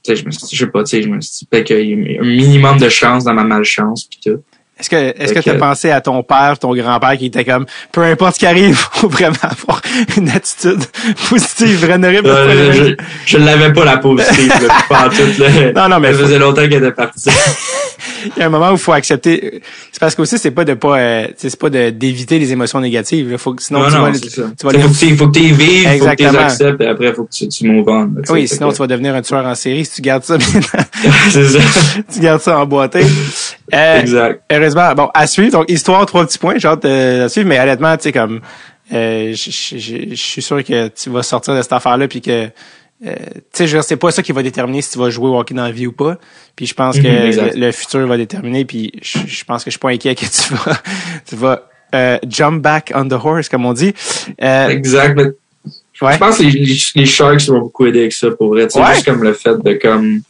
tu sais, je sais pas, tu sais, je me suis dit peut-être qu'il y a un minimum de chance dans ma malchance puis tout. Est-ce que t'as pensé à ton père, ton grand-père qui était comme, peu importe ce qui arrive, faut vraiment avoir une attitude positive, je l'avais pas la positive, pas en tout, là. Non, mais ça faisait longtemps qu'elle était partie. Il y a un moment où il faut accepter. C'est parce qu'aussi, c'est pas d'éviter les émotions négatives, là. Sinon, il faut que tu vives, il faut que tu les acceptes, et après, il faut que tu move on. Oui, sinon, tu vas devenir un tueur en série si tu gardes ça bien. C'est ça. Tu gardes ça emboîté. Exact. Heureusement, bon, à suivre. Donc, histoire, 3 petits points, j'ai hâte de suivre, mais honnêtement, tu sais, comme, je suis sûr que tu vas sortir de cette affaire-là puis que, tu sais, je c'est pas ça qui va déterminer si tu vas jouer au hockey dans la vie ou pas. Puis je pense que le futur va déterminer, puis je pense que je suis pas inquiet que tu vas jump back on the horse, comme on dit. Exact. Mais je pense que les Sharks vont beaucoup aider avec ça, pour vrai. Tu sais, juste comme le fait de, comme,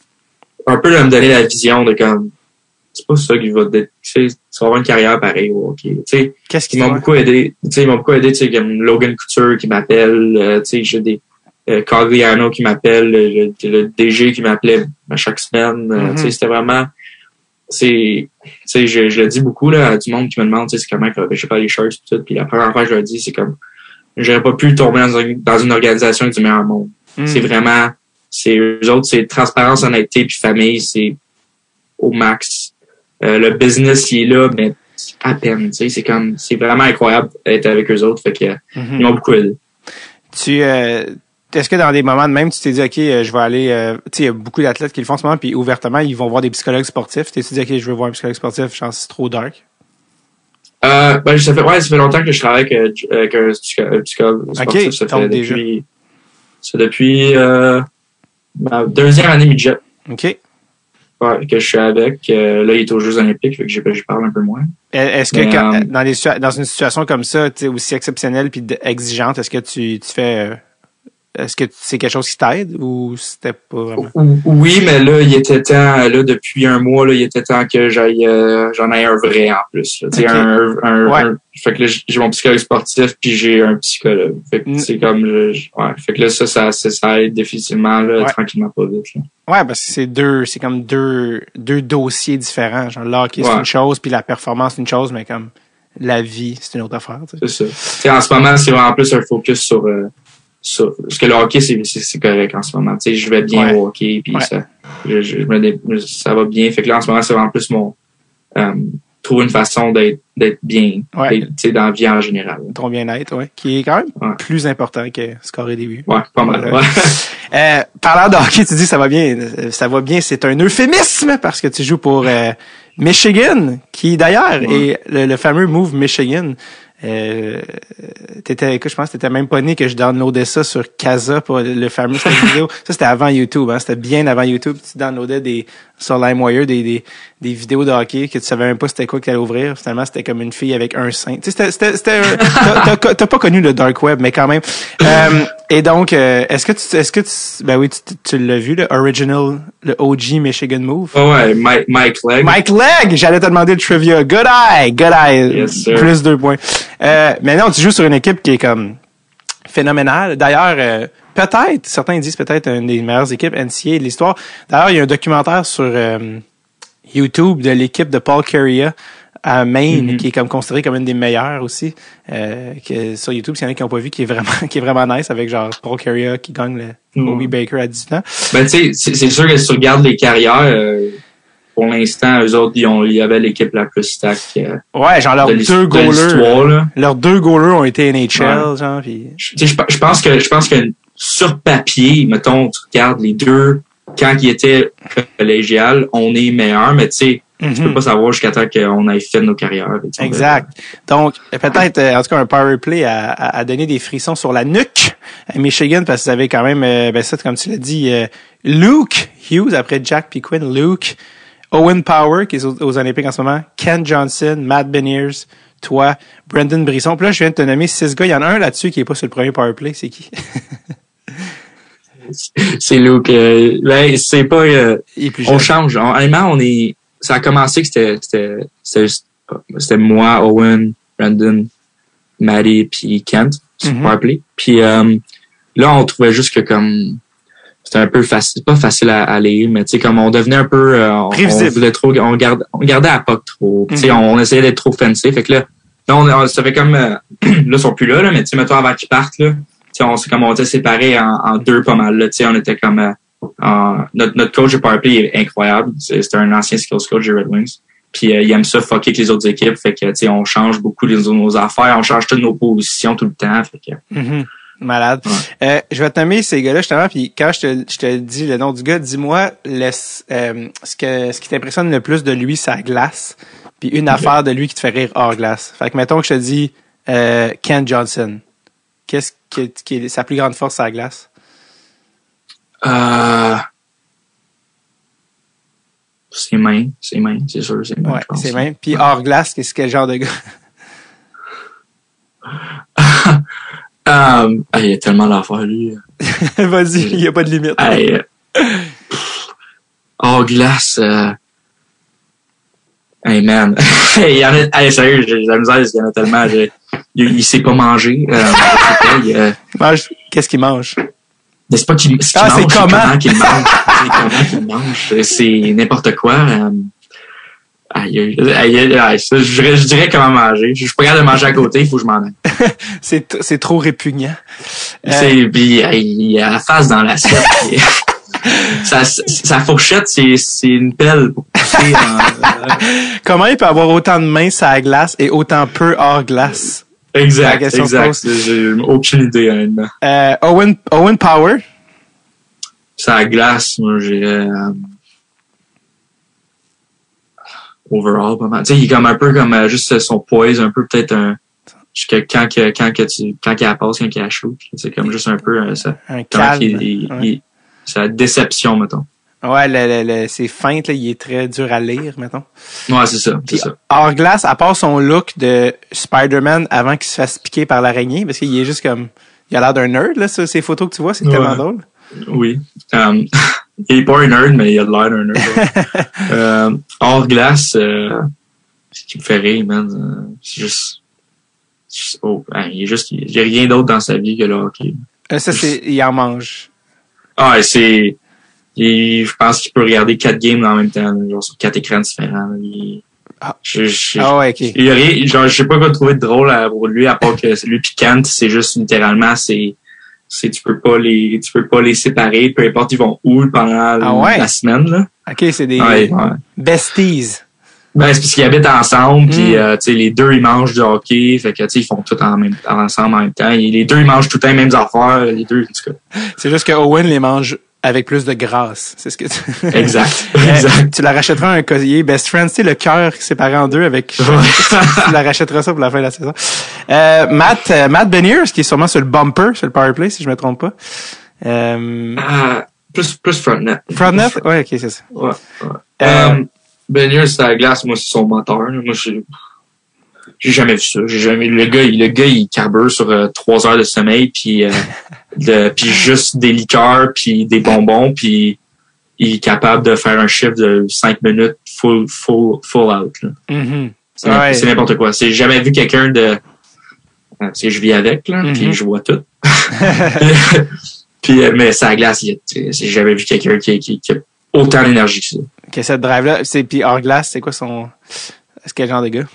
un peu de me donner la vision de, comme, c'est pas ça qui va tu sais, tu vas avoir une carrière pareille au hockey. Tu sais, qu'est-ce qu'ils m'ont beaucoup aidé. Tu sais, ils m'ont beaucoup aidé, tu sais, comme Logan Couture qui m'appelle, tu sais, j'ai des Cagliano qui m'appelle, le DG qui m'appelait à chaque semaine. Tu sais, c'était vraiment, tu sais, je le dis beaucoup là à du monde qui me demande, tu sais, c'est comment que je sais pas les Sharks tout. Puis la première fois que je le dis, c'est comme, j'aurais pas pu tomber dans une organisation du meilleur monde. C'est vraiment, c'est eux autres, c'est transparence, honnêteté puis famille, c'est au max. Le business, il est là, mais à peine, tu sais, c'est vraiment incroyable d'être avec eux autres, fait que, ils m'ont beaucoup aidé. Est-ce que dans des moments de même, tu t'es dit, OK, je vais aller, tu sais, il y a beaucoup d'athlètes qui le font en ce moment, puis ouvertement, ils vont voir des psychologues sportifs. Tu t'es dit, OK, je veux voir un psychologue sportif, je pense que c'est trop dark? Ben, ça fait longtemps que je travaille avec un psychologue sportif. Okay, ça depuis ma 2e année midget. OK. Ouais, que je suis avec. Là, il est aux Jeux olympiques, fait que je parle un peu moins. Est-ce que dans une situation comme ça, tu sais, aussi exceptionnelle puis exigeante, est-ce que tu fais... Est-ce que c'est quelque chose qui t'aide ou c'était pas vraiment? Oui, mais là, il était temps, là, depuis 1 mois, là, il était temps que j'en aie un vrai en plus. Tu sais, fait que là, j'ai mon psychologue sportif puis j'ai un psychologue. Fait que c'est comme, fait que là, ça aide définitivement, là, tranquillement, pas vite, là. Ouais, parce que c'est comme deux dossiers différents. Genre, le hockey, c'est une chose puis la performance, c'est une chose, mais comme la vie, c'est une autre affaire, tu sais. C'est ça. Tu sais, en ce moment, c'est vraiment plus un focus sur parce que le hockey, c'est correct en ce moment. Tu sais, je vais bien au hockey, puis ça va bien. Fait que là, en ce moment, c'est vraiment plus mon trouver une façon d'être bien, tu sais, dans la vie en général. Ton bien-être, qui est quand même plus important que scorer des buts. Ouais, pas mal. Parlant de hockey, tu dis ça va bien. C'est un euphémisme parce que tu joues pour Michigan, qui d'ailleurs est le fameux Move Michigan. Écoute, je pense que t'étais même pas né que je downloadais ça sur Casa pour le fameux vidéo. Ça, c'était avant YouTube, hein. C'était bien avant YouTube. Tu downloadais sur LimeWire des vidéos de hockey que tu savais même pas c'était quoi que t'allais ouvrir. Finalement, c'était comme une fille avec un sein. Tu sais, t'as pas connu le Dark Web, mais quand même. Et donc, est-ce que tu l'as vu, le original, le OG Michigan Move? Oh ouais, Mike Legg. Mike Legg! J'allais te demander le trivia. Good eye! Yes, sir. Plus 2 points. Mais non, tu joues sur une équipe qui est comme phénoménale. D'ailleurs, certains disent peut-être une des meilleures équipes NCAA de l'histoire. D'ailleurs, il y a un documentaire sur YouTube de l'équipe de Paul Kariya à Maine, qui est comme considéré comme une des meilleures aussi. Que sur YouTube, s'il y en a qui n'ont pas vu, qui est vraiment nice avec genre Paul Kariya qui gagne le Hobie Baker à 18 ans. Ben tu sais, c'est sûr que si tu regardes les carrières, pour l'instant, eux autres, il y avait l'équipe la plus stack. Ouais, genre leurs deux goalers. Leurs 2 goalers ont été NHL, ouais. genre. Puis... Je pense que sur papier, mettons, tu regardes les deux, quand ils étaient collégiales, on est meilleurs, mais tu sais, tu peux pas savoir jusqu'à temps qu'on ait fait nos carrières. Exact. Donc, peut-être, en tout cas, un power play à donner des frissons sur la nuque à Michigan, parce que vous avez quand même, ça, comme tu l'as dit, Luke Hughes, après Jack puis Quinn, Luke, Owen Power, qui est aux Olympiques en ce moment, Ken Johnson, Matt Beniers, toi, Brendan Brisson. Puis là, je viens de te nommer 6 gars. Il y en a un là-dessus qui est pas sur le premier power play. C'est qui? C'est Luke. Ben, c'est pas... on change. Honnêtement, ça a commencé que c'était moi, Owen, Brandon, Maddie puis Kent sur power play. Puis là, on trouvait juste que comme... C'était un peu facile, pas facile à lire, mais tu sais, comme on devenait un peu, on voulait trop, on gardait à POC trop. Tu sais, on essayait d'être trop fancy. Fait que là, ça fait comme, là, ils sont plus là, mais tu sais, mettons avant qu'ils partent, là, tu sais, on était séparés en 2 pas mal, là, tu sais, on était comme, notre coach de powerplay est incroyable. C'était un ancien skills coach des Red Wings. Puis, il aime ça fucker avec les autres équipes. Fait que, tu sais, on change beaucoup nos affaires, on change toutes nos positions tout le temps. Fait que, malade. Ouais. Je vais te nommer ces gars-là justement, puis quand je te dis le nom du gars, dis-moi ce qui t'impressionne le plus de lui, c'est la glace, puis une affaire de lui qui te fait rire hors glace. Fait que mettons que je te dis Ken Johnson. Qu'est-ce qui est sa plus grande force à la glace? Ses mains, c'est sûr, ses mains. Ouais, ses mains. Puis hors glace, qu'est-ce quel genre de gars? Il y a tellement d'affaires, lui. Vas-y, il n'y a pas de limite. Hors glace, hey man. Il y en a, sérieux, j'ai la misère, il y en a tellement, il sait pas manger. Qu'est-ce qu'il mange? Mais c'est pas qu'il c'est mange, c'est comment qu'il mange. C'est comment qu'il mange. C'est n'importe quoi. Je dirais comment manger. Je suis pas capable de manger à côté, il faut que je m'en aille. C'est trop répugnant. Puis il a la face dans l'assiette. Sa fourchette, c'est une pelle pour pousser Comment il peut avoir autant de mains sur la glace et autant peu hors glace? Exact. J'ai aucune idée, honnêtement. Owen Power? Sa glace, moi, j'irais... overall, pas mal. Tu sais, il est comme un peu comme juste son poise, un peu peut-être quand il la passe, quand il la shoot. C'est comme juste un peu ça. Un calme. C'est la déception, mettons. Ouais, c'est feinte, là, il est très dur à lire, mettons. Ouais, c'est ça. Hors glace, à part son look de Spider-Man avant qu'il se fasse piquer par l'araignée, parce qu'il est juste comme, il a l'air d'un nerd, là, ces photos que tu vois, c'est tellement drôle. Oui. Il est pas un nerd, mais il a de l'air d'un nerd. Hors glace, ce qui me fait rire, man, c'est juste il y a rien d'autre dans sa vie que le hockey. Il en mange. Ah, je pense qu'il peut regarder 4 games en même temps, genre sur 4 écrans différents. Ouais, ok. Il y a rien, genre, je sais pas quoi trouver de drôle pour lui, à part que lui pis Kent, c'est juste littéralement, tu peux pas les séparer, peu importe ils vont où pendant la semaine, là. Ok, c'est des besties. Ben, c'est parce qu'ils habitent ensemble, puis tu sais, les deux ils mangent du hockey, fait que tu sais, ils font tout ensemble en même temps. Les deux ils mangent tout le temps les mêmes affaires, les deux, en tout cas. C'est juste que Owen les mange avec plus de grâce. C'est ce que tu... Exact. Tu la rachèteras un collier Best Friends, tu sais, le cœur séparé en deux avec... tu la rachèteras ça pour la fin de la saison. Matt Beniers, qui est sûrement sur le bumper, sur le powerplay, si je me trompe pas. Plus frontnet. Frontnet? Ouais, ok, c'est ça. Ouais. Beniers, c'est à la glace, moi, c'est son moteur. Là. Moi, j'ai jamais vu ça. Le gars, il carbure sur 3 heures de sommeil, puis juste des liqueurs, puis des bonbons, puis il est capable de faire un chiffre de 5 minutes full out. Là. Mm-hmm. C'est n'importe quoi. J'ai jamais vu quelqu'un de... je vis avec, là, puis je vois tout. Puis, mais c'est à la glace, j'ai jamais vu quelqu'un qui a autant d'énergie que ça. Que cette drive-là, puis hors glace, c'est quoi son... C'est quel genre de gars?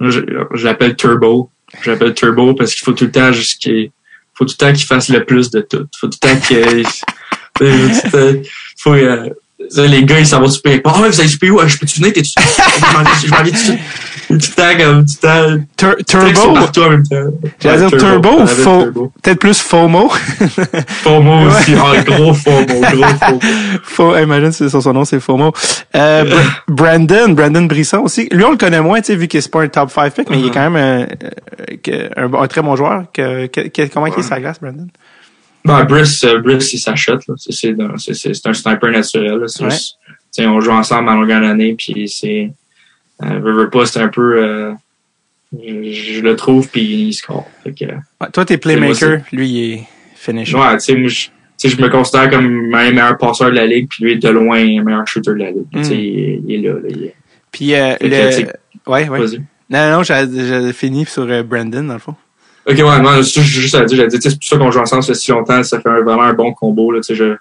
Je l'appelle Turbo. Je l'appelle Turbo parce qu'il faut tout le temps qu'il fasse le plus de tout. Faut tout le temps les gars, ils s'en vont super. Oh, ouais, vous allez super où? Je peux-tu venir? T'es-tu? Je m'en viens tout de suite. Tout le temps. Turbo? Partout en même temps. J'allais dire Turbo ou peut-être plus FOMO? FOMO aussi. Gros FOMO. Imagine si son nom, c'est FOMO. Brandon Brisson aussi. Lui, on le connaît moins, tu sais, vu que c'est pas un top 5 pick, mais il est quand même un très bon joueur. Comment il est sa glace, Brandon? Brice, il s'achète, là. C'est un sniper naturel, là. C'est juste, on joue ensemble à longueur d'année, puis c'est, veux pas, c'est un peu, je le trouve, puis il score. Fait que, toi, t'es playmaker, lui, il est finisher. Ouais, tu sais, je me considère comme un meilleur passeur de la ligue, puis lui est de loin un meilleur shooter de la ligue. Tu sais, il est là. Puis, ouais. Vas-y. Non, j'ai fini sur Brandon, dans le fond. Ok, ouais, non, juste à dire, c'est pour ça qu'on joue ensemble, ça fait si longtemps, ça fait vraiment un bon combo, là, tu sais,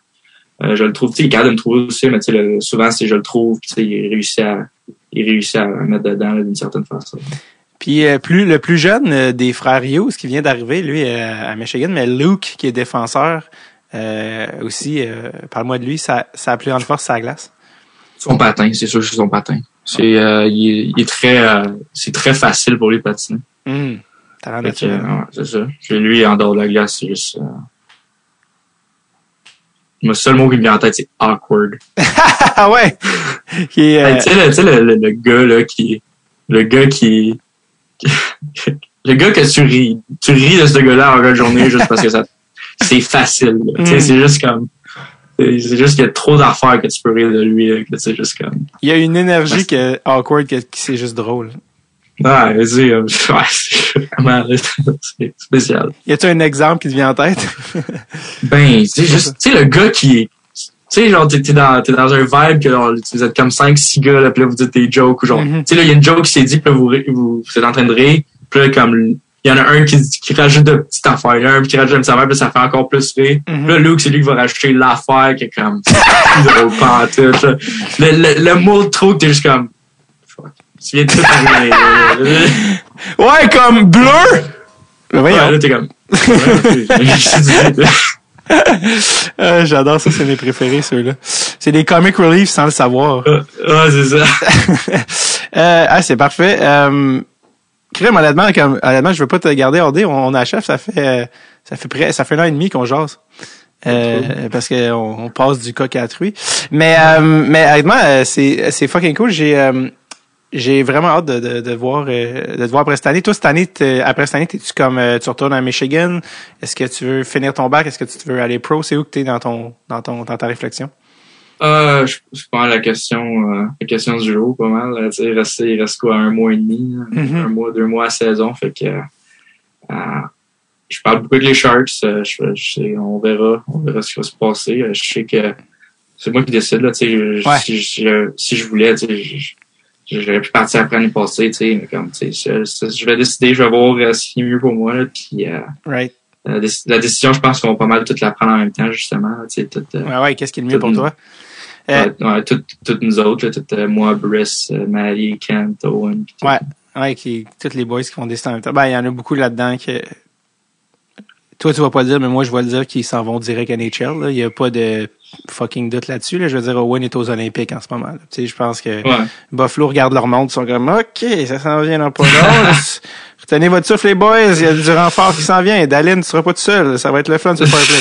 je le trouve, tu sais, il est capable de me trouver aussi, mais tu sais, souvent, si je le trouve, tu sais, il réussit à mettre dedans, là, d'une certaine façon. Puis, le plus jeune des frères Hughes, qui vient d'arriver, lui, à Michigan, mais Luke, qui est défenseur, aussi, parle-moi de lui, ça a plus en force sa glace. Son patin, c'est sûr que c'est son patin. C'est, il est c'est très facile pour lui de patiner. Talent naturel. C'est ça. Lui, en dehors de la glace, c'est juste... Le seul mot qui me vient en tête, c'est awkward. Ah ouais! Tu sais, le gars, là, le gars que tu ris de ce gars-là en fin de journée juste parce que c'est facile. Tu sais, c'est juste comme... C'est juste qu'il y a trop d'affaires que tu peux rire de lui, là, que c'est juste comme... Il y a une énergie awkward qui c'est juste drôle. Ouais, vas-y, c'est vraiment, c'est spécial. Y a-tu un exemple qui te vient en tête? Ben, c'est juste, tu sais, le gars qui est, tu sais, genre, t'es dans un vibe que, genre, vous êtes comme 5-6 gars, là, pis là, vous dites des jokes, ou genre, tu sais, là, il y a une joke qui s'est dit, pis là, vous êtes en train de rire, pis là, comme, il y en a un qui rajoute de petites affaires, il y en a un qui rajoute une petite affaire, pis ça fait encore plus rire. Pis là, Luke, c'est lui qui va rajouter l'affaire qui est comme, drôle, pas en tout, là. Le mot de trop que t'es juste comme, tu viens de tout arriver. Ouais, comme bleu! Ouais, là, t'es comme... J'adore ça, c'est mes préférés, ceux-là. C'est des comic relief sans le savoir. Ouais, c'est ça. C'est parfait. Crème, honnêtement, je veux pas te garder hors d'eux. On achève, ça fait 1 an et demi qu'on jase. Parce que on passe du coq à la truie. Mais honnêtement, c'est fucking cool. J'ai vraiment hâte de te voir après cette année. Toi, après cette année, t'es-tu comme tu retournes à Michigan? Est-ce que tu veux finir ton bac? Est-ce que tu veux aller pro? C'est où que t'es dans ta réflexion? Je prends la question du jour, pas mal. Tu sais, il reste quoi, 1 mois et demi, 1 mois, 2 mois à saison. Fait que je parle beaucoup avec les Sharks. On verra ce qui va se passer. Je sais que c'est moi qui décide, là, tu sais, si je voulais, tu sais, j'aurais pu partir après l'année passée, tu sais, mais comme, tu sais, je vais décider, je vais voir ce qui est mieux pour moi, là, puis la décision, je pense qu'on va pas mal toutes la prendre en même temps, justement, tu sais, qu'est-ce qui est le mieux pour toi? Toutes nous autres, là, moi, Brice, Maddie, Kent, Owen. Tous les boys qui font des stands en même temps. Ben, il y en a beaucoup là-dedans que toi, tu vas pas le dire, mais moi, je vais le dire qu'ils s'en vont direct à NHL, là. Il y a pas de fucking doute là-dessus. Là. Je veux dire, Owen est aux Olympiques en ce moment. Tu sais, je pense que Buffalo regarde leur montre, ils sont comme, OK, ça s'en vient dans pas long. Retenez votre souffle, les boys. Il y a du renfort qui s'en vient. Dallin, tu seras pas tout seul. Ça va être le fun, ce powerplay.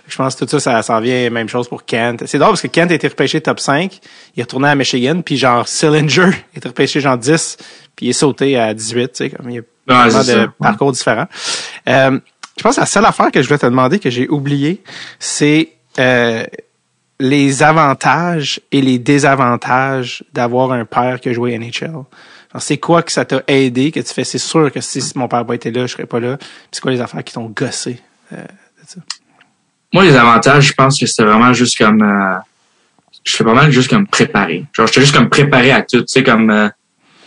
Je pense que tout ça s'en vient. Même chose pour Kent. C'est drôle parce que Kent a été repêché top 5. Il est retourné à Michigan. Puis genre, Sillinger est repêché genre 10. Puis il est sauté à 18. Tu sais, comme il y a vraiment de parcours différents. Je pense que la seule affaire que je voulais te demander, que j'ai oublié, c'est les avantages et les désavantages d'avoir un père qui a joué NHL. Alors, c'est quoi que ça t'a aidé, que tu fais, c'est sûr que si mon père n'a pas été là, je serais pas là. Puis c'est quoi les affaires qui t'ont gossé de ça? Moi, les avantages, je pense que c'était vraiment juste comme... je fais pas mal juste comme préparé. Genre, j'étais juste comme préparé à tout, tu sais, comme...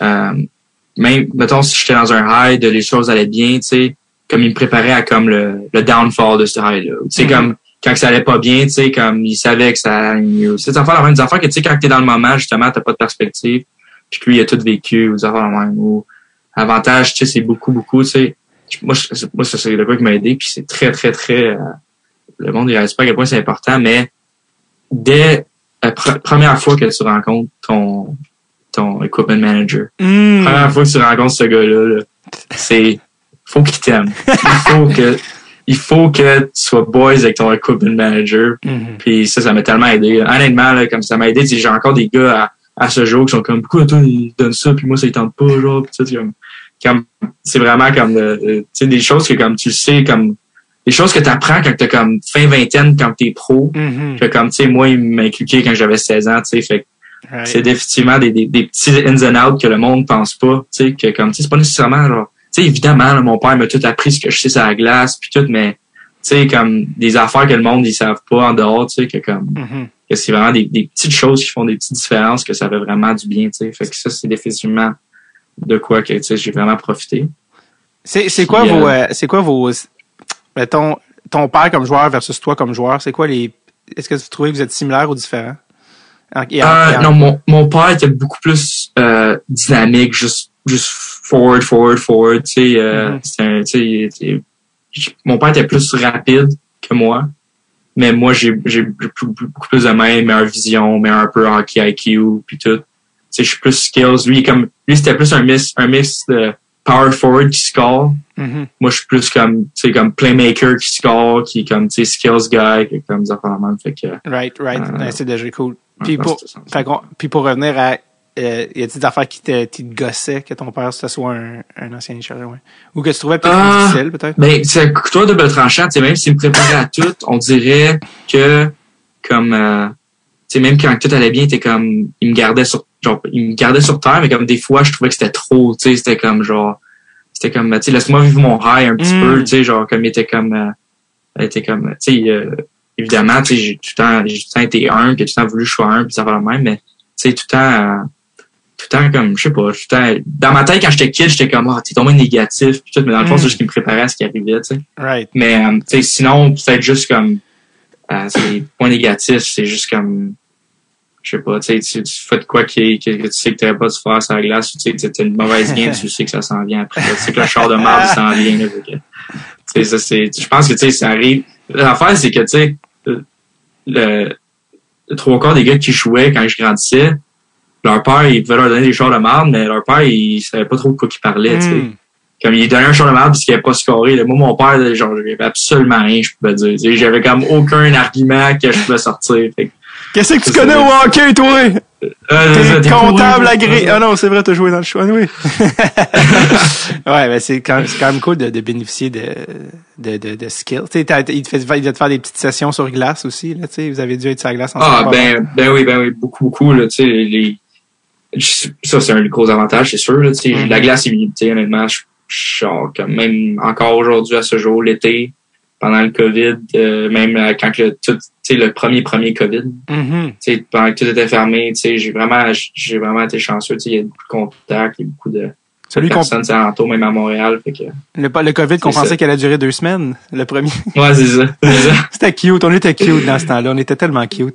même, mettons, si j'étais dans un high, les choses allaient bien, tu sais, comme il me préparait à comme le downfall de ce high-là. Tu sais, comme quand ça allait pas bien, tu sais, comme il savait que ça allait mieux. C'est des affaires que, tu sais, quand t'es dans le moment, justement, t'as pas de perspective. Puis que lui, il a tout vécu, ou des affaires de même. Ou avantage, tu sais, c'est beaucoup, tu sais. Moi, ça, c'est le quoi qui m'a aidé, puis c'est très, très, très... le monde, il réalise pas à quel point c'est important, mais dès la première fois que tu rencontres ton equipment manager, première fois que tu rencontres ce gars-là, là, c'est... faut qu'il t'aime. Il faut que tu sois boys avec ton equipment manager. Puis ça m'a tellement aidé. Honnêtement, là, comme ça m'a aidé, j'ai encore des gars à ce jour qui sont comme, pourquoi toi, il donne ça, puis moi, ça, il tente pas, genre, pis ça, comme, c'est vraiment comme, tu sais, des choses que, comme, tu sais, comme, des choses que t'apprends quand t'as, comme, fin vingtaine, quand t'es pro. Que, comme, tu sais, moi, il m'a inculqué quand j'avais 16 ans, tu sais, fait c'est définitivement des petits ins and outs que le monde pense pas, tu sais, que, comme, tu sais, c'est pas nécessairement, genre, tu sais, évidemment, là, mon père m'a tout appris ce que je sais sur la glace, puis tout, mais, tu sais, comme, des affaires que le monde, ils savent pas en dehors, tu sais, que, comme, que c'est vraiment des petites choses qui font des petites différences, que ça fait vraiment du bien, tu sais. Fait que ça, c'est définitivement de quoi que, tu sais, j'ai vraiment profité. C'est quoi vos, mettons, ton père comme joueur versus toi comme joueur, c'est quoi est-ce que vous trouvez que vous êtes similaires ou différents? Non, mon père était beaucoup plus, dynamique, juste forward, tu sais, mon père était plus rapide que moi. Mais moi, j'ai beaucoup plus de main, meilleure vision, meilleur un peu hockey IQ, puis tout. Tu sais, je suis plus skills. Lui, c'était plus un mix de power forward qui score. Moi, je suis plus comme, tu sais, comme playmaker qui score, qui est comme, tu sais, skills guy, qui est comme ça, vraiment. Fait que. Right. C'est déjà cool. Puis pour revenir à, y a des affaires qui te gossaient que ton père, ce soit un ancien échelle, ouais. Ou que tu trouvais peut-être difficile, peut-être? Ben, c'est un couteau double tranchant, tu sais, même s'il me préparait à tout, on dirait que, comme, tu sais, même quand tout allait bien, il me gardait sur terre, mais comme des fois, je trouvais que c'était trop, tu sais, c'était comme, tu sais, laisse-moi vivre mon high un petit peu, tu sais, genre, comme, il était comme, tu sais, évidemment, tu sais, j'ai tout le temps été un, puis tout le temps voulu que je sois un, puis ça va le même, mais, tu sais, tout le temps comme, je sais pas, dans ma tête, quand j'étais kid, j'étais comme, t'es tombé négatif, puis tout, mais dans le fond, c'est juste qu'il me préparait à ce qui arrivait, tu sais. Right. Mais, tu sais, sinon, peut-être juste comme, c'est des points négatifs, c'est juste comme, je sais pas, tu sais, tu fais de quoi que tu sais que t'aurais pas dû faire sur la glace, tu sais que t'as une mauvaise game, tu sais que ça s'en vient après, tu sais que le char de marde s'en vient, là, tu sais, ça, je pense que, tu sais, ça arrive. L'affaire, c'est que, tu sais, le 3/4 des gars qui jouaient quand je grandissais, leur père, il pouvait leur donner des chars de marde, mais leur père, il savait pas trop de quoi qu'il parlait, tu sais. Comme il donnait un char de marde parce qu'il avait pas scoré. Là. Moi, mon père, genre, j'avais absolument rien, je pouvais dire. Tu sais, j'avais comme aucun argument que je pouvais sortir. Fait. Qu'est-ce que tu connais au hockey, toi? T'es comptable agréé. Ah non, c'est vrai, t'as joué dans le choix, oui. Ouais, ben c'est quand même cool de bénéficier de skills. Tu sais, il va te faire des petites sessions sur glace aussi, là, tu sais. Vous avez dû être sur la glace ensemble. Ben oui, beaucoup, là, tu sais, ça, c'est un gros avantage, c'est sûr, là, tu sais. La glace est limitée, honnêtement, genre, comme même encore aujourd'hui, à ce jour, l'été, pendant le COVID, même quand tout, tu sais, le premier COVID, tu sais, pendant que tout était fermé, tu sais, j'ai vraiment été chanceux, tu sais, il y a beaucoup de contacts, il y a beaucoup de personnes alentour, même à Montréal, fait que. Le COVID qu'on pensait qu'elle allait durer 2 semaines, le premier. Ouais, c'est ça. C'était cute, on était cute dans ce temps-là, on était tellement cute.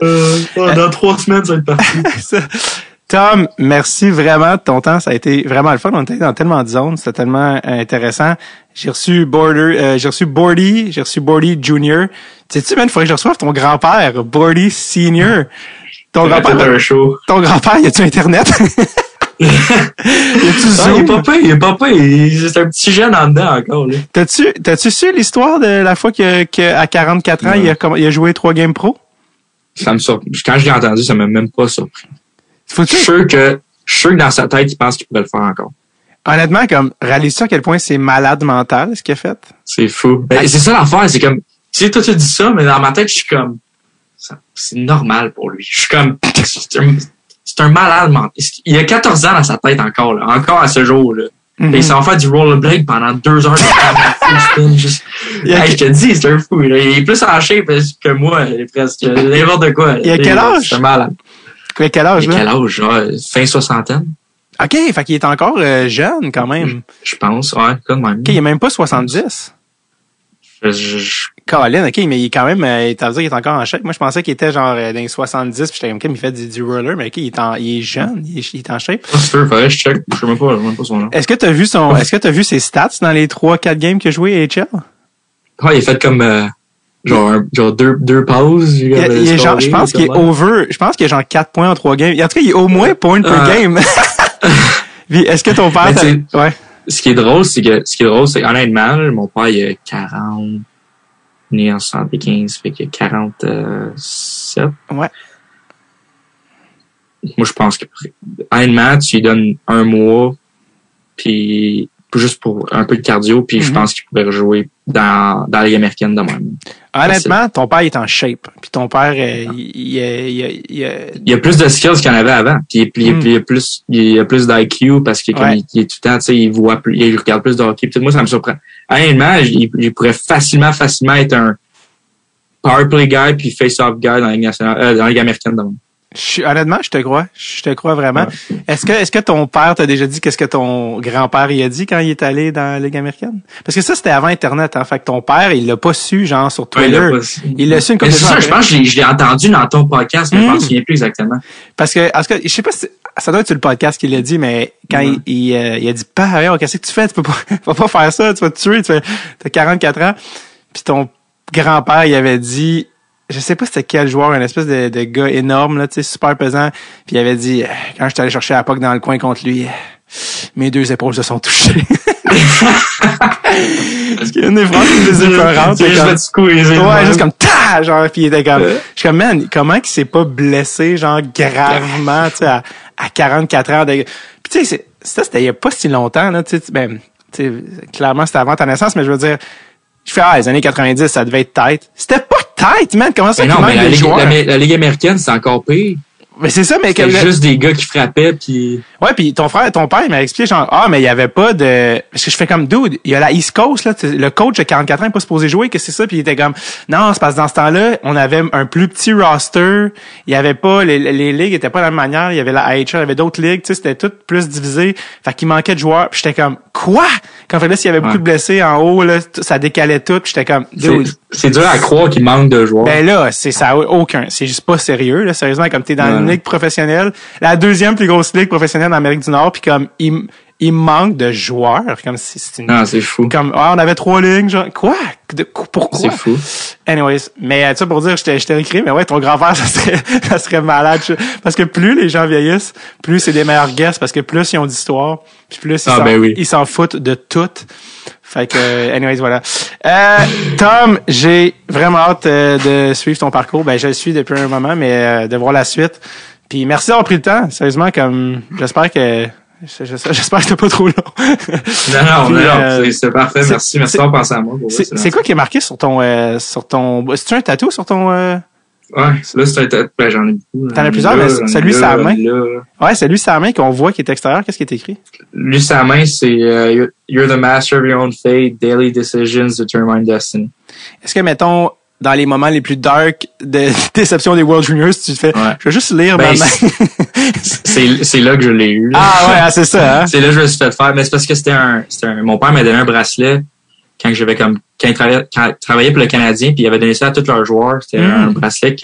Dans 3 semaines, ça va être parti. Tom, merci vraiment de ton temps. Ça a été vraiment le fun. On était dans tellement de zones. C'était tellement intéressant. j'ai reçu Bordy Junior. Sais-tu, man, il faudrait que je reçoive ton grand-père, Bordy Senior. Ton grand-père, y a-tu Internet? Il est pas pire. C'est un petit jeune en dedans encore, là. T'as-tu su l'histoire de la fois qu'à 44 ans, il a joué 3 games pro? Ça me surprend. Quand je l'ai entendu, ça m'a même pas surpris. Je suis sûr que dans sa tête, il pense qu'il pourrait le faire encore. Honnêtement, comme, réalise-tu à quel point c'est malade mental, ce qu'il a fait? C'est fou. Ben, c'est ça l'affaire, c'est comme, tu sais, toi, tu dis ça, mais dans ma tête, je suis comme, c'est normal pour lui. Je suis comme, c'est un malade mental. Il a 14 ans dans sa tête encore, là. Encore à ce jour, là. Mm-hmm. Et il s'en fait du rollerblade pendant 2 heures de temps. Je te dis, c'est un fou. Là. Il est plus en shape que moi, il est presque n'importe quoi. Il a quel âge? C'est un malade. Il a quel âge, là? Quel âge, genre, fin soixantaine. OK, fait qu'il est encore jeune, quand même. Je pense, ouais, quand même. OK, il est même pas 70. Colin, OK, mais il est quand même, t'as dit qu'il est encore en shape. Moi, je pensais qu'il était genre dans les 70, puis j'étais comme, il fait du roller, mais OK, il est jeune, il est en shape. C'est sûr, faudrait que je check. Je sais même pas son nom. Est-ce que t'as vu ses stats dans les 3-4 games qu'il a joué à HL? Ouais, il a fait comme, genre deux pauses. Je pense qu'il est over, je pense qu'il a genre 4 points en 3 games. En tout cas, il est au moins point per game. Puis, est-ce que ton père, ouais. Ce qui est drôle, c'est honnêtement, mon père, il a 40, né en 75, fait qu'il a 47. Ouais. Moi, je pense que, honnêtement, tu lui donnes 1 mois, puis juste pour un peu de cardio, puis je pense qu'il pourrait rejouer dans la Ligue américaine de même. Honnêtement, ton père est en shape. Puis ton père, il a plus de skills qu'il y en avait avant. Puis il a plus d'IQ parce qu'il est tout le temps, tu sais, il regarde plus de hockey. Peut-être moi, ça me surprend. Honnêtement, il pourrait facilement être un power play guy puis face-off guy dans la Ligue nationale, dans la Ligue américaine de même. Honnêtement, je te crois vraiment. Ouais. Est-ce que ton père t'a déjà dit qu'est-ce que ton grand-père y a dit quand il est allé dans la Ligue américaine? Parce que ça, c'était avant Internet, hein. Fait que ton père, il l'a pas su, genre, sur Twitter. Ouais, il l'a su une couple de fois. C'est ça, je pense que je l'ai entendu dans ton podcast, mais je m'en souviens plus exactement. Parce que, je sais pas si, ça doit être sur le podcast qu'il l'a dit, mais quand il a dit, père, qu'est-ce que tu fais? Tu vas pas faire ça, tu vas te tuer, t'as 44 ans. Puis ton grand-père, il avait dit, je sais pas c'était quel joueur, un espèce de gars énorme, là, tu sais, super pesant. Puis il avait dit, quand je suis allé chercher la puck dans le coin contre lui, mes 2 épaules se sont touchées. Parce qu'il y a une des phrases qui les écœurantes. C'est juste squeezer. Ouais, juste comme, ta! Genre, pis il était comme, je suis comme, man, comment qu'il s'est pas blessé, genre, gravement, tu sais, à 44 ans de, pis tu sais, c'était il y a pas si longtemps, là, tu sais, clairement, c'était avant ta naissance, mais je veux dire, je fais, les années 90, ça devait être tight. C'était pas tight, man. Comment ça qu'il manque de joueurs? La Ligue américaine, c'est encore pire. Mais c'est ça, mais c'était juste des gars qui frappaient, puis... Ouais, puis ton père, il m'a expliqué, genre, mais il y avait pas de... Parce que je fais comme, dude, il y a la East Coast, là, le coach de 44 ans, il n'est pas supposé jouer, que c'est ça, puis il était comme, non, c'est parce que dans ce temps-là, on avait un plus petit roster, il y avait pas, les ligues étaient pas de la même manière, il y avait la AHL, il y avait d'autres ligues, tu sais, c'était tout plus divisé, fait qu'il manquait de joueurs, puis j'étais comme, quoi? Quand fait là, s'il y avait beaucoup de blessés en haut, là, ça décalait tout, puis j'étais comme, dude. C'est dur à croire qu'il manque de joueurs. Ben là, ça a aucun, c'est juste pas sérieux, là, sérieusement, comme t'es dans une ligue professionnelle, la 2e plus grosse ligue professionnelle en Amérique du Nord, puis comme il manque de joueurs, comme si c'était une... Ah, c'est fou. Comme on avait 3 lignes, genre quoi? Pourquoi? C'est fou. Anyways, mais ça pour dire, je t'ai écrit, mais ouais, ton grand-père, ça serait malade, parce que plus les gens vieillissent, plus c'est des meilleurs guests, parce que plus ils ont d'histoire, puis plus ils s'en foutent de tout. Fait que, anyways, voilà. Tom, j'ai vraiment hâte de suivre ton parcours. Ben, je le suis depuis un moment, mais de voir la suite. Puis merci d'avoir pris le temps. Sérieusement, comme j'espère que c'est pas trop long. Non, c'est parfait. Merci d'avoir pensé à moi. C'est quoi qui est marqué sur ton c'est-tu un tatou sur ton Ouais, là c'est un tatou. Ben, j'en ai beaucoup. T'en as plusieurs, mais celui sur la main. Ouais, celui sur la main qu'on voit qui est extérieur, qu'est-ce qui est écrit? Lui sur la main, c'est You're the master of your own fate, daily decisions determine destiny. Est-ce que, mettons, dans les moments les plus dark de déception des World Juniors, tu te fais, je vais juste lire ma main. c'est là que je l'ai eu, là. Ah ouais, c'est ça, hein? C'est là que je me suis fait faire. Mais c'est parce que mon père m'a donné un bracelet quand il travaillait pour le Canadien, puis il avait donné ça à tous leurs joueurs. C'était un bracelet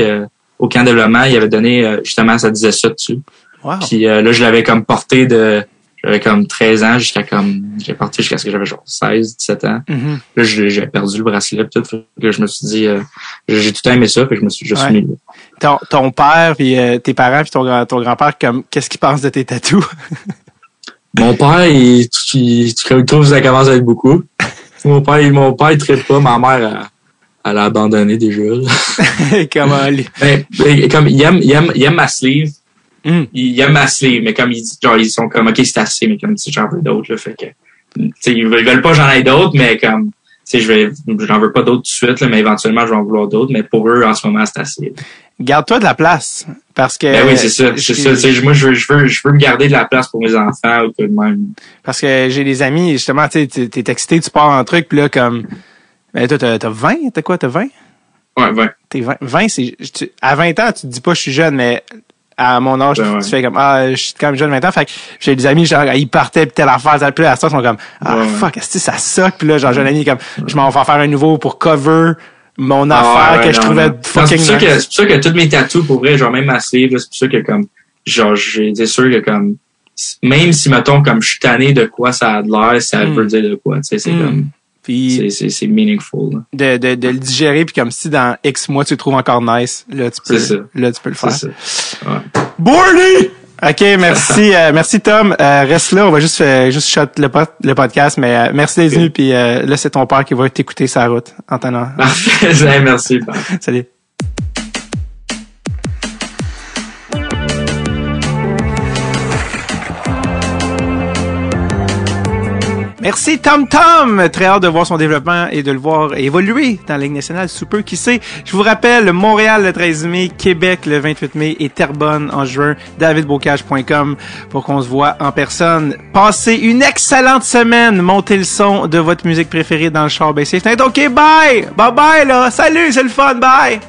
au camp de développement, il avait donné, justement, ça disait ça dessus. Wow. Puis là, je l'avais comme porté j'avais comme 13 ans j'ai porté jusqu'à ce que j'avais genre 16, 17 ans. Mm-hmm. Là, j'ai perdu le bracelet, tout. Là, je me suis dit, j'ai tout aimé ça, puis je me suis juste mis là. Ton père, puis tes parents, puis ton grand-père, comme, qu'est-ce qu'ils pensent de tes tatous? Mon père, il trouve que ça commence à être beaucoup. Mon père, il traite pas. Ma mère, elle a abandonné déjà. Comment lui? Comme, il aime ma sleeve. Mm. Il aime ma sleeve, mais comme, ils sont comme, OK, c'est assez, mais comme, j'en veux d'autres, là. Fait que, ils veulent pas que j'en aie d'autres, mais comme, j'en veux pas d'autres tout de suite, là, mais éventuellement, je vais en vouloir d'autres, mais pour eux, en ce moment, c'est assez. Garde-toi de la place. Parce que. Ben oui, c'est ça. Moi, je veux me garder de la place pour mes enfants, ou tout de même. Parce que j'ai des amis, justement, tu sais, t'es excité, tu pars en truc, pis là, comme, ben, toi, t'as 20? T'as quoi? T'as 20? Ouais, 20. T'es 20, à 20 ans, tu te dis pas, je suis jeune, mais à mon âge, tu fais comme, je suis quand même jeune 20 ans. Fait que j'ai des amis, genre, ils partaient pis telle affaire, puis là, à ça, ils sont comme, fuck, est-ce que ça suck? Puis là, genre, j'ai un ami comme, je m'en vais faire un nouveau pour cover mon affaire que je trouvais fucking nice. C'est pour ça que tous mes tatous, pour vrai, genre, même ma sleeve, c'est pour ça que comme, genre, j'ai sûr que comme, même si, mettons, comme je suis tanné de quoi ça a de l'air, ça veut dire de quoi, tu sais, c'est comme, puis c'est meaningful. Là. De le digérer, puis comme si dans X mois, tu le trouves encore nice, là, tu peux le faire. C'est ça. Ouais. Borny! OK, merci. Merci, Tom. Reste là, on va juste shut le podcast, mais merci d'être venu, puis là, c'est ton père qui va t'écouter sa route en tenant. Parfait, merci. Salut. Merci Tom Tom! Très hâte de voir son développement et de le voir évoluer dans la Ligue nationale sous peu, qui sait. Je vous rappelle, Montréal le 13 mai, Québec le 28 mai et Terrebonne en juin. davidbocage.com pour qu'on se voit en personne. Passez une excellente semaine. Montez le son de votre musique préférée dans le char. Ben, c'est OK, bye! Bye bye là! Salut, c'est le fun, bye!